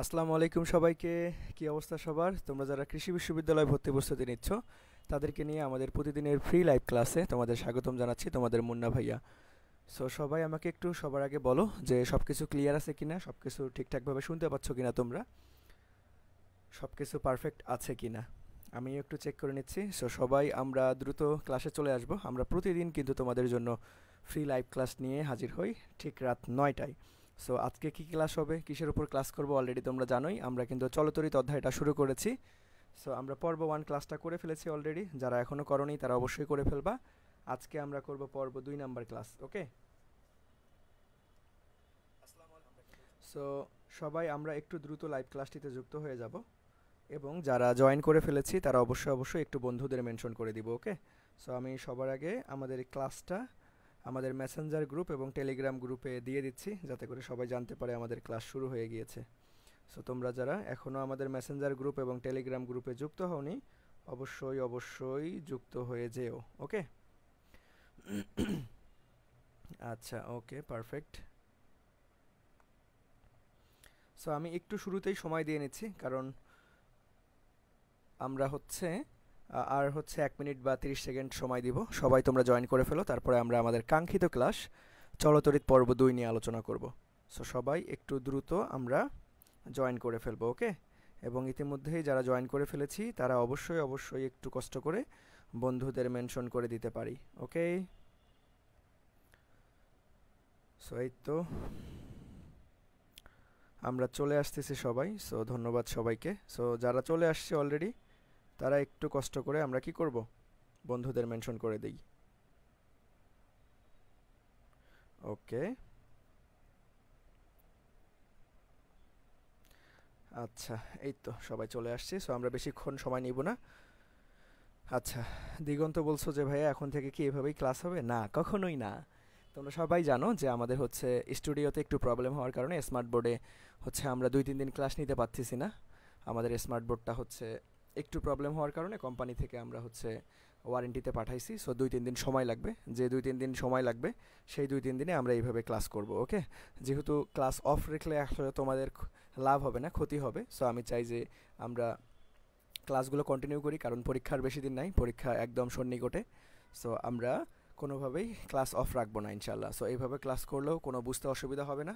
আসসালামু আলাইকুম সবাইকে। কি অবস্থা সবার? তোমরা যারা কৃষি বিশ্ববিদ্যালয়ে ভর্তি প্রস্তুতি নিচ্ছ তাদেরকে নিয়ে আমাদের প্রতিদিনের ফ্রি লাইভ ক্লাসে তোমাদের স্বাগতম জানাচ্ছি, তোমাদের মুন্না ভাইয়া। সো সবাই আমাকে একটু সবার আগে বলো যে সব কিছু ক্লিয়ার আছে কিনা, সব কিছু ঠিকঠাকভাবে শুনতে পাচ্ছ কিনা, তোমরা সব কিছু পারফেক্ট আছে কিনা আমি একটু চেক করে নিচ্ছি। সো সবাই আমরা দ্রুত ক্লাসে চলে আসব। আমরা প্রতিদিন কিন্তু তোমাদের জন্য ফ্রি লাইভ ক্লাস নিয়ে হাজির হই ঠিক রাত 9টায়। সো আজকে কি ক্লাস হবে, কিসের উপর ক্লাস করব অলরেডি তোমরা জানোই। আমরা কিন্তু চলতরিত অধ্যায়টা শুরু করেছি। সো আমরা পর্ব 1 ক্লাসটা করে ফেলেছি অলরেডি, যারা এখনও করনি তারা অবশ্যই করে ফেলবা। আজকে আমরা করব পর্ব 2 নাম্বার ক্লাস। ওকে, সো সবাই আমরা একটু দ্রুত লাইভ ক্লাসটিতে যুক্ত হয়ে যাব, এবং যারা জয়েন করে ফেলেছি তারা অবশ্যই অবশ্যই একটু বন্ধুদের মেনশন করে দিব। ওকে, সো আমি সবার আগে আমাদের এই ক্লাসটা আমাদের মেসেঞ্জার গ্রুপ এবং টেলিগ্রাম গ্রুপে দিয়ে দিচ্ছি, যাতে করে সবাই জানতে পারে আমাদের ক্লাস শুরু হয়ে গিয়েছে। সো তোমরা যারা এখনও আমাদের মেসেঞ্জার গ্রুপ এবং টেলিগ্রাম গ্রুপে যুক্ত হওনি, অবশ্যই অবশ্যই যুক্ত হয়ে যেও। ওকে, আচ্ছা, ওকে, পারফেক্ট। সো আমি একটু শুরুতেই সময় দিয়ে নিচ্ছি, কারণ আমরা হচ্ছে আর হচ্ছে 1 মিনিট বা 30 সেকেন্ড সময় দিব। সবাই তোমরা জয়েন করে ফেলো, তারপরে আমরা আমাদের কাঙ্ক্ষিত ক্লাস চলতরিত পর্ব 2 নিয়ে আলোচনা করব। সো সবাই একটু দ্রুত আমরা জয়েন করে ফেলবো। ওকে, এবং ইতিমধ্যেই যারা জয়েন করে ফেলেছি তারা অবশ্যই অবশ্যই একটু কষ্ট করে বন্ধুদের মেনশন করে দিতে পারি। ওকে, সো এই তো আমরা চলে আসতেছি সবাই। সো ধন্যবাদ সবাইকে। সো যারা চলে আসছে অলরেডি তারা একটু কষ্ট করে আমরা কি করব, বন্ধুদের মেনশন করে দেই। ওকে, আচ্ছা, এই তো সবাই চলে আসছে। সো আমরা বেশিক্ষণ সময় নিব না। আচ্ছা, দিগন্ত বলছো যে ভাইয়া এখন থেকে কি এভাবেই ক্লাস হবে? না, কখনোই না। তোমরা সবাই জানো যে আমাদের হচ্ছে স্টুডিওতে একটু প্রবলেম হওয়ার কারণে স্মার্ট বোর্ডে হচ্ছে আমরা 2-3 দিন ক্লাস নিতে পারতেছি না। আমাদের স্মার্ট বোর্ডটা হচ্ছে একটু প্রবলেম হওয়ার কারণে কোম্পানি থেকে আমরা হচ্ছে ওয়ারেন্টিতে পাঠাইছি। সো 2-3 দিন সময় লাগবে। যে 2-3 দিন সময় লাগবে সেই 2-3 দিনে আমরা এইভাবে ক্লাস করব। ওকে, যেহেতু ক্লাস অফ রাখলে আসলে তোমাদের লাভ হবে না, ক্ষতি হবে। সো আমি চাই যে আমরা ক্লাসগুলো কন্টিনিউ করি, কারণ পরীক্ষার বেশি দিন নাই, পরীক্ষা একদম সন্নিকটে। সো আমরা কোনোভাবেই ক্লাস অফ রাখবো না ইনশাল্লাহ। সো এইভাবে ক্লাস করলেও কোনো বুঝতে অসুবিধা হবে না।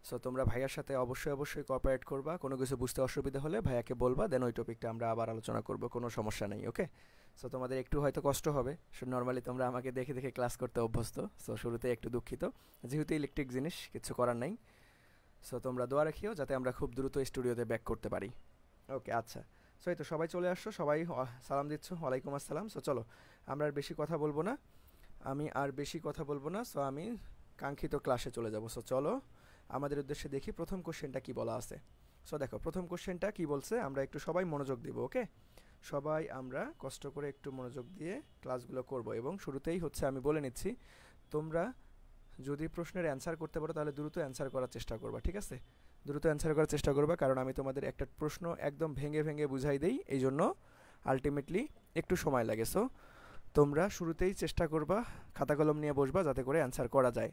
সো তোমরা ভাইয়ার সাথে অবশ্যই অবশ্যই কোঅপারেট করবা, কোনো কিছু বুঝতে অসুবিধা হলে ভাইয়াকে বলবা, দেন ওই টপিকটা আমরা আবার আলোচনা করব, কোনো সমস্যা নেই। ওকে, সো তোমাদের একটু হয়তো কষ্ট হবে, নর্মালি তোমরা আমাকে দেখে দেখে ক্লাস করতে অভ্যস্ত। সো শুরুতে একটু দুঃখিত, যেহেতু ইলেকট্রিক জিনিস কিছু করার নাই। সো তোমরা দোয়া রাখিও যাতে আমরা খুব দ্রুত স্টুডিওতে ব্যাক করতে পারি। ওকে, আচ্ছা। সো এই তো সবাই চলে আসছো, সবাই সালাম দিচ্ছ, ওয়ালাইকুম আসসালাম। সো চলো, আমরা আর বেশি কথা বলবো না, আমি আর বেশি কথা বলবো না। সো আমি কাঙ্ক্ষিত ক্লাসে চলে যাব। সো চলো আমাদের উদ্দেশ্যে দেখি প্রথম কোশ্চেনটা কি বলা আছে। সো দেখো প্রথম কোশ্চেনটা কি বলছে, আমরা একটু সবাই মনোযোগ দিব। ওকে, সবাই আমরা কষ্ট করে একটু মনোযোগ দিয়ে ক্লাসগুলো করব, এবং শুরুতেই হচ্ছে আমি বলে নিচ্ছি, তোমরা যদি প্রশ্নের অ্যান্সার করতে পারো তাহলে দ্রুত অ্যান্সার করার চেষ্টা করবা, ঠিক আছে? দ্রুত অ্যান্সার করার চেষ্টা করবা, কারণ আমি তোমাদের একটা প্রশ্ন একদম ভেঙে ভেঙে বুঝাই দেই, এই জন্য আলটিমেটলি একটু সময় লাগে। সো তোমরা শুরুতেই চেষ্টা করবা, খাতা কলম নিয়ে বসবা, যাতে করে অ্যান্সার করা যায়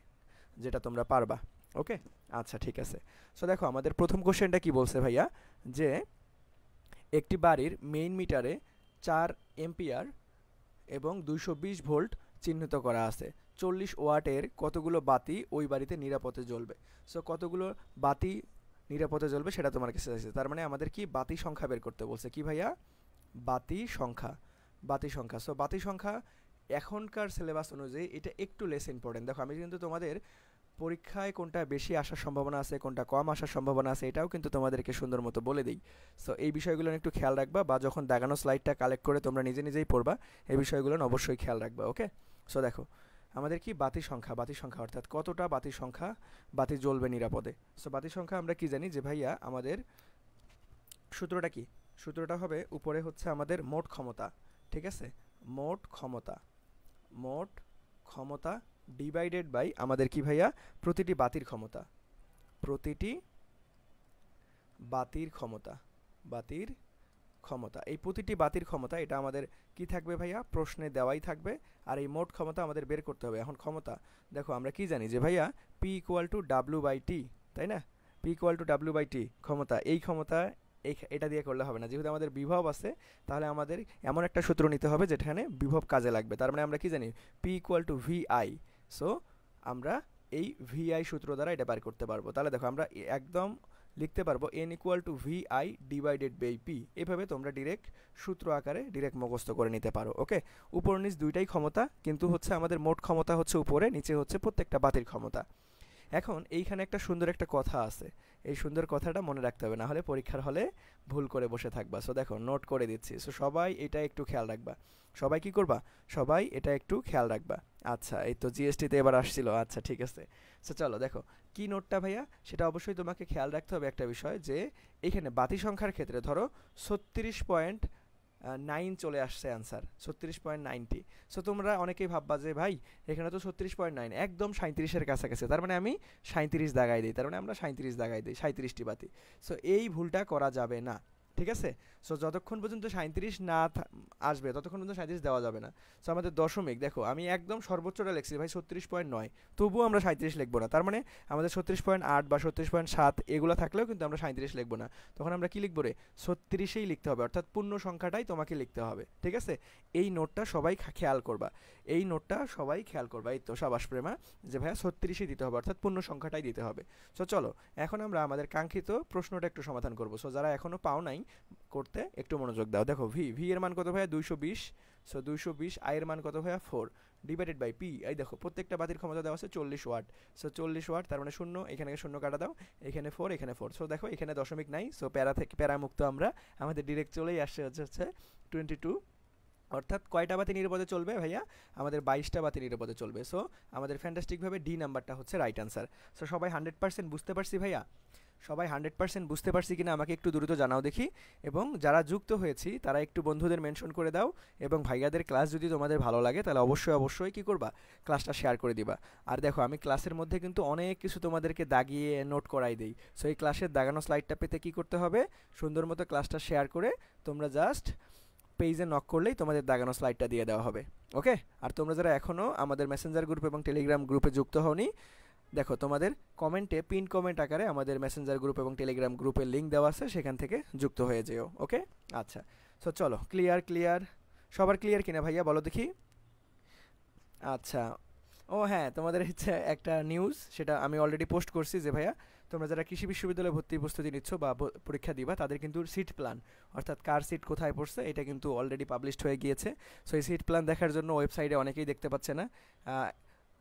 যেটা তোমরা পারবা। ওকে, আচ্ছা, ঠিক আছে। সো দেখো আমাদের প্রথম কোশ্চেনটা কি বলছে ভাইয়া, যে একটি বাড়ির মেইন মিটারে 4 এম্পিয়ার এবং 220 ভোল্ট চিহ্নিত করা আছে। 40 ওয়াটের কতগুলো বাতি ওই বাড়িতে নিরাপদে জ্বলবে? সো কতগুলো বাতি নিরাপদে জ্বলবে সেটা তোমার কাছে আছে। তার মানে আমাদের কি বাতি সংখ্যা বের করতে বলছে। কি ভাইয়া? বাতি সংখ্যা। বাতি সংখ্যা। সো বাতি সংখ্যা এখনকার সিলেবাস অনুযায়ী এটা একটু লেস ইম্পর্টেন্ট। দেখো আমি কিন্তু তোমাদের পরীক্ষায় কোনটা বেশি আসার সম্ভাবনা আছে, কোনটা কম আসার সম্ভাবনা আছে, এটাও কিন্তু তোমাদেরকে সুন্দর মতো বলে দিই। সো এই বিষয়গুলো একটু খেয়াল রাখবা, বা যখন দাগানো স্লাইডটা কালেক্ট করে তোমরা নিজে নিজেই পড়বা, এই বিষয়গুলো অবশ্যই খেয়াল রাখবা। ওকে, সো দেখো আমাদের কি বাতি সংখ্যা, বাতি সংখ্যা অর্থাৎ কতটা বাতি সংখ্যা বাতি জ্বলবে নিরাপদে। সো বাতি সংখ্যা আমরা কি জানি যে ভাইয়া, আমাদের সূত্রটা কি? সূত্রটা হবে উপরে হচ্ছে আমাদের মোট ক্ষমতা, ঠিক আছে? মোট ক্ষমতা, মোট ক্ষমতা ডিভাইডেড বাই আমাদের কি ভাইয়া, প্রতিটি বাতির ক্ষমতা, প্রতিটি বাতির ক্ষমতা, বাতির ক্ষমতা। এই প্রতিটি বাতির ক্ষমতা এটা আমাদের কি থাকবে ভাইয়া, প্রশ্নে দেওয়াই থাকবে। আর এই মোট ক্ষমতা আমাদের বের করতে হবে। এখন ক্ষমতা দেখো আমরা কি জানি যে ভাইয়া, P equal to W by T, তাই না? P equal to W by T ক্ষমতা, এই ক্ষমতা এটা দিয়ে করলে হবে না, যেহেতু আমাদের বিভব আছে তাহলে আমাদের এমন একটা সূত্র নিতে হবে যেখানে বিভব কাজে লাগবে। তার মানে আমরা কি জানি, P equal to V I. So আমরা এই ভি আই সূত্র দ্বারা এটা বের করতে পারবো। তাহলে দেখো আমরা একদম লিখতে পারবো N equal to V I divided by P. এভাবে তোমরা ডিরেক্ট সূত্র আকারে ডিরেক্ট মুখস্থ করে নিতে পারো। ওকে, উপর নিচ দুইটাই ক্ষমতা, কিন্তু হচ্ছে আমাদের মোট ক্ষমতা হচ্ছে উপরে, নিচে হচ্ছে প্রত্যেকটা বাতির ক্ষমতা। এখন এইখানে একটা সুন্দর একটা কথা আছে, এই সুন্দর কথাটা মনে রাখতে হবে, না হলে পরীক্ষার হলে ভুল করে বসে থাকবা। সো দেখো নোট করে দিচ্ছি, সো সবাই এটা একটু খেয়াল রাখবা। সবাই কি করবা, সবাই এটা একটু খেয়াল রাখবা। আচ্ছা, এই তো জিএসটিতে এবার আসছিল, আচ্ছা ঠিক আছে। সো চলো দেখো কি নোটটা ভাইয়া, সেটা অবশ্যই তোমাকে খেয়াল রাখতে হবে একটা বিষয়, যে এইখানে বাতি সংখ্যার ক্ষেত্রে ধরো 36.9 চলে আসছে অ্যান্সার, 36.90। সো তোমরা অনেকেই ভাববা যে ভাই এখানে তো 36.9 একদম 37-এর কাছাকাছি, তার মানে আমি 37 দাগাই দিই, তার মানে আমরা 37 দাগাই দিই, 37টি বাতি। সো এই ভুলটা করা যাবে না, ঠিক আছে। সো যতক্ষণ পর্যন্ত 37 না আসবে ততক্ষণ পর্যন্ত 37 দেওয়া যাবে না। সো আমাদের দশমিক দেখো, আমি একদম সর্বোচ্চটা লিখছি ভাই 36.9, তবুও আমরা 37 লিখবো না। তার মানে আমাদের 36.8 বা 36.7 এগুলো থাকলেও কিন্তু আমরা 37 লিখবো না, তখন আমরা কি লিখবো রে, 36ই লিখতে হবে, অর্থাৎ পূর্ণ সংখ্যাটাই তোমাকে লিখতে হবে, ঠিক আছে। এই নোটটা সবাই খেয়াল করবা, এই নোটটা সবাই খেয়াল করবা। এই তো সাবাস প্রেমা, যে ভাইয়া 36ই দিতে হবে, অর্থাৎ পূর্ণ সংখ্যাটাই দিতে হবে। সো চলো এখন আমরা আমাদের কাঙ্ক্ষিত প্রশ্নটা একটু সমাধান করবো। সো যারা এখনো পাও নাই করতে, একটু মনোযোগ দাও। দেখো ভি এর মান কত ভাইয়া, 220। সো 220, আই এর মান কত ভাইয়া 4 ডিভাইডেড বাই পি। এই দেখো প্রত্যেকটা বাতির ক্ষমতা দেওয়া আছে 40 ওয়াট। সো 40 ওয়াট, তার মানে শূন্য, এখানে শূন্য কাটা দাও, এখানে 4 এখানে 4। সো দেখো এখানে দশমিক নাই, সো প্যারা থেকে প্যারা মুক্ত আমরা, আমাদের ডিরেক্ট চলেই আসছে হচ্ছে 22। অর্থাৎ কয়টা বাতি নিরাপদে চলবে ভাইয়া, আমাদের 22টা বাতি নিরাপদে চলবে। সো আমাদের ফ্যান্টাস্টিকভাবে ডি নাম্বারটা হচ্ছে রাইট অ্যান্সার। সো সবাই 100% বুঝতে পারছি ভাইয়া, সবাই 100% বুঝতে পারছি কিনা আমাকে একটু দ্রুত জানাও দেখি। এবং যারা যুক্ত হয়েছি তারা একটু বন্ধুদের মেনশন করে দাও, এবং ভাইয়াদের ক্লাস যদি তোমাদের ভালো লাগে তাহলে অবশ্যই অবশ্যই কী করবা, ক্লাসটা শেয়ার করে দিবা। আর দেখো আমি ক্লাসের মধ্যে কিন্তু অনেক কিছু তোমাদেরকে দাগিয়ে নোট করাই দিই। সো এই ক্লাসের দাগানো স্লাইডটা পেতে কী করতে হবে, সুন্দর মতো ক্লাসটা শেয়ার করে তোমরা জাস্ট পেজে নক করলেই তোমাদের দাগানো স্লাইডটা দিয়ে দেওয়া হবে। ওকে, আর তোমরা যারা এখনও আমাদের মেসেঞ্জার গ্রুপ এবং টেলিগ্রাম গ্রুপে যুক্ত হওনি, দেখো তোমাদের কমেন্টে পিন কমেন্ট আকারে আমাদের মেসেঞ্জার গ্রুপ এবং টেলিগ্রাম গ্রুপের লিঙ্ক দেওয়া আছে, সেখান থেকে যুক্ত হয়ে যেও। ওকে, আচ্ছা। সো চলো ক্লিয়ার, সবার ক্লিয়ার কিনা ভাইয়া বলো দেখি। আচ্ছা, ও হ্যাঁ, তোমাদের হচ্ছে একটা নিউজ, সেটা আমি অলরেডি পোস্ট করছি, যে ভাইয়া তোমরা যারা কৃষি বিশ্ববিদ্যালয়ে ভর্তির প্রস্তুতি নিচ্ছ বা পরীক্ষা দিবা, তাদের কিন্তু সিট প্ল্যান, অর্থাৎ কার সিট কোথায় পড়ছে, এটা কিন্তু অলরেডি পাবলিশড হয়ে গিয়েছে। সো এই সিট প্ল্যান দেখার জন্য ওয়েবসাইটে অনেকেই দেখতে পাচ্ছে না,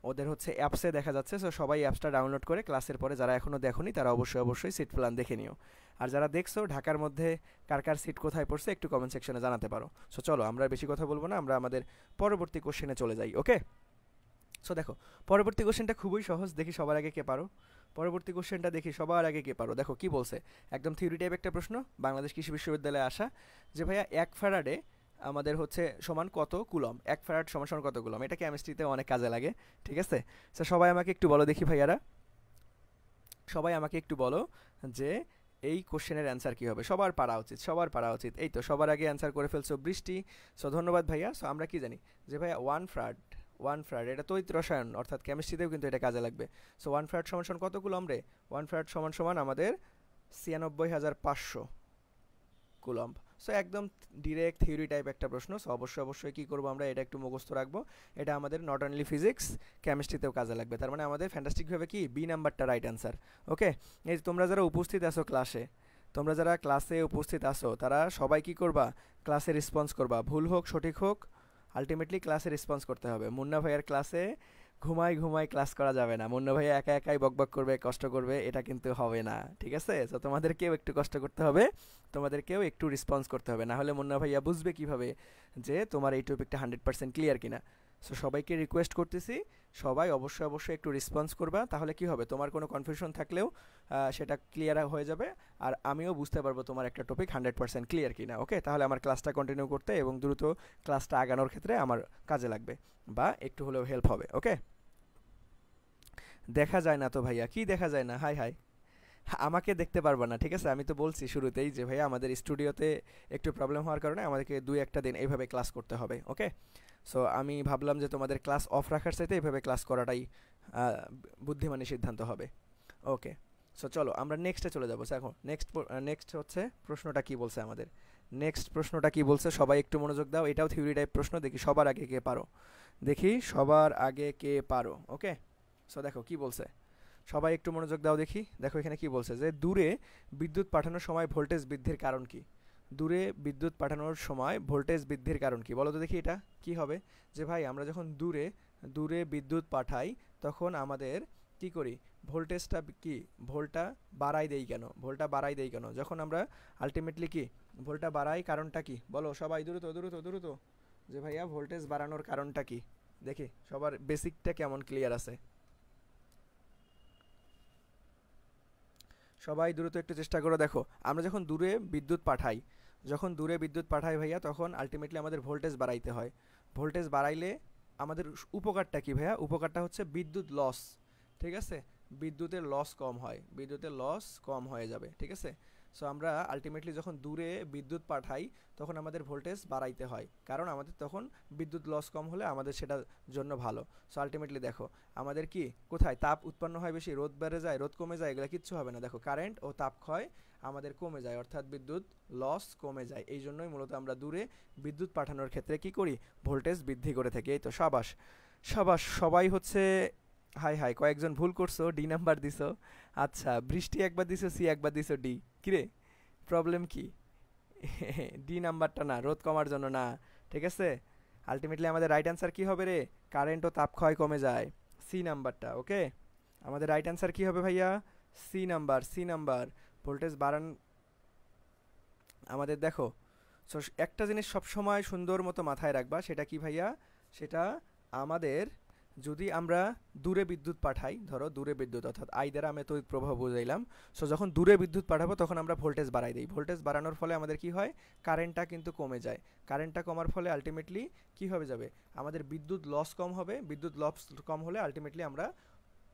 ওদের হচ্ছে অ্যাপসে দেখা যাচ্ছে। সো সবাই অ্যাপসটা ডাউনলোড করে ক্লাসের পরে, যারা এখনও দেখোনি তারা অবশ্যই অবশ্যই সিট প্ল্যান দেখে নিও। আর যারা দেখছো ঢাকার মধ্যে কার কার সিট কোথায় পড়ছে একটু কমেন্ট সেকশনে জানাতে পারো। সো চলো আমরা বেশি কথা বলবো না, আমরা আমাদের পরবর্তী কোশ্চেনে চলে যাই। ওকে, সো দেখো পরবর্তী কোশ্চেনটা খুবই সহজ, দেখি সবার আগে কে পারো। পরবর্তী কোশ্চেনটা দেখি সবার আগে কে পারো। দেখো কি বলছে, একদম থিওরি টাইপ একটা প্রশ্ন, বাংলাদেশ কৃষি বিশ্ববিদ্যালয়ে আসা, যে ভাইয়া 1 ফ্যারাডে আমাদের হচ্ছে সমান কত কুলম, 1 ফ্যারাড সমান সমান কত কুলম, এটা কেমিস্ট্রিতে অনেক কাজে লাগে, ঠিক আছে। সো সবাই আমাকে একটু বলো দেখি ভাইয়ারা, সবাই আমাকে একটু বলো যে এই কোশ্চেনের অ্যান্সার কী হবে। সবার পারা উচিত, সবার পারা উচিত। এই তো সবার আগে অ্যান্সার করে ফেলছো বৃষ্টি। সো ধন্যবাদ ভাইয়া। সো আমরা কি জানি যে ভাইয়া 1 ফ্যারাড এটা তড়িৎ রসায়ন, অর্থাৎ কেমিস্ট্রিতেও কিন্তু এটা কাজে লাগবে। সো 1 ফ্যারাড সমান সমান কত কুলম রে, 1 ফ্যারাড সমান সমান আমাদের 96,500 কুলম্ব। সো একদম ডিরেক্ট থিওরি টাইপ একটা প্রশ্ন। সো অবশ্যই অবশ্যই কী করবো আমরা, এটা একটু মুখস্থ রাখবো। এটা আমাদের নট অনলি ফিজিক্স, কেমিস্ট্রিতেও কাজে লাগবে। তার মানে আমাদের ফ্যান্টাস্টিকভাবে কি বি নাম্বারটা রাইট অ্যান্সার। ওকে, এই তোমরা যারা উপস্থিত আছো ক্লাসে, তোমরা যারা ক্লাসে উপস্থিত আছো তারা সবাই কি করবা, ক্লাসে রেসপন্স করবা, ভুল হোক সঠিক হোক, আলটিমেটলি ক্লাসে রেসপন্স করতে হবে। মুন্না ভাইয়ের ক্লাসে ঘুমাই ক্লাস করা যাবে না, মুন্না ভাইয়া একা একাই বকবক করবে, কষ্ট করবে, এটা কিন্তু হবে না, ঠিক আছে। তো তোমাদেরকেও একটু কষ্ট করতে হবে, তোমাদেরকেও একটু রেসপন্স করতে হবে, না হলে মুন্না ভাইয়া বুঝবে কিভাবে যে তোমার এই টপিকটা 100% ক্লিয়ার কিনা। সো সবাইকে রিকোয়েস্ট করতেছি, সবাই অবশ্যই অবশ্যই একটু রেসপন্স করবা, তাহলে কি হবে, তোমার কোনো কনফিউশন থাকলেও সেটা ক্লিয়ার হয়ে যাবে, আর আমিও বুঝতে পারবো তোমার একটা টপিক 100% ক্লিয়ার কিনা। ওকে, তাহলে আমার ক্লাসটা কন্টিনিউ করতে এবং দ্রুত ক্লাসটা আগানোর ক্ষেত্রে আমার কাজে লাগবে বা একটু হলেও হেল্প হবে। ওকে, দেখা যায় না তো ভাইয়া, কি দেখা যায় না, হাই হাই, আমাকে দেখতে পারবা না, ঠিক আছে। আমি তো বলছি শুরুতেই যে ভাইয়া আমাদের স্টুডিওতে একটু প্রবলেম হওয়ার কারণে আমাদেরকে 2-1টা দিন এইভাবে ক্লাস করতে হবে। ওকে, সো আমি ভাবলাম যে তোমাদের ক্লাস অফ রাখার চাইতে এইভাবে ক্লাস করাটাই বুদ্ধিমানী সিদ্ধান্ত হবে। ওকে, সো চলো আমরা নেক্সটে চলে যাবো। দেখো নেক্সট হচ্ছে প্রশ্নটা কি বলছে আমাদের। নেক্সট প্রশ্নটা কি বলছে সবাই একটু মনোযোগ দাও, এটাও থিওরি টাইপ প্রশ্ন, দেখি সবার আগে কে পারো, দেখি সবার আগে কে পারো। ওকে, সো দেখো কি বলছে, সবাই একটু মনোযোগ দাও দেখি। দেখো এখানে কি বলছে যে দূরে বিদ্যুৎ পাঠানোর সময় ভোল্টেজ বৃদ্ধির কারণ কি। দূরে বিদ্যুৎ পাঠানোর সময় ভোল্টেজ বৃদ্ধির কারণ কি বলো তো দেখি, এটা কি হবে। যে ভাই আমরা যখন দূরে দূরে বিদ্যুৎ পাঠাই তখন আমাদের কি করি, ভোল্টেজটা কি, ভোল্টটা বাড়াই দেই কেন, ভোল্টটা বাড়াই দেই কেন যখন আমরা আলটিমেটলি কি ভোল্টটা বাড়াই, কারণটা কি বলো সবাই, দ্রুত যে ভাইয়া ভোল্টেজ বাড়ানোর কারণটা কি, দেখি সবার বেসিকটা কেমন ক্লিয়ার আছে। সবাই দ্রুত একটু চেষ্টা করো। দেখো আমরা যখন দূরে বিদ্যুৎ পাঠাই, যখন দূরে বিদ্যুৎ পাঠাই ভাইয়া তখন আলটিমেটলি আমাদের ভোল্টেজ বাড়াইতে হয়। ভোল্টেজ বাড়াইলে আমাদের উপকারটা কি ভাইয়া, উপকারটা হচ্ছে বিদ্যুৎ লস, ঠিক আছে, বিদ্যুতের লস কম হয়, বিদ্যুতের লস কম হয়ে যাবে, ঠিক আছে। সো আমরা আলটিমেটলি যখন দূরে বিদ্যুৎ পাঠাই তখন আমাদের ভোল্টেজ বাড়াইতে হয়, কারণ আমাদের তখন বিদ্যুৎ লস কম হলে আমাদের সেটার জন্য ভালো। সো আলটিমেটলি দেখো আমাদের কি কোথায় তাপ উৎপন্ন হয় বেশি, রোদ বেড়ে যায়, রোদ কমে যায়, এগুলো কিচ্ছু হবে না। দেখো কারেন্ট ও তাপ ক্ষয় আমাদের কমে যায়, অর্থাৎ বিদ্যুৎ লস কমে যায়। এই জন্যই মূলত আমরা দূরে বিদ্যুৎ পাঠানোর ক্ষেত্রে কি করি, ভোল্টেজ বৃদ্ধি করে থাকি। এই তো সাবাস সাবাস, সবাই হচ্ছে হাই হাই, কয়েকজন ভুল করছো, ডি নাম্বার দিছো। আচ্ছা বৃষ্টি একবার দিছো, সি একবার দিছো, ডি কিরে প্রবলেম কি? ডি নাম্বারটা না, রোদ কমার জন্য না, ঠিক আছে। আলটিমেটলি আমাদের রাইট অ্যান্সার কি হবে রে, কারেন্ট ও তাপ ক্ষয় কমে যায়, সি নাম্বারটা। ওকে, আমাদের রাইট অ্যান্সার কি হবে ভাইয়া, C number, C number. Voltage বাড়ান আমাদের দেখো, সো একটা জিনিস সবসময় সুন্দর মতো মাথায় রাখবা, সেটা কি ভাইয়া, সেটা আমাদের যদি আমরা দূরে বিদ্যুৎ পাঠাই, ধরো দূরে বিদ্যুৎ অর্থাৎ আই দ্বারা আমি তড়িৎ প্রবাহ বুঝাইলাম। সো যখন দূরে বিদ্যুৎ পাঠাবো তখন আমরা ভোল্টেজ বাড়াই দিই, ভোল্টেজ বাড়ানোর ফলে আমাদের কি হয়, কারেন্টটা কিন্তু কমে যায়। কারেন্টটা কমার ফলে আলটিমেটলি কি হবে যাবে, আমাদের বিদ্যুৎ লস কম হবে, বিদ্যুৎ লস কম হলে আলটিমেটলি আমরা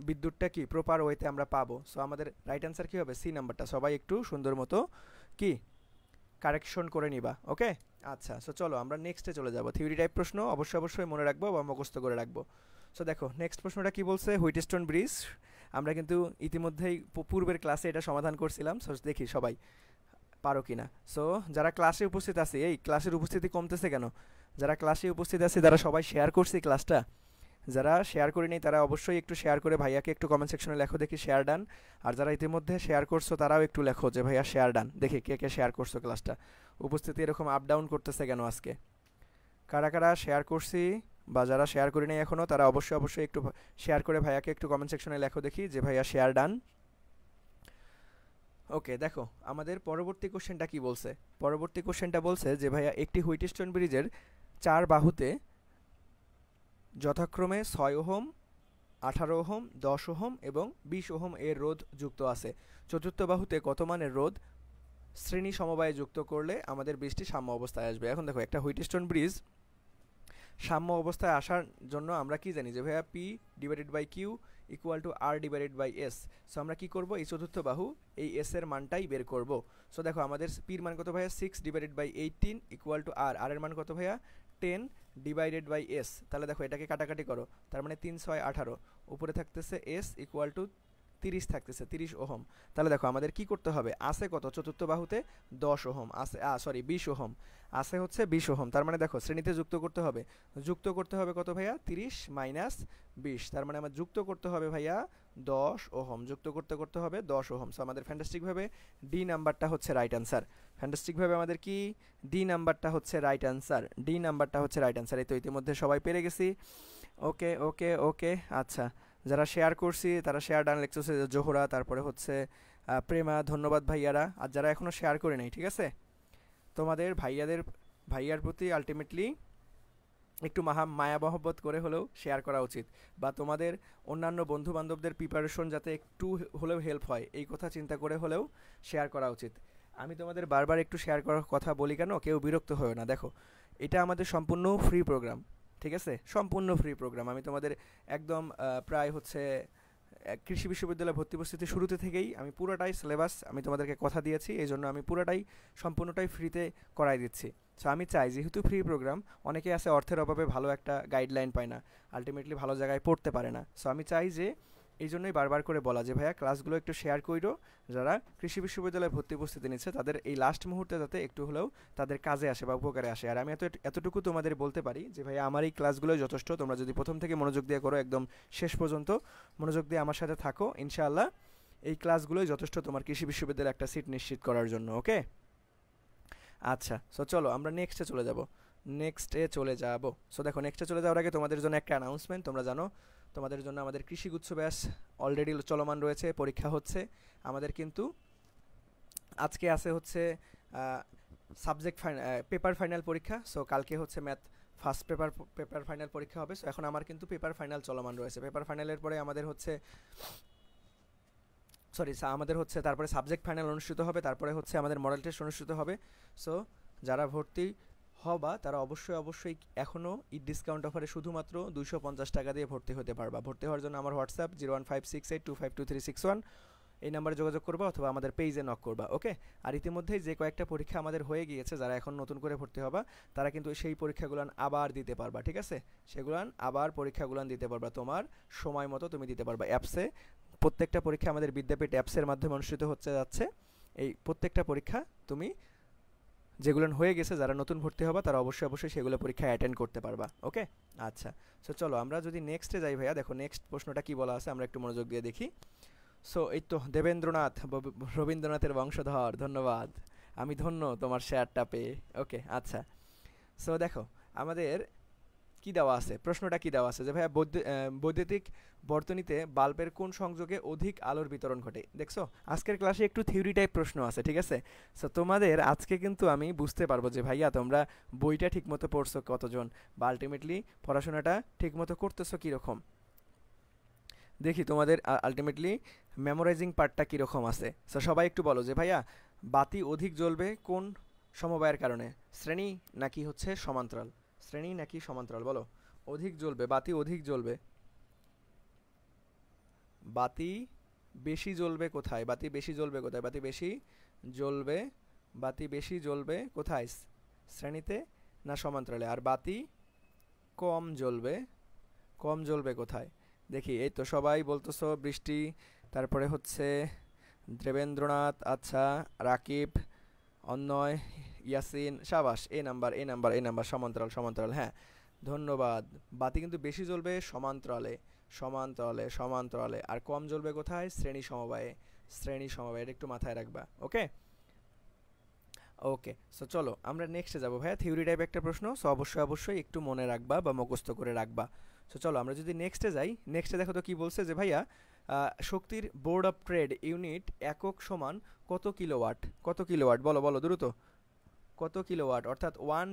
বিদ্যুৎটা কি প্রপার ওয়েতে আমরা পাবো। সো আমাদের রাইট অ্যান্সার কি হবে, সি নাম্বারটা। সবাই একটু সুন্দর মতো কি কারেকশন করে নিবা। ওকে, আচ্ছা সো চলো আমরা নেক্সটে চলে যাব। থিওরি টাইপ প্রশ্ন অবশ্যই মনে রাখবো বা মুখস্থ করে রাখবো। সো দেখো নেক্সট প্রশ্নটা কি বলছে, হুইটস্টোন ব্রিজ। আমরা কিন্তু ইতিমধ্যেই পূর্বের ক্লাসে এটা সমাধান করছিলাম। সো দেখি সবাই পারো কিনা। সো যারা ক্লাসে উপস্থিত আছে, এই ক্লাসের উপস্থিতি কমতেছে কেন, যারা ক্লাসে উপস্থিত আছে তারা সবাই শেয়ার করছে ক্লাসটা, যারা শেয়ার করেনি তারা অবশ্যই একটু শেয়ার করে ভাইয়াকে একটু কমেন্ট সেকশনে লেখো দেখি শেয়ার ডান। আর যারা ইতিমধ্যে শেয়ার করছো তারাও একটু লেখো যে ভাইয়া শেয়ার ডান, দেখি কে কে শেয়ার করছো ক্লাসটা। উপস্থিতি এরকম আপ ডাউন করতেছে কেন আজকে, কারা কারা শেয়ার করছি বা যারা শেয়ার করি নাই এখনও তারা অবশ্যই একটু শেয়ার করে ভাইয়াকে একটু কমেন্ট সেকশনে লেখো দেখি যে ভাইয়া শেয়ার ডান। ওকে দেখো আমাদের পরবর্তী কোশ্চেনটা কি বলছে, পরবর্তী কোশ্চেনটা বলছে যে ভাইয়া একটি হুইটস্টোন ব্রিজের 4 বাহুতে যথাক্রমে 6 ওহম, 18 ওহম, 10 ওহম এবং 20 ওহম এর রোধ যুক্ত আছে। চতুর্থ বাহুতে কত মানের রোধ শ্রেণী সমবায়ে যুক্ত করলে আমাদের ব্রিজটি সাম্য অবস্থায় আসবে। এখন দেখো একটা হুইটস্টোন ব্রিজ সাম্য অবস্থায় আসার জন্য আমরা কি জানি যে ভাইয়া P divided by Q equal to R divided by S. So আমরা কি করব, এই চতুর্থ বাহু এই এস এর মানটাই বের করব। সো দেখো আমাদের পির মান কত ভাইয়া 6 ডিভাইডেড বাই 18 ইকুয়াল টু আর, আর এর মান কত ভাইয়া 10 ডিভাইডেড বাই এস। তাহলে দেখো এটাকে কাটাকাটি করো, তার মানে 3 6 18, উপরে থাকতেছে এস ইকুয়াল টু 30 থাকতেছে 30 ওহম। তাহলে দেখো আমাদের কি করতে হবে, আছে কত চতুর্থ বাহুতে 10 ওহম আছে, সরি 20 ওহম আছে, হচ্ছে 20 ওহম। তার মানে দেখো শ্রেণীতে যুক্ত করতে হবে, যুক্ত করতে হবে কত ভাইয়া 30 মাইনাস 20, তার মানে আমার যুক্ত করতে হবে ভাইয়া 10 ওহম, যুক্ত করতে করতে হবে 10 ওহম। সো আমাদের ফ্যান্টাস্টিকভাবে ডি নাম্বারটা হচ্ছে রাইট অ্যান্সার, ফ্যান্টাস্টিকভাবে আমাদের কি ডি নাম্বারটা হচ্ছে রাইট অ্যান্সার, ডি নাম্বারটা হচ্ছে রাইট অ্যান্সার। এই তো ইতিমধ্যে সবাই পেরে গেছি। ওকে ওকে ওকে, আচ্ছা যারা শেয়ার করছি তারা শেয়ার ডান লিখতেছে, জোহরা, তারপরে হচ্ছে প্রেমা, ধন্যবাদ ভাইয়ারা। আর যারা এখনও শেয়ার করে নাই, ঠিক আছে, তোমাদের ভাইয়ার প্রতি আলটিমেটলি একটু মায়া মহব্বত করে হলেও শেয়ার করা উচিত, বা তোমাদের অন্যান্য বন্ধু বান্ধবদের প্রিপারেশন যাতে একটু হলেও হেল্প হয় এই কথা চিন্তা করে হলেও শেয়ার করা উচিত। আমি তোমাদের বারবার একটু শেয়ার করার কথা বলি কেন, কেউ বিরক্ত হয়েও না। দেখো এটা আমাদের সম্পূর্ণ ফ্রি প্রোগ্রাম, ঠিক আছে, সম্পূর্ণ ফ্রি প্রোগ্রাম। আমি তোমাদের একদম প্রায় হচ্ছে কৃষি বিশ্ববিদ্যালয় ভর্তি প্রস্তুতি শুরুতে থেকেই আমি পুরোটাই সিলেবাস আমি তোমাদেরকে কথা দিয়েছি, এই জন্য আমি পুরোটাই সম্পূর্ণটাই ফ্রিতে করাই দিচ্ছি। সো আমি চাই যেহেতু ফ্রি প্রোগ্রাম, অনেকে আছে অর্থের অভাবে ভালো একটা গাইডলাইন পায় না, আলটিমেটলি ভালো জায়গায় পড়তে পারে না। সো আমি চাই যে এই জন্যই বারবার করে বলা যে ভাইয়া ক্লাসগুলো একটু শেয়ার কইরো, যারা কৃষি বিশ্ববিদ্যালয়ে ভর্তি প্রস্তুতি নিচ্ছে তাদের এই লাস্ট মুহূর্তে যাতে একটু হলেও তাদের কাজে আসে বা উপকারে আসে। আর আমি এতটুকু তোমাদের বলতে পারি যে ভাইয়া আমার এই ক্লাসগুলোই যথেষ্ট, তোমরা যদি প্রথম থেকে মনোযোগ দিয়ে করো, একদম শেষ পর্যন্ত মনোযোগ দিয়ে আমার সাথে থাকো, ইনশাআল্লাহ এই ক্লাসগুলোই যথেষ্ট তোমার কৃষি বিশ্ববিদ্যালয়ে একটা সিট নিশ্চিত করার জন্য। ওকে, আচ্ছা, সো চলো আমরা নেক্সটে চলে যাব। সো দেখো, নেক্সটে চলে যাওয়ার আগে তোমাদের জন্য একটা অ্যানাউন্সমেন্ট। তোমরা জানো তোমাদের জন্য আমাদের কৃষিগুচ্ছ ব্যাস অলরেডি চলমান রয়েছে, পরীক্ষা হচ্ছে আমাদের। কিন্তু আজকে আছে হচ্ছে সাবজেক্ট পেপার ফাইনাল পরীক্ষা। সো কালকে হচ্ছে ম্যাথ ফার্স্ট পেপার ফাইনাল পরীক্ষা হবে। সো এখন আমার কিন্তু পেপার ফাইনাল চলমান রয়েছে। পেপার ফাইনালের পরে আমাদের হচ্ছে তারপরে সাবজেক্ট ফাইনাল অনুষ্ঠিত হবে, তারপরে হচ্ছে আমাদের মডেল টেস্ট অনুষ্ঠিত হবে। সো যারা ভর্তি হবা তারা অবশ্যই এখনও ঈদ ডিসকাউন্ট অফারে শুধুমাত্র 250 টাকা দিয়ে ভর্তি হতে পারবা। ভর্তি হওয়ার জন্য আমার হোয়াটসঅ্যাপ 01568252361 এই নাম্বারে যোগাযোগ করবা অথবা আমাদের পেজে নক করবা। ওকে, আর ইতিমধ্যেই যে কয়েকটা পরীক্ষা আমাদের হয়ে গিয়েছে, যারা এখন নতুন করে ভর্তি হবা তারা কিন্তু সেই পরীক্ষাগুলো আবার দিতে পারবা। ঠিক আছে, সেগুলান আবার পরীক্ষাগুলো দিতে পারবা, তোমার সময় মতো তুমি দিতে পারবা। অ্যাপসে প্রত্যেকটা পরীক্ষা আমাদের বিদ্যাপীঠ অ্যাপসের মাধ্যমে অনুষ্ঠিত হচ্ছে যাচ্ছে। এই প্রত্যেকটা পরীক্ষা তুমি যেগুলো হয়ে গেছে, যারা নতুন ভর্তি হবা তারা অবশ্যই সেগুলো পরীক্ষা অ্যাটেন্ড করতে পারবা। ওকে, আচ্ছা, সো চলো আমরা যদি নেক্সটে যাই ভাইয়া, দেখো নেক্সট প্রশ্নটা কি বলা আছে আমরা একটু মনোযোগ দিয়ে দেখি। সো এই তো দেবেন্দ্রনাথ, রবীন্দ্রনাথের বংশধর, ধন্যবাদ, আমি ধন্য তোমার শেয়ারটা পেয়ে। ওকে, আচ্ছা, সো দেখো আমাদের কি দেওয়া আছে, প্রশ্নটা কি দেওয়া আছে যে ভাইয়া বৈদ্যুতিক বর্তনীতে বাল্বের কোন সংযোগে অধিক আলোর বিতরণ ঘটে। দেখছো আজকের ক্লাসে একটু থিওরি টাইপ প্রশ্ন আছে, ঠিক আছে। সো তোমাদের আজকে কিন্তু আমি বুঝতে পারবো যে ভাইয়া তোমরা বইটা ঠিকমতো পড়ছো কতজন, বা আলটিমেটলি পড়াশোনাটা ঠিকমতো করতেছো কীরকম, দেখি তোমাদের আলটিমেটলি মেমোরাইজিং পার্টটা কীরকম আছে। সো সবাই একটু বলো যে ভাইয়া বাতি অধিক জ্বলবে কোন সমবায়ের কারণে, শ্রেণী নাকি হচ্ছে সমান্তরাল, শ্রেণী নাকি সমান্তরাল, বলো। অধিক জ্বলবে, বাতি অধিক জ্বলবে, বাতি বেশি জ্বলবে কোথায়, বাতি বেশি জ্বলবে কোথায়, বাতি বেশি জ্বলবে কোথায়, শ্রেণীতে না সমান্তরালে, আর বাতি কম জ্বলবে কোথায়। দেখি এই তো সবাই বলতেছো, বৃষ্টি, তারপরে হচ্ছে দেবেন্দ্রনাথ, আচ্ছা রাকিব, অন্যয়, ইয়াসিন, সাবাস, এ নাম্বার সমান্তরাল, হ্যাঁ ধন্যবাদ। বাতি কিন্তু বেশি জ্বলবে সমান্তরালে, আর কম জ্বলবে কোথায়, শ্রেণী সমবায়ে, এটা একটু মাথায় রাখবা। ওকে, সো চলো আমরা নেক্সটে যাবো ভাইয়া, থিওরি টাইপ একটা প্রশ্ন। সো অবশ্যই একটু মনে রাখবা বা মুখস্থ করে রাখবা। সো চলো আমরা যদি নেক্সটে যাই, নেক্সটে দেখো তো কি বলছে যে ভাইয়া শক্তির বোর্ড অফ ট্রেড ইউনিট একক সমান কত কিলোওয়াট, বলো দ্রুত, কত কিলোওয়াট, অর্থাৎ 1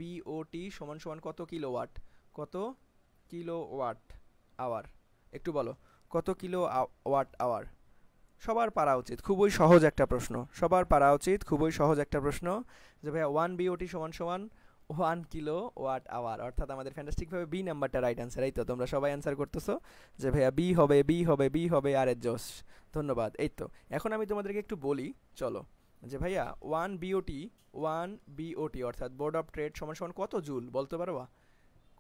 বিওটি সমান কত কিলোওয়াট আওয়ার, একটু বলো কত কিলোওয়াট আওয়ার। সবার পারা উচিত, খুবই সহজ একটা প্রশ্ন, যে ভাইয়া 1 বিওটি সমান 1 কিলোওয়াট আওয়ার, অর্থাৎ আমাদের ফ্যান্টাস্টিকভাবে বি নাম্বারটা রাইট অ্যান্সার। এই তো তোমরা সবাই অ্যান্সার করতেছো যে ভাইয়া বি হবে, আর এর জোশ, ধন্যবাদ। এই তো এখন আমি তোমাদেরকে একটু বলি, চলো, যে ভাইয়া 1 বিওটি অর্থাৎ বোর্ড অফ ট্রেড সমান কত জুল, বলতে পারবা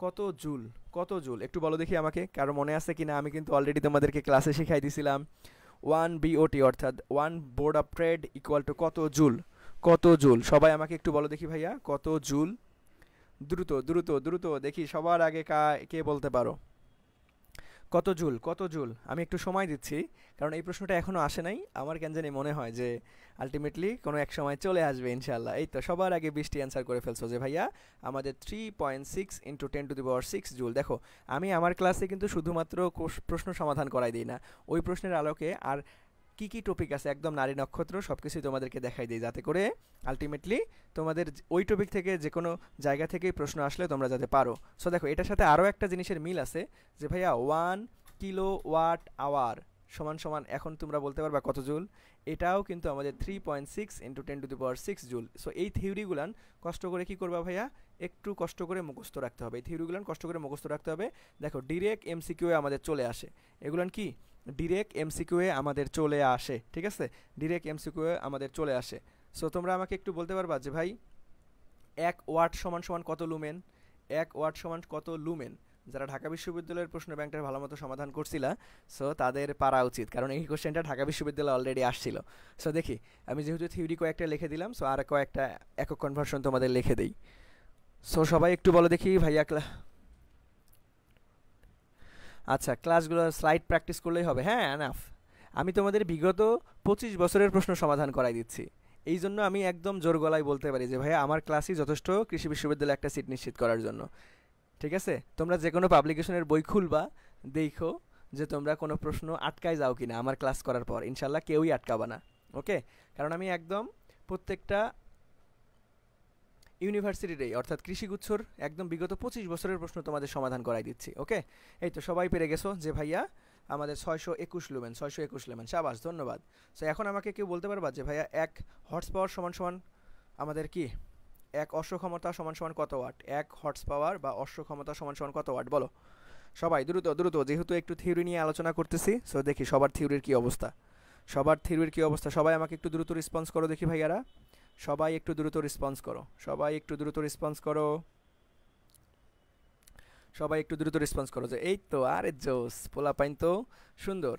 কত জুল একটু বলো দেখি আমাকে, কারো মনে আছে কিনা, আমি কিন্তু অলরেডি তোমাদেরকে ক্লাসে শিখাই দিছিলাম। 1 বিওটি অর্থাৎ 1 board of trade equal to কত জুল, সবাই আমাকে একটু বলো দেখি ভাইয়া কত জুল, দ্রুত দেখি সবার আগে কে বলতে পারো, কত জুল। আমি একটু সময় দিচ্ছি, কারণ এই প্রশ্নটা এখনও আসে নাই, আমার কেন জানি মনে হয় যে আলটিমেটলি কোনো এক সময় চলে আসবে ইনশাল্লাহ। এই তো সবার আগে বৃষ্টি অ্যান্সার করে ফেলছো যে ভাইয়া আমাদের 3.6 × 10⁶ জুল। দেখো আমি আমার ক্লাসে কিন্তু শুধুমাত্র প্রশ্ন সমাধান করাই দিই না, ওই প্রশ্নের আলোকে আর কি টপিক আছে একদম নারী নক্ষত্র সব কিছুই তোমাদেরকে দেখাই দিই, যাতে করে আলটিমেটলি তোমাদের ওই টপিক থেকে যে কোনো জায়গা থেকেই প্রশ্ন আসলে তোমরা যাতে পারো। সো দেখো এটার সাথে আরও একটা জিনিসের মিল আছে যে ভাইয়া 1 কিলোওয়াট আওয়ার সমান এখন তোমরা বলতে পারবা কত জুল, এটাও কিন্তু আমাদের 3.6 × 10⁶ জুল। সো এই থিওরিগুলান কষ্ট করে কি করবা ভাইয়া, একটু কষ্ট করে মুখস্থ রাখতে হবে, এই থিওরিগুলান কষ্ট করে মুখস্থ রাখতে হবে। দেখো ডিরেক্ট এমসিকিউ আমাদের চলে আসে, এগুলান কি ডিরেক্ট এমসিকিউ আমাদের চলে আসে, ঠিক আছে, ডিরেক্ট এমসিকিউ আমাদের চলে আসে। সো তোমরা আমাকে একটু বলতে পারবা যে ভাই 1 ওয়াট সমান কত লুমেন, 1 ওয়াট সমান কত লুমেন, যারা ঢাকা বিশ্ববিদ্যালয়ের প্রশ্ন ব্যাংকটার ভালো মতো সমাধান করছিলা, সো তাদের পারা উচিত, কারণ এই কোশ্চেনটা ঢাকা বিশ্ববিদ্যালয়ে অলরেডি আসছিল। সো দেখি, আমি যেহেতু থিওরি কয়েকটা লিখে দিলাম, সো আর কয়েকটা একক কনভার্সন তোমাদের লিখে দেই। সো সবাই একটু বলো দেখি ভাইয়া আচ্ছা, ক্লাসগুলো স্লাইড প্র্যাকটিস করলেই হবে? হ্যাঁ, এনাফ। আমি তোমাদের বিগত 25 বছরের প্রশ্ন সমাধান করাই দিচ্ছি। এই জন্য আমি একদম জোর গলায় বলতে পারি যে ভাইয়া আমার ক্লাসই যথেষ্ট কৃষি বিশ্ববিদ্যালয়ে একটা সিট নিশ্চিত করার জন্য। ঠিক আছে, তোমরা যে কোনো পাবলিকেশনের বই খুলবা, দেখো যে তোমরা কোনো প্রশ্ন আটকায় যাও কিনা আমার ক্লাস করার পর। ইনশাল্লাহ কেউই আটকাবা না। ওকে, কারণ আমি একদম প্রত্যেকটা ইউনিভার্সিটিরই অর্থাৎ কৃষিগুচ্ছর একদম বিগত 25 বছরের প্রশ্ন তোমাদের সমাধান করাই দিচ্ছি। ওকে, এই তো সবাই পেরে গেছো যে ভাইয়া আমাদের 621 লুমেন, 621 লুমেন, সাবাস, ধন্যবাদ। সো এখন আমাকে কেউ বলতে পারবা যে ভাইয়া 1 হর্স পাওয়ার সমান সমান আমাদের কি, 1 অশ্ব ক্ষমতা সমান সমান কত ওয়াট? 1 হর্স পাওয়ার বা অশ্ব ক্ষমতা সমান সমান কত ওয়াট বলো সবাই, দ্রুত দ্রুত, যেহেতু একটু থিওরি নিয়ে আলোচনা করতেছি। সো দেখি সবার থিওরির কি অবস্থা, সবাই আমাকে একটু দ্রুত রেসপন্স করো দেখি ভাইয়ারা, সবাই একটু দ্রুত রেসপন্স করো, সবাই একটু দ্রুত রেসপন্স করো যে এই তো, আরে জোস, পোলাপাইন তো সুন্দর।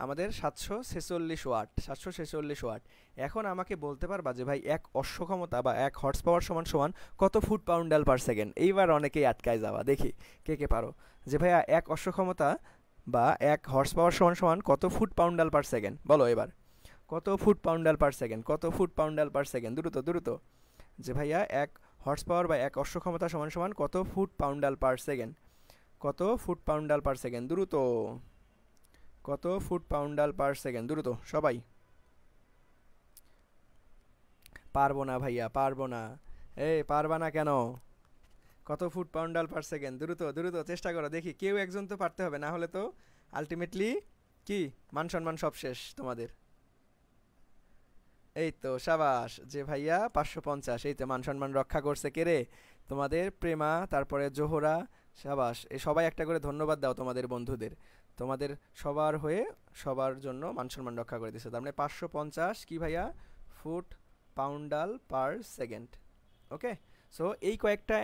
আমাদের 746 ওয়াট, 746 ওয়াট। এখন আমাকে বলতে পারবা যে ভাই 1 অশ্ব ক্ষমতা বা 1 হর্স পাওয়ার সমান সমান কত ফুট পাউন্ডাল পার সেকেন্ড? এইবার অনেকেই আটকায় যাওয়া, দেখি কে কে পারো। যে ভাইয়া 1 অশ্ব ক্ষমতা বা 1 হর্স পাওয়ার সমান সমান কত ফুট পাউন্ডাল পার সেকেন্ড? বলো এবার, কত ফুট পাউন্ডাল পার সেকেন্ড, কত ফুট পাউন্ডাল পার সেকেন্ড? দ্রুত দ্রুত। যে ভাইয়া 1 হর্স পাওয়ার বা 1 অশ্ব ক্ষমতা সমান সমান কত ফুট পাউন্ডাল পার সেকেন্ড? কত ফুট পাউন্ডাল পার সেকেন্ড? দ্রুত, কত ফুট পাউন্ডাল পার সেকেন্ড? দ্রুত সবাই। পারবো না ভাইয়া, পারবো না। এই পারবা না কেন? কত ফুট পাউন্ডাল পার সেকেন্ড? দ্রুত দ্রুত চেষ্টা করো দেখি, কেউ একজন তো পারতে হবে, না হলে তো আলটিমেটলি কি মান সম্মান সব শেষ তোমাদের। এই তো সাবাস, যে ভাইয়া 550, এই তো মান সম্মান রক্ষা করছে কে রে? তোমাদের প্রেমা, তারপরে জোহরা, সাবাস। এই সবাই একটা করে ধন্যবাদ দাও তোমাদের বন্ধুদের, তোমাদের সবার হয়ে সবার জন্য মান সম্মান রক্ষা করে দিছে। তার মানে 550 কি ভাইয়া? Foot poundal per second. Okay, so এই কয়েকটা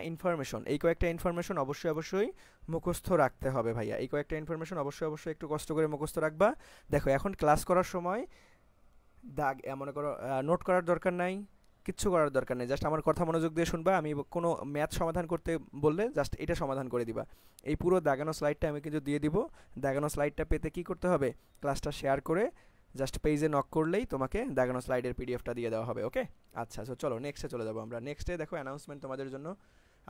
ইনফরমেশন অবশ্যই মুখস্থ রাখতে হবে ভাইয়া। এই কয়েকটা ইনফরমেশন অবশ্যই একটু কষ্ট করে মুখস্থ রাখবা। দেখো এখন ক্লাস করার সময় দাগ মনে করো নোট করার দরকার নাই, কিচ্ছু করার দরকার নেই, জাস্ট আমার কথা মনোযোগ দিয়ে শুনবা। আমি কোনো ম্যাথ সমাধান করতে বললে জাস্ট এটা সমাধান করে দিবা। এই পুরো দাগানো স্লাইডটা আমি কিন্তু দিয়ে দিব। দাগানো স্লাইডটা পেতে কি করতে হবে? ক্লাসটা শেয়ার করে জাস্ট পেজে নক করলেই তোমাকে দাগানো স্লাইডের পিডিএফটা দিয়ে দেওয়া হবে। ওকে, আচ্ছা, সো চলো নেক্সটে চলে যাবো আমরা। নেক্সটে দেখো অ্যানাউন্সমেন্ট তোমাদের জন্য,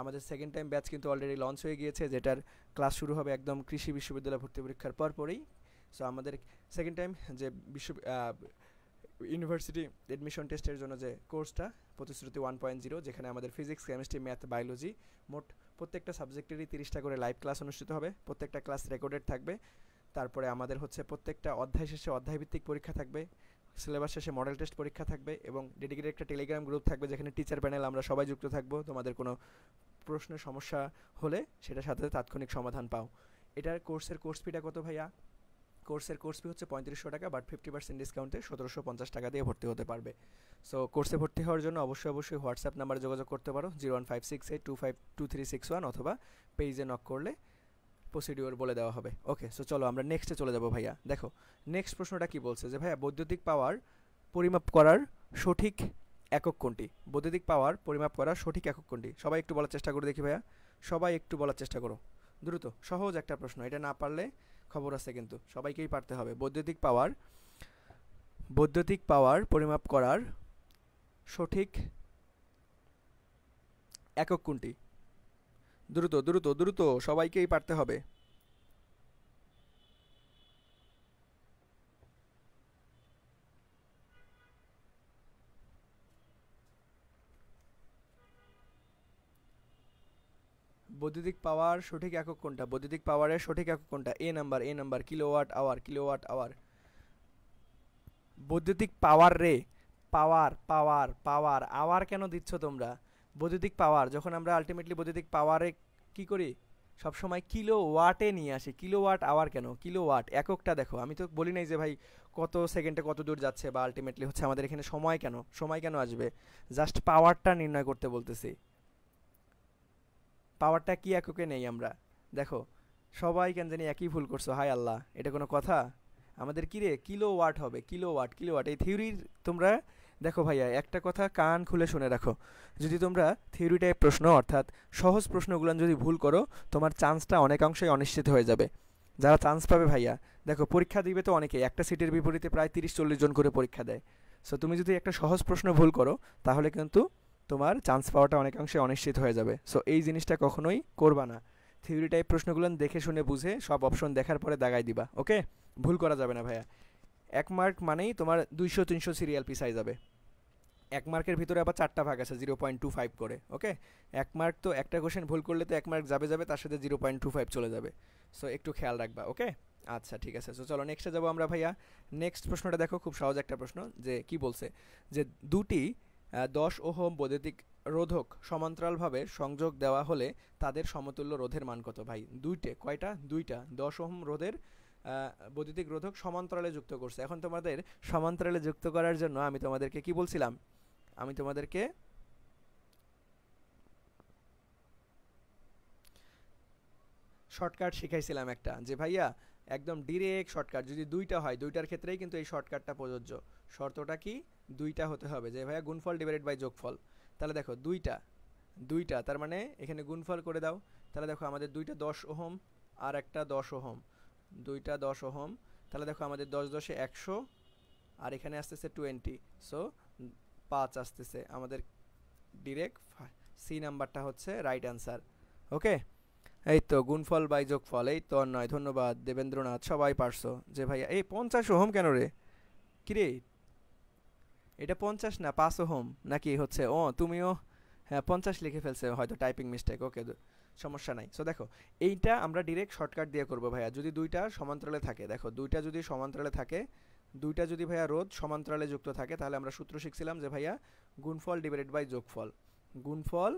আমাদের সেকেন্ড টাইম ব্যাচ কিন্তু অলরেডি লঞ্চ হয়ে গিয়েছে, যেটার ক্লাস শুরু হবে একদম কৃষি বিশ্ববিদ্যালয় ভর্তি পরীক্ষার পরপরই। সো আমাদের সেকেন্ড টাইম যে ইউনিভার্সিটি এডমিশন টেস্টের জন্য যে কোর্সটা প্রতিশ্রুতি 1.0, যেখানে আমাদের ফিজিক্স, কেমিস্ট্রি, ম্যাথ, বায়োলজি মোট প্রত্যেকটা সাবজেক্টেরই 30টা করে লাইভ ক্লাস অনুষ্ঠিত হবে, প্রত্যেকটা ক্লাস রেকর্ডেড থাকবে। তারপরে আমাদের হচ্ছে প্রত্যেকটা অধ্যায় শেষে অধ্যায়ভিত্তিক পরীক্ষা থাকবে, সিলেবাস শেষে মডেল টেস্ট পরীক্ষা থাকবে, এবং ডেডিকেটেড একটা টেলিগ্রাম গ্রুপ থাকবে যেখানে টিচার প্যানেল আমরা সবাই যুক্ত থাকবো। তোমাদের কোনো প্রশ্নের সমস্যা হলে সেটার সাথে তাৎক্ষণিক সমাধান পাও। এটার কোর্স ফিটা কত ভাইয়া? কোর্স ফি হচ্ছে 3500 টাকা, বাট 50% ডিসকাউন্টে 1750 টাকা দিয়ে ভর্তি হতে পারবে। সো কোর্সে ভর্তি হওয়ার জন্য অবশ্যই হোয়াটসঅ্যাপ নাম্বারে যোগাযোগ করতে পারো 01568252361, অথবা পেজে নক করলে প্রসিডিওর বলে দেওয়া হবে। ওকে, সো চলো আমরা নেক্সটে চলে যাব ভাইয়া। দেখো নেক্সট প্রশ্নটা কি বলছে, যে ভাইয়া বৈদ্যুতিক পাওয়ার পরিমাপ করার সঠিক একক কোনটি? বৈদ্যুতিক পাওয়ার পরিমাপ করার সঠিক একক কোনটি? সবাই একটু বলার চেষ্টা করো দেখি ভাইয়া, সবাই একটু বলার চেষ্টা করো দ্রুত। সহজ একটা প্রশ্ন, এটা না পারলে খবর আছে কিন্তু, সবাইকেই পারতে হবে। বৈদ্যুতিক পাওয়ার পরিমাপ করার সঠিক একক কোনটি? দ্রুত দ্রুত দ্রুত, সবাইকেই পারতে হবে। বৈদ্যুতিক পাওয়ার সঠিক একক কোনটা? বৈদ্যুতিক পাওয়ারের সঠিক একক কোনটা? এ নাম্বার কিলোওয়াট আওয়ার। বৈদ্যুতিক পাওয়ার রে, পাওয়ার আওয়ার কেন দিচ্ছ তোমরা? বৈদ্যুতিক পাওয়ার যখন আমরা আলটিমেটলি বৈদ্যুতিক পাওয়ারে কি করি, সবসময় কিলো ওয়াটে নিয়ে আসি। কিলোওয়াট আওয়ার কেন? কিলোওয়াট এককটা দেখো, আমি তো বলি নাই যে ভাই কত সেকেন্ডে কত দূর যাচ্ছে, বা আলটিমেটলি হচ্ছে আমাদের এখানে সময় কেন আসবে, জাস্ট পাওয়ারটা নির্ণয় করতে বলতেছি। পাওয়ারটা কি এককে নেই আমরা? দেখো সবাই কেন জানি একই ভুল করছো, হায় আল্লাহ, এটা কোনো কথা? আমাদের কি রে, কিলোওয়াট হবে, কিলোওয়াট কিলোওয়াট এই থিওরির। তোমরা দেখো ভাইয়া, একটা কথা কান খুলে শুনে রাখো, যদি তোমরা থিওরি টাইপ প্রশ্ন অর্থাৎ সহজ প্রশ্নগুলো যদি ভুল করো, তোমার চান্সটা অনেকাংশেই অনিশ্চিত হয়ে যাবে। যারা চান্স পাবে ভাইয়া, দেখো পরীক্ষা দিবে তো অনেকে, একটা সিটের বিপরীতে প্রায় 30-40 জন করে পরীক্ষা দেয়। সো তুমি যদি একটা সহজ প্রশ্ন ভুল করো, তাহলে কিন্তু তোমার চান্স পাওয়াটা অনেকাংশে অনিশ্চিত হয়ে যাবে। সো এই জিনিসটা কখনোই করবা না। থিওরি টাইপ প্রশ্নগুলো দেখে শুনে বুঝে সব অপশন দেখার পরে দাগাই দিবা, ওকে? ভুল করা যাবে না ভাইয়া। 1 মার্ক মানেই তোমার 200-300 সিরিয়াল পিছাই যাবে। 1 মার্কের ভিতরে আবার 4টা ভাগ আছে 0.25 করে, ওকে? 1 মার্ক তো একটা কোশ্চেন ভুল করলে তো 1 মার্ক যাবে যাবে, তার সাথে 0.25 চলে যাবে। সো একটু খেয়াল রাখবা, ওকে? আচ্ছা ঠিক আছে। সো চলো নেক্সটে যাবো আমরা ভাইয়া। নেক্সট প্রশ্নটা দেখো, খুব সহজ একটা প্রশ্ন। যে কি বলছে, যে দুটি 10 ওহম বৈদ্যুতিক রোধক সমান্তরালভাবে সংযোগ দেওয়া হলে তাদের সমতুল্য রোধের মান কত? ভাই দুইটা, কয়টা? দুইটা 10 ওহম রোধের বৈদ্যুতিক রোধক সমান্তরালে যুক্ত করছে। এখন তোমাদের সমান্তরালে যুক্ত করার জন্য আমি তোমাদেরকে কি বলছিলাম? আমি তোমাদেরকে শর্টকাট শিখাইছিলাম একটা, যে ভাইয়া একদম ডিরেক্ট শর্টকাট যদি দুইটা হয়, দুইটার ক্ষেত্রেই কিন্তু এই শর্টকাটটা প্রযোজ্য। শর্তটা কি? দুইটা হতে হবে, যে ভাইয়া গুণফল ডিভাইডেড বাই যোগফল। তাহলে দেখো দুইটা, দুইটা তার মানে এখানে গুণফল করে দাও। তাহলে দেখো আমাদের দুইটা 10 ওহম আর একটা 10 ওহম, দুইটা 10 ওহম। তাহলে দেখো আমাদের 10 10 100, আর এখানে আসতেছে 20। সো 5 আসতেছে আমাদের ডিরেক্ট। সি নাম্বারটা হচ্ছে রাইট অ্যান্সার, ওকে? এই তো গুণফল বাই যোগফল, এই তো নয়। ধন্যবাদ দেবেন্দ্রনাথ, সবাই পারছো। যে ভাইয়া এই 50 ওহম কেন রে? কিরে এটা 50 না 5 ওহম নাকি হচ্ছে? ও তুমিও হ্যাঁ 50 লিখে ফেলছে, হয়তো টাইপিং মিস্টেক, ওকে সমস্যা নাই। সো দেখো এইটা আমরা ডিরেক্ট শর্টকাট দিয়ে করবো ভাইয়া। যদি দুইটা সমান্তরালে থাকে, দেখো দুইটা যদি সমান্তরালে থাকে, দুইটা যদি ভাইয়া রোধ সমান্তরালে যুক্ত থাকে, তাহলে আমরা সূত্র শিখছিলাম যে ভাইয়া গুণফল ডিভাইডেড বাই যোগফল। গুণফল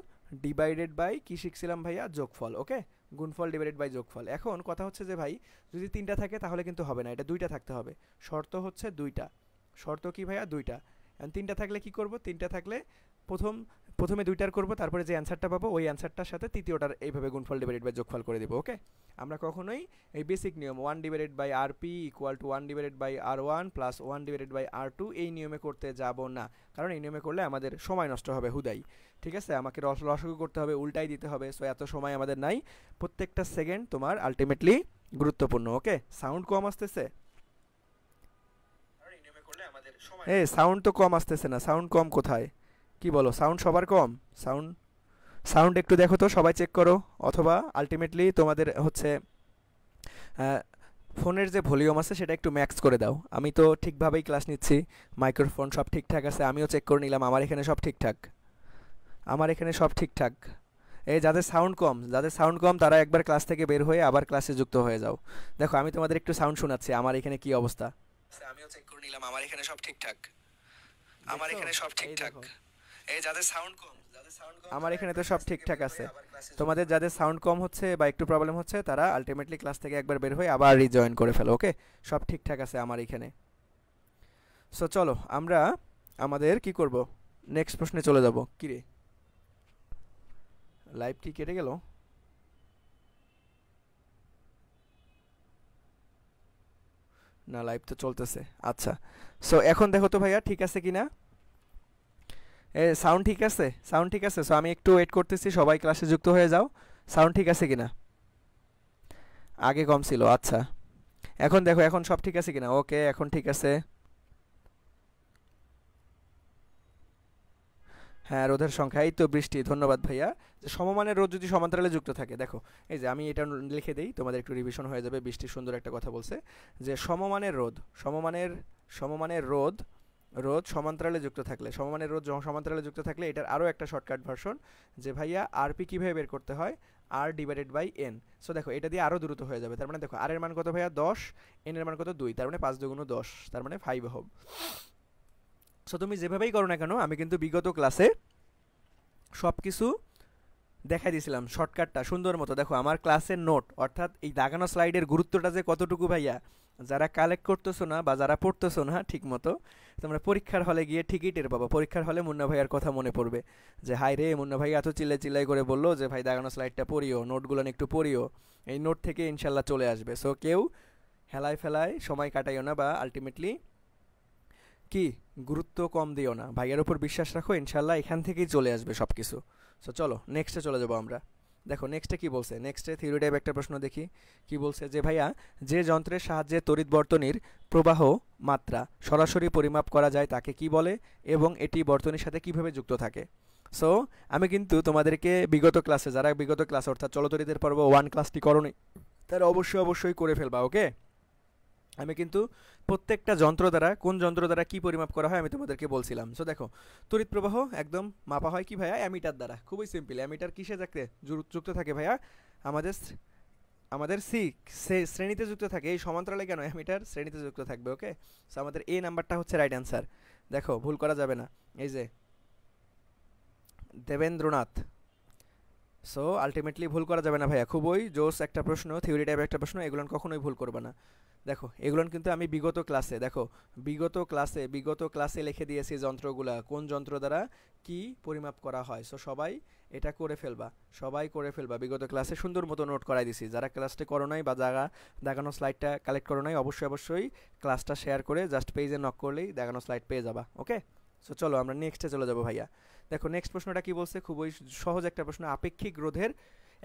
ডিভাইডেড বাই কি শিখছিলাম ভাইয়া? যোগফল, ওকে? গুণফল ডিভাইডেড বাই যোগফল। এখন কথা হচ্ছে যে ভাই যদি তিনটা থাকে তাহলে কিন্তু হবে না, এটা দুইটা থাকতে হবে। শর্ত হচ্ছে দুইটা। শর্ত কি ভাইয়া? দুইটা। এখন তিনটা থাকলে কি করব? তিনটা থাকলে প্রথমে দুইটার করব, তারপরে যে অ্যান্সারটা পাবো ওই অ্যান্সারটার সাথে তৃতীয়টার এইভাবে গুণফল ডিভাইডেড বাই যোগফল করে দেবো, ওকে? আমরা কখনোই এই বেসিক নিয়ম 1 divided by R P equal to 1 divided by R one plus 1 divided by R two এই নিয়মে করতে যাব না, কারণ এই নিয়মে করলে আমাদের সময় নষ্ট হবে হুদাই। ঠিক আছে, আমাকে লসাগু করতে হবে, উল্টাই দিতে হবে। সো এত সময় আমাদের নাই। প্রত্যেকটা সেকেন্ড তোমার আলটিমেটলি গুরুত্বপূর্ণ, ওকে? সাউন্ড কম আসতেছে? সাউন্ড তো কম আসতেছে না, সাউন্ড কম কোথায়? কি বলো, সাউন্ড সবার কম? সাউন্ড সাউন্ড একটু দেখো তো, সবাই চেক করো। অথবা আলটিমেটলি তোমাদের হচ্ছে ফোনের যে ভলিউম আছে সেটা একটু ম্যাক্স করে দাও। আমি তো ঠিকভাবেই ক্লাস নিচ্ছি, মাইক্রোফোন সব ঠিকঠাক আছে, আমিও চেক করে নিলাম, আমার এখানে সব ঠিকঠাক, আমার এখানে সব ঠিকঠাক। এই যাদের সাউন্ড কম তারা একবার ক্লাস থেকে বের হয়ে আবার ক্লাসে যুক্ত হয়ে যাও। দেখো আমি তোমাদের একটু সাউন্ড শোনাচ্ছি, আমার এখানে কি অবস্থা। আমিও চেক করে নিলাম, আমার এখানে সব ঠিকঠাক, আমার এখানে সব ঠিকঠাক। এই যাদের সাউন্ড কম, আমার এখানে তো সব ঠিকঠাক আছে। তোমাদের যাদের সাউন্ড কম হচ্ছে বা একটু প্রবলেম হচ্ছে, তারা আলটিমেটলি ক্লাস থেকে একবার বের হয়ে আবার রিজয়েন করে ফেলো, ওকে? সব ঠিকঠাক আছে আমার এখানে। সো চলো আমরা আমাদের কি করব, নেক্সট প্রশ্নে চলে যাব। কি রে, লাইভ কি কেটে গেল? না, লাইভ তো চলতেছে। আচ্ছা, সো এখন দেখো তো ভাইয়া ঠিক আছে কিনা। সাউন্ড ঠিক আছে? সাউন্ড ঠিক আছে। সো আমি একটু ওয়েট করতেছি, সবাই ক্লাসে যুক্ত হয়ে যাও। সাউন্ড ঠিক আছে কিনা? আগে কম ছিল, আচ্ছা। এখন দেখো এখন সব ঠিক আছে কিনা? ওকে, এখন ঠিক আছে। হ্যাঁ, রোধের সংখ্যা, এই তো বৃষ্টি, ধন্যবাদ ভাইয়া। যে সমমানের রোধ যদি সমান্তরালে যুক্ত থাকে, দেখো এই যে আমি এটা লিখে দেই, তোমাদের একটু রিভিশন হয়ে যাবে। বৃষ্টি সুন্দর একটা কথা বলছে, যে সমমানের রোধ, সমমানের রোধ সমান্তরালে যুক্ত থাকলে, সমমানের রোধ সমান্তরালে যুক্ত থাকলে এটার আরও একটা শর্টকাট ভার্সন, যে ভাইয়া আরপি কীভাবে বের করতে হয়? আর ডিভাইডেড বাই এন। সো দেখো এটা দিয়ে আরও দ্রুত হয়ে যাবে। তার মানে দেখো আর এর মান কত ভাইয়া? 10, এন এর মান কত? 2, তার মানে 5 2 10, তার মানে 5 ওহম। সো তুমি যেভাবেই করো না কেন, আমি কিন্তু বিগত ক্লাসে সব কিছু দেখাই দিয়েছিলাম শর্টকাটটা সুন্দর মতো। দেখো আমার ক্লাসের নোট, অর্থাৎ এই দাগানো স্লাইডের গুরুত্বটা যে কতটুকু ভাইয়া, যারা কালেক্ট করতেছো না বা যারা পড়তেছো না ঠিক মতো, তোমরা পরীক্ষার হলে গিয়ে ঠিকই টের পাবো। পরীক্ষার হলে মুন্না ভাইয়ার কথা মনে পড়বে যে হাই রে, মুন্না ভাই এত চিল্লাই চিল্লাই করে বললো যে ভাই দাগানো স্লাইডটা পড়িও, নোটগুলো একটু পড়িও, এই নোট থেকে ইনশাল্লাহ চলে আসবে। সো কেউ হেলায় ফেলায় সময় কাটাইও না, বা আলটিমেটলি কি গুরুত্ব কম দিও না, ভাইয়ের উপর বিশ্বাস রাখো, ইনশাল্লাহ এখান থেকেই চলে আসবে সব কিছু। সো চলো নেক্সটে চলে যাবো আমরা। দেখো নেক্সটে কি বলছে, নেক্সটে থিওরি টাইপ একটা প্রশ্ন দেখি কি বলছে, যে ভাইয়া যে যন্ত্রের সাহায্যে তড়িৎ বর্তনীর প্রবাহ মাত্রা সরাসরি পরিমাপ করা যায় তাকে কি বলে এবং এটি বর্তনীর সাথে কিভাবে যুক্ত থাকে। সো আমি কিন্তু তোমাদেরকে বিগত ক্লাসে, যারা বিগত ক্লাস অর্থাৎ চলতরিতের পর্ব 1 ক্লাসটি করোনি, তারা অবশ্যই করে ফেলবা, ওকে। আমি কিন্তু প্রত্যেকটা যন্ত্র দ্বারা, কোন যন্ত্র দ্বারা কি পরিমাপ করা হয় আমি তোমাদেরকে বলছিলাম। সো দেখো, তড়িৎ প্রবাহ একদম মাপা হয় কি ভাইয়া, অ্যামিটার দ্বারা। খুবই সিম্পল। অ্যামিটার কিসে যুক্ত থাকে ভাইয়া, আমাদের আমাদের শ্রেণীতে যুক্ত থাকে। এই সমান্তরালে কেন, অ্যামিটার শ্রেণীতে যুক্ত থাকবে, ওকে। সো আমাদের এ নাম্বারটা হচ্ছে রাইট অ্যান্সার। দেখো ভুল করা যাবে না, এই যে দেবেন্দ্রনাথ। সো আলটিমেটলি ভুল করা যাবে না ভাইয়া, খুবই জোস একটা প্রশ্ন, থিওরি টাইপের একটা প্রশ্ন, এগুলো কখনোই ভুল করবে না। দেখো এগুলো কিন্তু আমি বিগত ক্লাসে, দেখো বিগত ক্লাসে লিখে দিয়েছি যন্ত্রগুলা কোন যন্ত্র দ্বারা কি পরিমাপ করা হয়। সো সবাই এটা করে ফেলবা, সবাই করে ফেলবা। বিগত ক্লাসে সুন্দর মতো নোট করাই দিছি। যারা ক্লাসটা করো নাই বা যারা দেখানো স্লাইডটা কালেক্ট করো নাই, অবশ্যই ক্লাসটা শেয়ার করে জাস্ট পেজে নক করলেই দেখানো স্লাইড পেয়ে যাবা, ওকে। সো চলো আমরা নেক্সটে চলে যাবো ভাইয়া। দেখো নেক্সট প্রশ্নটা কি বলছে, খুবই সহজ একটা প্রশ্ন। আপেক্ষিক রোধের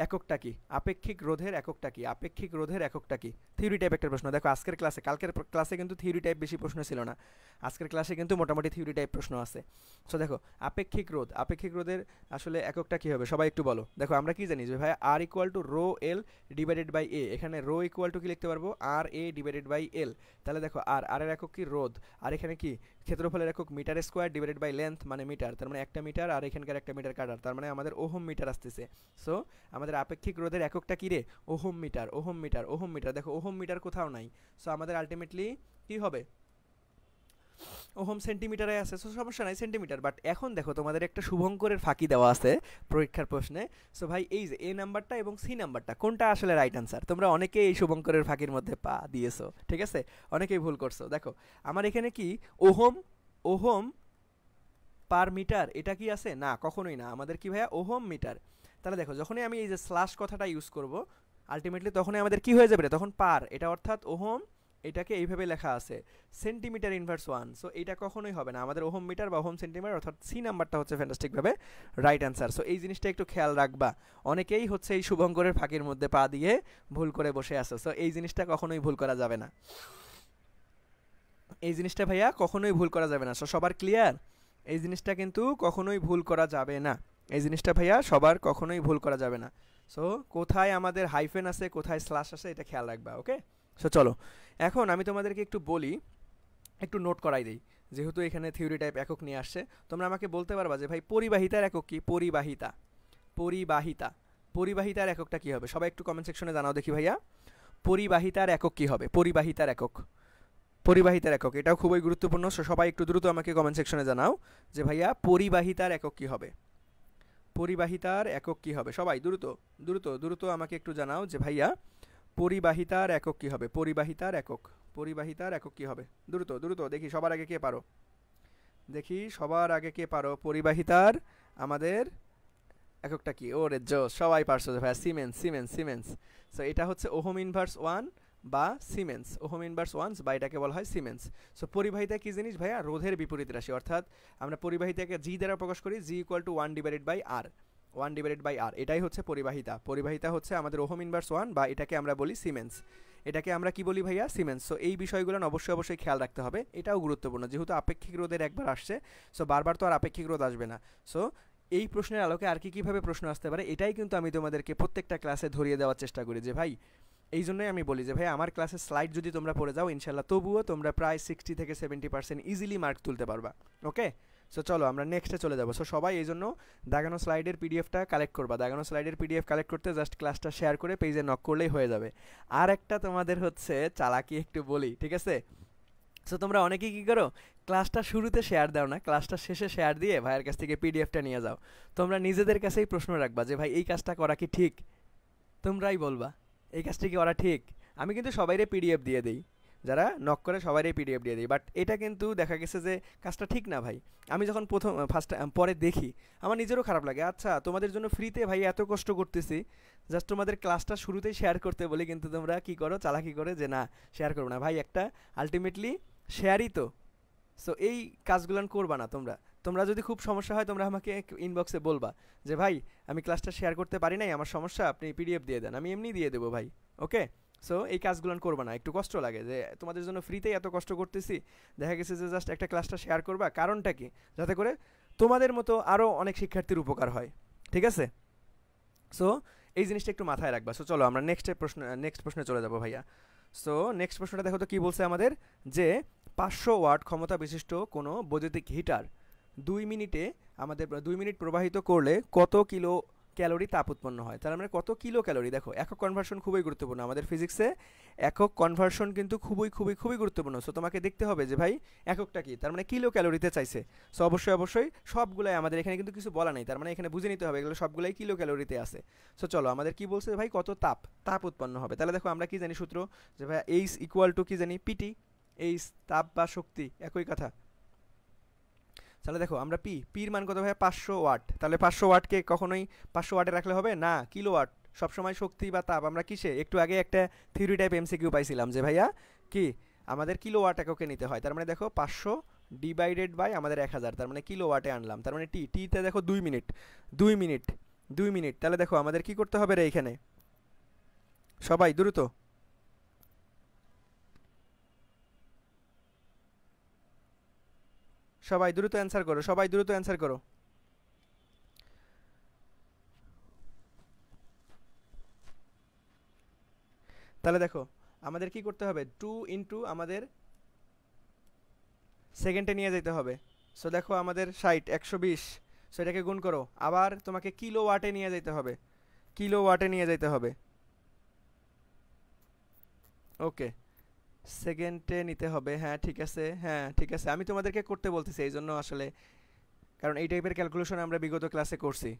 এককটা কি, আপেক্ষিক রোধের এককটা কি, আপেক্ষিক রোধের এককটা কি। থিওরি টাইপ একটা প্রশ্ন। দেখো আজকের ক্লাসে, কালকের ক্লাসে কিন্তু থিওরি টাইপ বেশি প্রশ্ন ছিল না, আজকের ক্লাসে কিন্তু মোটামুটি থিওরি টাইপ প্রশ্ন আছে। সো দেখো আপেক্ষিক রোধ, আপেক্ষিক রোধের আসলে এককটা কি হবে সবাই একটু বলো। দেখো আমরা কি জানি যে ভাই R equal to rho L divided by A, এখানে রো ইকুয়াল টু কি লিখতে পারবো, আর এ ডিভাইডেড বাই এল। তাহলে দেখো আর এর একক কি, রোধ। আর এখানে কি ক্ষেত্রফলের একক metre square divided by length মানে মিটার, তার মানে একটা মিটার, আর এখানকার একটা মিটার কাটার, তার মানে আমাদের ওহম মিটার আসতেছে। সো আমাদের আপেক্ষিক রোধের এককটা কি রে, ohm metre, ohm metre, ohm metre. দেখো ওহম মিটার কোথাও নাই, সো আমাদের আলটিমেটলি কি হবে, ওহম সেন্টিমিটারে আছে। সো সমস্যা নাই সেন্টিমিটার। বাট এখন দেখো তোমাদের একটা শুভঙ্করের ফাঁকি দেওয়া আছে পরীক্ষার প্রশ্নে। সো ভাই এই যে এ নাম্বারটা এবং সি নাম্বারটা কোনটা আসলে রাইট আনসার, তোমরা অনেকেই এই শুভঙ্করের ফাঁকির মধ্যে পা দিয়েছো, ঠিক আছে, অনেকেই ভুল করছো। দেখো আমার এখানে কি ওহম, ওহম পার মিটার এটা কি আছে, না কখনোই না, আমাদের কি ভাইয়া ওহম মিটার। তাহলে দেখো যখনই আমি এই যে স্ল্যাশ কথাটা ইউজ করব আলটিমেটলি তখনই আমাদের কি হয়ে যাবে, তখন পার, এটা অর্থাৎ ওহম, এটাকে এইভাবে লেখা আছে সেন্টিমিটার ইনভার্স 1। সো এটা কখনোই হবে না, আমাদের ওহম মিটার বা ওহম সেন্টিমিটার, অর্থাৎ সি নাম্বারটা হচ্ছে ফ্যান্টাস্টিকভাবে রাইট অ্যান্সার। সো এই জিনিসটা একটু খেয়াল রাখবা, অনেকেই হচ্ছে এই শুভঙ্করের ফাঁকির মধ্যে পা দিয়ে ভুল করে বসে আসো। সো এই জিনিসটা কখনোই ভুল করা যাবে না, এই জিনিসটা ভাইয়া কখনোই ভুল করা যাবে না। সো সবার ক্লিয়ার, এই জিনিসটা কিন্তু কখনোই ভুল করা যাবে না, এই জিনিসটা ভাইয়া সবার কখনোই ভুল করা যাবে না। সো কোথায় আমাদের হাইফেন আছে, কোথায় স্ল্যাশ আছে, এটা খেয়াল রাখবা, ওকে। সো চলো এখন আমি তোমাদেরকে একটু বলি, একটু নোট করাই দিই, যেহেতু এখানে থিওরি টাইপ একক নিয়ে আসছে। তোমরা আমাকে বলতে পারবা যে ভাই পরিবাহিতার একক কি, পরিবাহিতা, পরিবাহিতা, পরিবাহিতার এককটা কি হবে, সবাই একটু কমেন্ট সেকশনে জানাও দেখি ভাইয়া, পরিবাহিতার একক কি হবে, পরিবাহিতার একক, পরিবাহিতার একক, এটাও খুবই গুরুত্বপূর্ণ। সবাই একটু দ্রুত আমাকে কমেন্ট সেকশনে জানাও যে ভাইয়া পরিবাহিতার একক কি হবে, পরিবাহিতার একক কি হবে, সবাই দ্রুত দ্রুত দ্রুত আমাকে একটু জানাও যে ভাইয়া পরিবাহিতার একক কি হবে, পরিবাহিতার একক, পরিবাহিতার একক কি হবে, দ্রুত দ্রুত দেখি সবার আগে কে পারো, দেখি সবার আগে কে পারো, পরিবাহিতার আমাদের এককটা কি, ওরে জোস সবাই পারছো ভাইয়া, সিমেন্স, সিমেন্স, সিমেন্স। সো এটা হচ্ছে ওহম ইনভার্স 1 বা সিমেন্স, ওহম ইনভার্স 1 বা এটাকে বলা হয় সিমেন্স। সো পরিবাহিতা কি জিনিস ভাইয়া, রোধের বিপরীত রাশি, অর্থাৎ আমরা পরিবাহিতাকে জি দ্বারা প্রকাশ করি, G equal to 1 divided by R, 1 divided by R, এটাই হচ্ছে পরিবাহিতা। পরিবাহিতা হচ্ছে আমাদের ওহম ইনভার্স 1 বা এটাকে আমরা বলি সিমেন্স, এটাকে আমরা কি বলি ভাইয়া, সিমেন্স। সো এই বিষয়গুলো অবশ্যই খেয়াল রাখতে হবে, এটাও গুরুত্বপূর্ণ, যেহেতু আপেক্ষিক রোধের একবার আসছে, সো বারবার তো আর আপেক্ষিক রোধ আসবে না। সো এই প্রশ্নের আলোকে আর কীভাবে প্রশ্ন আসতে পারে, এটাই কিন্তু আমি তোমাদেরকে প্রত্যেকটা ক্লাসে ধরিয়ে দেওয়ার চেষ্টা করি যে ভাই, এই জন্যই আমি বলি যে ভাই আমার ক্লাসের স্লাইড যদি তোমরা পড়ে যাও ইনশাল্লাহ তবুও তোমরা প্রায় 60 থেকে 70% ইজিলি মার্ক তুলতে পারবা, ওকে। সো চলো আমরা নেক্সটে চলে যাবো। সো সবাই এই জন্য দাগানো স্লাইডের পিডিএফটা কালেক্ট করবা, দাগানো স্লাইডের পিডিএফ কালেক্ট করতে জাস্ট ক্লাসটা শেয়ার করে পেজে নক করলেই হয়ে যাবে। আর একটা তোমাদের হচ্ছে চালাকি একটু বলি, ঠিক আছে। সো তোমরা অনেকেই কী করো, ক্লাসটা শুরুতে শেয়ার দাও না, ক্লাসটা শেষে শেয়ার দিয়ে ভাইয়ের কাছ থেকে পিডিএফটা নিয়ে যাও। তোমরা নিজেদের কাছেই প্রশ্ন রাখবা যে ভাই এই কাজটা করা কি ঠিক, তোমরাই বলবা এই কাজটা কি করা ঠিক। আমি কিন্তু সবাইরে পিডিএফ দিয়ে দিই, যারা নক করে সবারই পিডিএফ দিয়ে দিই, বাট এটা কিন্তু দেখা গেছে যে কাজটা ঠিক না ভাই। আমি যখন প্রথম ফার্স্ট পরে দেখি আমার নিজেরও খারাপ লাগে। আচ্ছা তোমাদের জন্য ফ্রিতে ভাই এত কষ্ট করতেছি, জাস্ট তোমাদের ক্লাসটা শুরুতেই শেয়ার করতে বলি, কিন্তু তোমরা কি করো চালাকি করে যে না শেয়ার করবো না। ভাই একটা আলটিমেটলি শেয়ারই তো। সো এই কাজগুলো করবা না তোমরা। তোমরা যদি খুব সমস্যা হয় তোমরা আমাকে ইনবক্সে বলবা যে ভাই আমি ক্লাসটা শেয়ার করতে পারি নাই, আমার সমস্যা, আপনি পিডিএফ দিয়ে দেন, আমি এমনি দিয়ে দেবো ভাই। ওকে, সো এই কাজগুলো করবা না। একটু কষ্ট লাগে যে তোমাদের জন্য ফ্রিতেই এত কষ্ট করতেছি, দেখা গেছে যে জাস্ট একটা ক্লাসটা শেয়ার করবা, কারণটা কি, যাতে করে তোমাদের মতো আরও অনেক শিক্ষার্থীর উপকার হয়। ঠিক আছে, সো এই জিনিসটা একটু মাথায় রাখবা। সো চলো আমরা নেক্সট প্রশ্নে চলে যাবো ভাইয়া। সো নেক্সট প্রশ্নটা দেখো তো কী বলছে আমাদের, যে 500 ওয়াট ক্ষমতা বিশিষ্ট কোনো বৈদ্যুতিক হিটার 2 মিনিটে আমাদের 2 মিনিট প্রবাহিত করলে কত কিলো ক্যালোরি তাপ উৎপন্ন হয়। তার মানে কত কিলো ক্যালোরি। দেখো একক কনভার্সন খুবই গুরুত্বপূর্ণ আমাদের ফিজিক্সে, একক কনভার্সন কিন্তু খুবই খুবই খুবই গুরুত্বপূর্ণ। সো তোমাকে দেখতে হবে যে ভাই এককটা কি, তার মানে কিলো ক্যালোরিতে চাইছে। সো অবশ্যই অবশ্যই সবগুলাই আমাদের এখানে কিন্তু কিছু বলা নেই, তার মানে এখানে বুঝে নিতে হবে এগুলো সবগুলাই কিলো ক্যালোরিতে আছে। সো চলো আমাদের কি বলছে ভাই, কত তাপ উৎপন্ন হবে। তাহলে দেখো আমরা কি জানি সূত্র, যে ভাই এইচ ইকুয়াল টু কি জানি পিটি, এইচ তাপ বা শক্তি একই কথা। তাহলে দেখো আমরা পির মান কত ভাই, 500 ওয়াট। তাহলে 500 ওয়াটকে কখনোই 500 ওয়াটে রাখলে হবে না, কিলোওয়াট সবসময় শক্তি বা তাপ। আমরা কিসে একটু আগে একটা থিওরি টাইপ এমসিকিউ পাইছিলাম যে ভাইয়া কি আমাদের কিলোওয়াট এককে নিতে হয়। তার মানে দেখো 500 ডিভাইডেড বাই আমাদের 1000, তার মানে কিলোওয়াটে আনলাম। তার মানে টিতে দেখো 2 মিনিট 2 মিনিট 2 মিনিট। তাহলে দেখো আমাদের কি করতে হবে রে এখানে, সবাই দ্রুত সবাই দ্রুত অ্যান্সার করো, সবাই দ্রুত অ্যান্সার করো। তাহলে দেখো আমাদের কি করতে হবে, 2 ইন্টু আমাদের সেকেন্ডে নিয়ে যেতে হবে। সো দেখো আমাদের 60 120, সো এটাকে গুণ করো, আবার তোমাকে কিলো ওয়াটে নিয়ে যেতে হবে, কিলো ওয়াটে নিয়ে যেতে হবে। ওকে, সেকেন্ডে নিতে হবে, হ্যাঁ ঠিক আছে, হ্যাঁ ঠিক আছে, আমি তোমাদেরকে করতে বলতেছি এই জন্য আসলে, কারণ এই টাইপের ক্যালকুলেশন আমরা বিগত ক্লাসে করছি।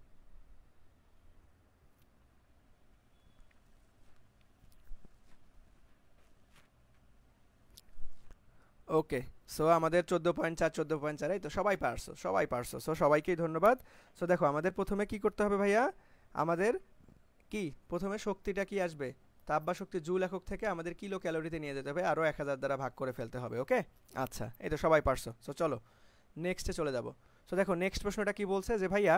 ওকে, সো আমাদের 14.4 14.4, এই তো সবাই পারছো, সবাই পারছো, সো সবাইকেই ধন্যবাদ। সো দেখো আমাদের প্রথমে কি করতে হবে ভাইয়া, আমাদের কি প্রথমে শক্তিটা কি আসবে, তাপ বা শক্তি জুল একক থেকে আমাদের কিলো ক্যালোরিতে নিয়ে যেতে হবে, আরও 1000 দ্বারা ভাগ করে ফেলতে হবে। ওকে, আচ্ছা এই তো সবাই পারছো। সো চলো নেক্সটে চলে যাব। সো দেখো নেক্সট প্রশ্নটা কি বলছে, যে ভাইয়া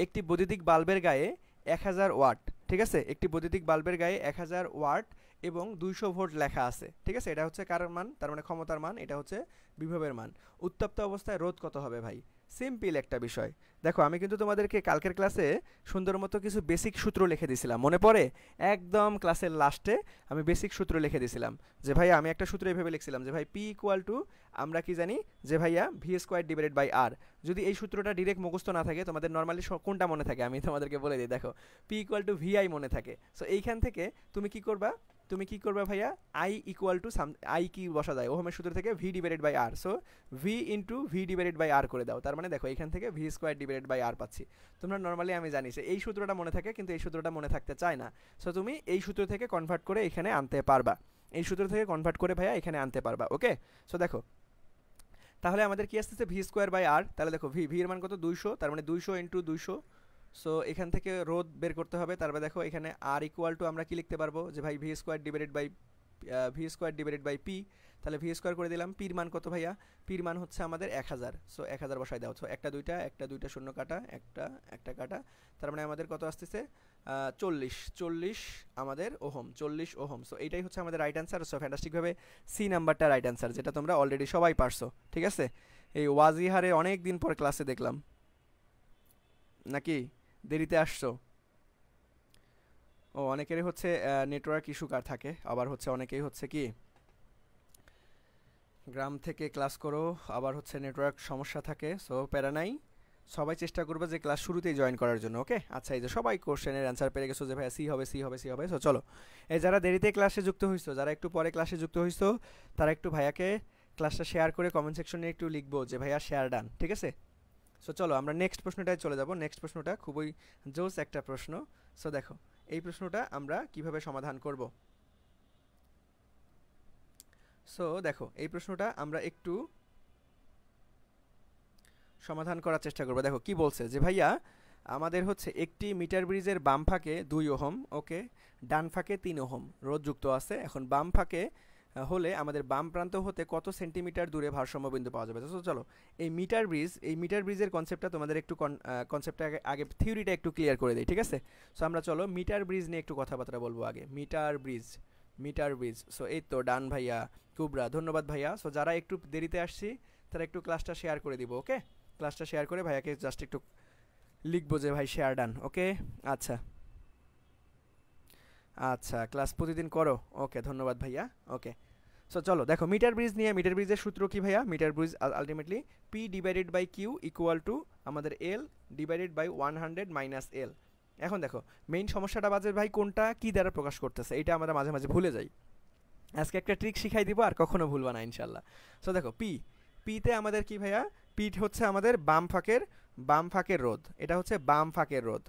একটি বৈদ্যুতিক বাল্বের গায়ে 1000 ওয়াট, ঠিক আছে, একটি বৈদ্যুতিক বাল্বের গায়ে 1000 ওয়াট এবং 200 ভোল্ট লেখা আছে। ঠিক আছে, এটা হচ্ছে কার মান, তার মানে ক্ষমতার মান, এটা হচ্ছে বিভবের মান। উত্তপ্ত অবস্থায় রোধ কত হবে ভাই, সিম্পল একটা বিষয়। দেখো আমি কিন্তু তোমাদেরকে কালকের ক্লাসে সুন্দর মতো কিছু বেসিক সূত্র লিখে দিয়েছিলাম, মনে পড়ে, একদম ক্লাসের লাস্টে আমি বেসিক সূত্র লিখে দিয়েছিলাম। যে ভাই আমি একটা সূত্র এভাবে লিখছিলাম যে ভাই পি ইকুয়াল টু আমরা কি জানি, যে ভাইয়া ভি স্কোয়ার ডিভাইডেড বাই আর। যদি এই সূত্রটা ডিরেক্ট মুখস্থ না থাকে, তোমাদের নর্মালি কোনটা মনে থাকে আমি তোমাদেরকে বলে দিই। দেখো P equal to V I মনে থাকে। সো এইখান থেকে তুমি কি করবা, তুমি কি করবা ভাইয়া, আই ইকুয়াল টু আই কি বসা যায় ওহমের সূত্র থেকে, V divided by R. So V into V divided by R করে দাও। তার মানে দেখো এখান থেকে V square divided by R পাচ্ছি। তোমরা নর্মালি আমি জানি যে এই সূত্রটা মনে থাকে, কিন্তু এই সূত্রটা মনে থাকতে চায় না। সো তুমি এই সূত্র থেকে কনভার্ট করে এখানে আনতে পারবা, এই সূত্র থেকে কনভার্ট করে ভাইয়া এখানে আনতে পারবা। ওকে, সো দেখো তাহলে আমাদের কি আসতেছে ভি স্কোয়ার বাই আর। তাহলে দেখো ভি এর মান কত, 200, তার মানে 200 ইন্টু 200। সো এখান থেকে রোধ বের করতে হবে। তারপরে দেখো এখানে আর ইকুয়াল টু আমরা কি লিখতে পারবো, যে ভাই V square divided by P. তাহলে ভি স্কোয়ার করে দিলাম, পির মান কত ভাইয়া, পির মান হচ্ছে আমাদের 1000। সো 1000 বসাই দাও। সো একটা দুইটা শূন্য কাটা, একটা কাটা, তার মানে আমাদের কত আসতেছে, 40 আমাদের ওহম, 40 ওহম। সো এইটাই হচ্ছে আমাদের রাইট অ্যান্সার। সো ফ্যান্টাস্টিকভাবে সি নাম্বারটা রাইট অ্যান্সার, যেটা তোমরা অলরেডি সবাই পারছো। ঠিক আছে, এই ওয়াজিহারে অনেক দিন পর ক্লাসে দেখলাম, নাকি দেরিতে আসছো? ও অনেকেরই হচ্ছে নেটওয়ার্ক ইস্যু কার থাকে, আবার হচ্ছে অনেকেই হচ্ছে কি গ্রাম থেকে ক্লাস করো, আবার হচ্ছে নেটওয়ার্ক সমস্যা থাকে। সো প্যারা নাই, সবাই চেষ্টা করবে যে ক্লাস শুরুতেই জয়েন করার জন্য। ওকে, আচ্ছা এই যে সবাই কোশ্চেনের অ্যান্সার পেয়ে গেছো যে ভাইয়া সি হবে, সি হবে, সি হবে। সো চলো এই যারা দেরিতে ক্লাসে যুক্ত হইছো, যারা একটু পরে ক্লাসে যুক্ত হইছো, তারা একটু ভাইয়াকে ক্লাসটা শেয়ার করে কমেন্ট সেকশনে একটু লিখবো যে ভাইয়া শেয়ার ডান। ঠিক আছে, সো চলো আমরা নেক্সট প্রশ্নটায় চলে যাব। নেক্সট প্রশ্নটা খুবই জোস একটা প্রশ্ন। সো দেখো এই প্রশ্নটা আমরা কিভাবে সমাধান করব। সো দেখো এই প্রশ্নটা আমরা একটু সমাধান করার চেষ্টা করবো। দেখো কি বলছে যে ভাইয়া আমাদের হচ্ছে একটি মিটার ব্রিজের বাম ফাঁকে 2 ওহম, ওকে, ডান ফাঁকে 3 ওহম রোধ যুক্ত আছে। এখন বাম ফাঁকে হলে আমাদের বাম প্রান্ত হতে কত সেন্টিমিটার দূরে ভারসাম্য বিন্দু পাওয়া যাবে। তো চলো এই মিটার ব্রিজের কনসেপ্টটা তোমাদের একটু কনসেপ্টটা আগে থিওরিটা একটু ক্লিয়ার করে দিই, ঠিক আছে? সো আমরা চলো মিটার ব্রিজ নিয়ে একটু কথাবার্তা বলবো আগে। মিটার ব্রিজ সো এই তো ডান ভাইয়া, কুবরা, ধন্যবাদ ভাইয়া। সো যারা একটু দেরিতে আসছি তারা একটু ক্লাসটা শেয়ার করে দিব, ওকে? ক্লাসটা শেয়ার করে ভাইয়াকে জাস্ট একটু লিখবো যে ভাই শেয়ার ডান, ওকে? আচ্ছা আচ্ছা, ক্লাস প্রতিদিন করো, ওকে, ধন্যবাদ ভাইয়া, ওকে। সো চলো দেখো মিটার ব্রিজ নিয়ে, মিটার ব্রিজের সূত্র কি ভাইয়া? Metre bridge ultimately P divided by Q equal to আমাদের L divided by 100 minus L. এখন দেখো মেইন সমস্যাটা বাজে ভাই কোনটা কি দ্বারা প্রকাশ করতেছে, এটা আমরা মাঝে মাঝে ভুলে যাই। আজকে একটা ট্রিক শিখাই দিব, আর কখনো ভুলবা না ইনশাল্লাহ। সো দেখো পিতে আমাদের কি ভাইয়া? পি হচ্ছে আমাদের বাম ফাঁকের রোধ, এটা হচ্ছে বাম ফাঁকের রোধ,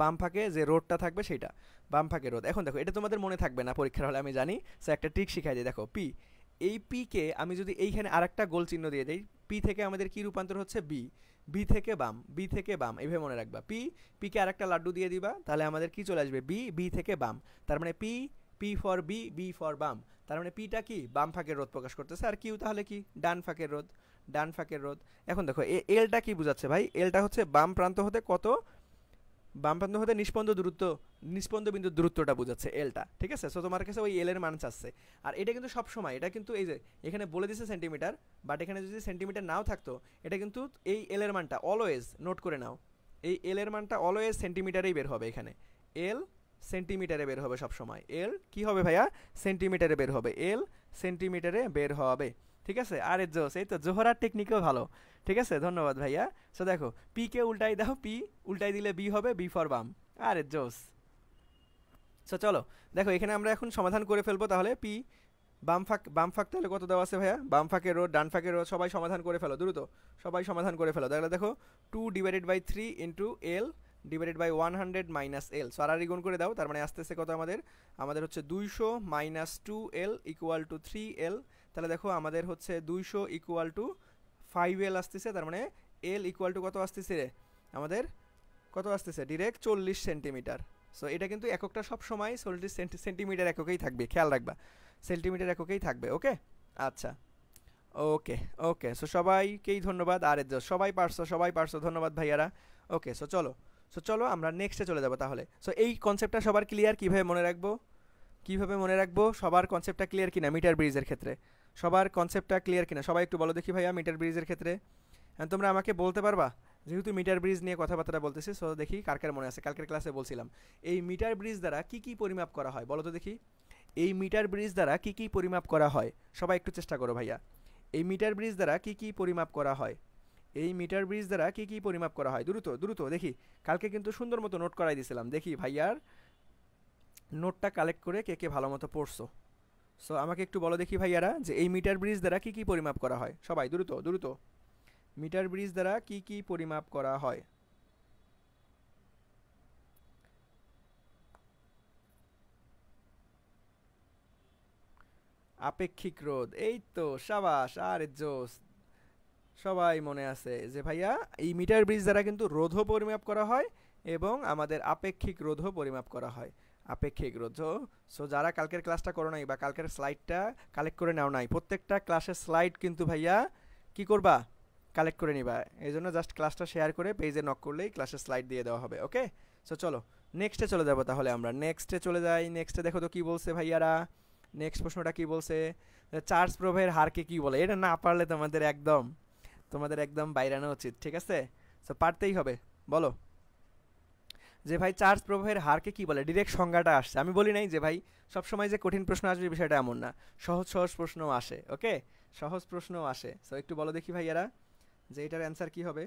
বাম ফাঁকে যে রোডটা থাকবে সেটা বাম ফাঁকের রোধ। এখন দেখো এটা তোমাদের মনে থাকবে না পরীক্ষার হলে আমি জানি, সো একটা ট্রিক শিখাই দিই। দেখো এই পিকে আমি যদি এইখানে আরেকটা গোল চিহ্ন দিয়ে দিই, পি থেকে আমাদের কি রূপান্তর হচ্ছে? বি থেকে বাম এইভাবে মনে রাখবা। পিকে আরেকটা লাড্ডু দিয়ে দিবা, তাহলে আমাদের কি চলে আসবে? বি থেকে বাম। তার মানে পি ফর বি ফর বাম। তার মানে পিটা কি বাম ফাঁকের রোধ প্রকাশ করতেছে, আর কিউ তাহলে কি ডান ফাঁকের রোধ। এখন দেখো এলটা কি বোঝাচ্ছে ভাই? এলটা হচ্ছে বাম প্রান্ত হতে নিষ্পন্দ বিন্দুর দূরত্বটা বোঝাচ্ছে এলটা, ঠিক আছে? সো তোমার কাছে ওই এল এর মান চাচ্ছে। আর এটা কিন্তু সব সময়, এটা কিন্তু এই যে এখানে বলে দিছে সেন্টিমিটার, বাট এখানে যদি সেন্টিমিটার নাও থাকতো, এটা কিন্তু এই এল এর মানটা অলওয়েজ নোট করে নাও, এই এল এর মানটা অলওয়েজ সেন্টিমিটারেই বের হবে। এখানে এল সেন্টিমিটারে বের হবে সব সময়। এল কি হবে ভাইয়া? সেন্টিমিটারে বের হবে। এল সেন্টিমিটারে বের হবে, ঠিক আছে? আরে জোস, এই তো জোহরার টেকনিকও ভালো, ঠিক আছে, ধন্যবাদ ভাইয়া। সো দেখো পি কে উল্টাই দাও, পি উল্টাই দিলে বি হবে, বি ফর বাম। আরে জোস। সো চলো দেখো এখানে আমরা এখন সমাধান করে ফেলবো। তাহলে পি বাম ফাঁক তাহলে কত দেওয়া আছে ভাইয়া? বাম ফাঁকের রোধ, ডান ফাঁকের রোধ, সবাই সমাধান করে ফেলো দ্রুত, সবাই সমাধান করে ফেলো। তাহলে দেখো 2/3 into L divided by 100 minus L. So R গুণ করে দাও, তার মানে আসতেছে কত আমাদের হচ্ছে 200 minus 2L equal to 3L। তাহলে দেখো আমাদের হচ্ছে 200 ইকুয়াল টু 5L আসতেছে, তার মানে এল ইকুয়াল টু কত আসতেছে আমাদের? কত আসতেছে? Direct 40 centimetre. সো এটা কিন্তু এককটা সব সময় 40 সেন্টিমিটার এককেই থাকবে, খেয়াল রাখবা, সেন্টিমিটার এককেই থাকবে, ওকে? আচ্ছা, ওকে ওকে। সো সবাইকেই ধন্যবাদ, আর সবাই পারছো, ধন্যবাদ ভাইয়ারা। ওকে, সো চলো আমরা নেক্সটে চলে যাবো তাহলে। সো এই কনসেপ্টটা সবার ক্লিয়ার? কিভাবে মনে রাখবো সবার কনসেপ্টটা ক্লিয়ার কিনা মিটার ব্রিজের ক্ষেত্রে? সবার কনসেপ্টটা ক্লিয়ার কিনা সবাই একটু বলো দেখি ভাইয়া মিটার ব্রিজের ক্ষেত্রে। হ্যাঁ, তোমরা আমাকে বলতে পারবা? যেহেতু মিটার ব্রিজ নিয়ে কথাবার্তা বলতেছি, সো দেখি কার কার মনে আছে। কালকের ক্লাসে বলছিলাম এই মিটার ব্রিজ দ্বারা কি কি পরিমাপ করা হয়, বলো তো দেখি। এই মিটার ব্রিজ দ্বারা কি কি পরিমাপ করা হয়? সবাই একটু চেষ্টা করো ভাইয়া। এই মিটার ব্রিজ দ্বারা কি কি পরিমাপ করা হয়? এই মিটার ব্রিজ দ্বারা কি কি পরিমাপ করা হয়? দ্রুত দ্রুত দেখি। কালকে কিন্তু সুন্দর মতো নোট করাই দিয়েছিলাম, দেখি ভাইয়ার নোটটা কালেক্ট করে কে কে ভালো মতো পড়ছো। সো আমাকে একটু বলো দেখি ভাইয়ারা যে এই মিটার ব্রিজ দ্বারা কি কি পরিমাপ করা হয়? সবাই দ্রুত দ্রুত, মিটার ব্রিজ দ্বারা কি কি পরিমাপ করা হয়? আপেক্ষিক রোধ, এই তো সাবাস, আরে জোস, সবাই মনে আছে যে ভাইয়া এই মিটার ব্রিজ দ্বারা কিন্তু রোধও পরিমাপ করা হয় এবং আমাদের আপেক্ষিক রোধও পরিমাপ করা হয়। আপেক্ষিক রোধ। সো যারা কালকের ক্লাসটা করো নাই বা কালকের স্লাইডটা কালেক্ট করে নাও নাই, প্রত্যেকটা ক্লাসের স্লাইড কিন্তু ভাইয়া কি করবা? কালেক্ট করে নিবা। এই জন্য জাস্ট ক্লাসটা শেয়ার করে পেজে নক করলেই ক্লাসের স্লাইড দিয়ে দেওয়া হবে, ওকে? সো চলো নেক্সটে চলে যাবো তাহলে আমরা। নেক্সটে চলে যাই। নেক্সটে দেখো তো কি বলছে ভাইয়ারা। নেক্সট প্রশ্নটা কি বলছে? চার্জ প্রবাহের হারকে কি বলে? এটা না পারলে তোমাদের একদম বাইরানো উচিত, ঠিক আছে? সো পারতেই হবে। বলো যে ভাই চার্জ প্রবাহের হারকে কি বলে? ডিরেক্ট সংজ্ঞাটা আসছে, আমি বলি নাই যে ভাই সবসময় যে কঠিন প্রশ্ন আসবে বিষয়টা এমন না, সহজ সহজ প্রশ্নও আসে, ওকে? সহজ প্রশ্নও আসে। সো একটু বলো দেখি ভাইয়ারা যে এটার অ্যান্সার কি হবে?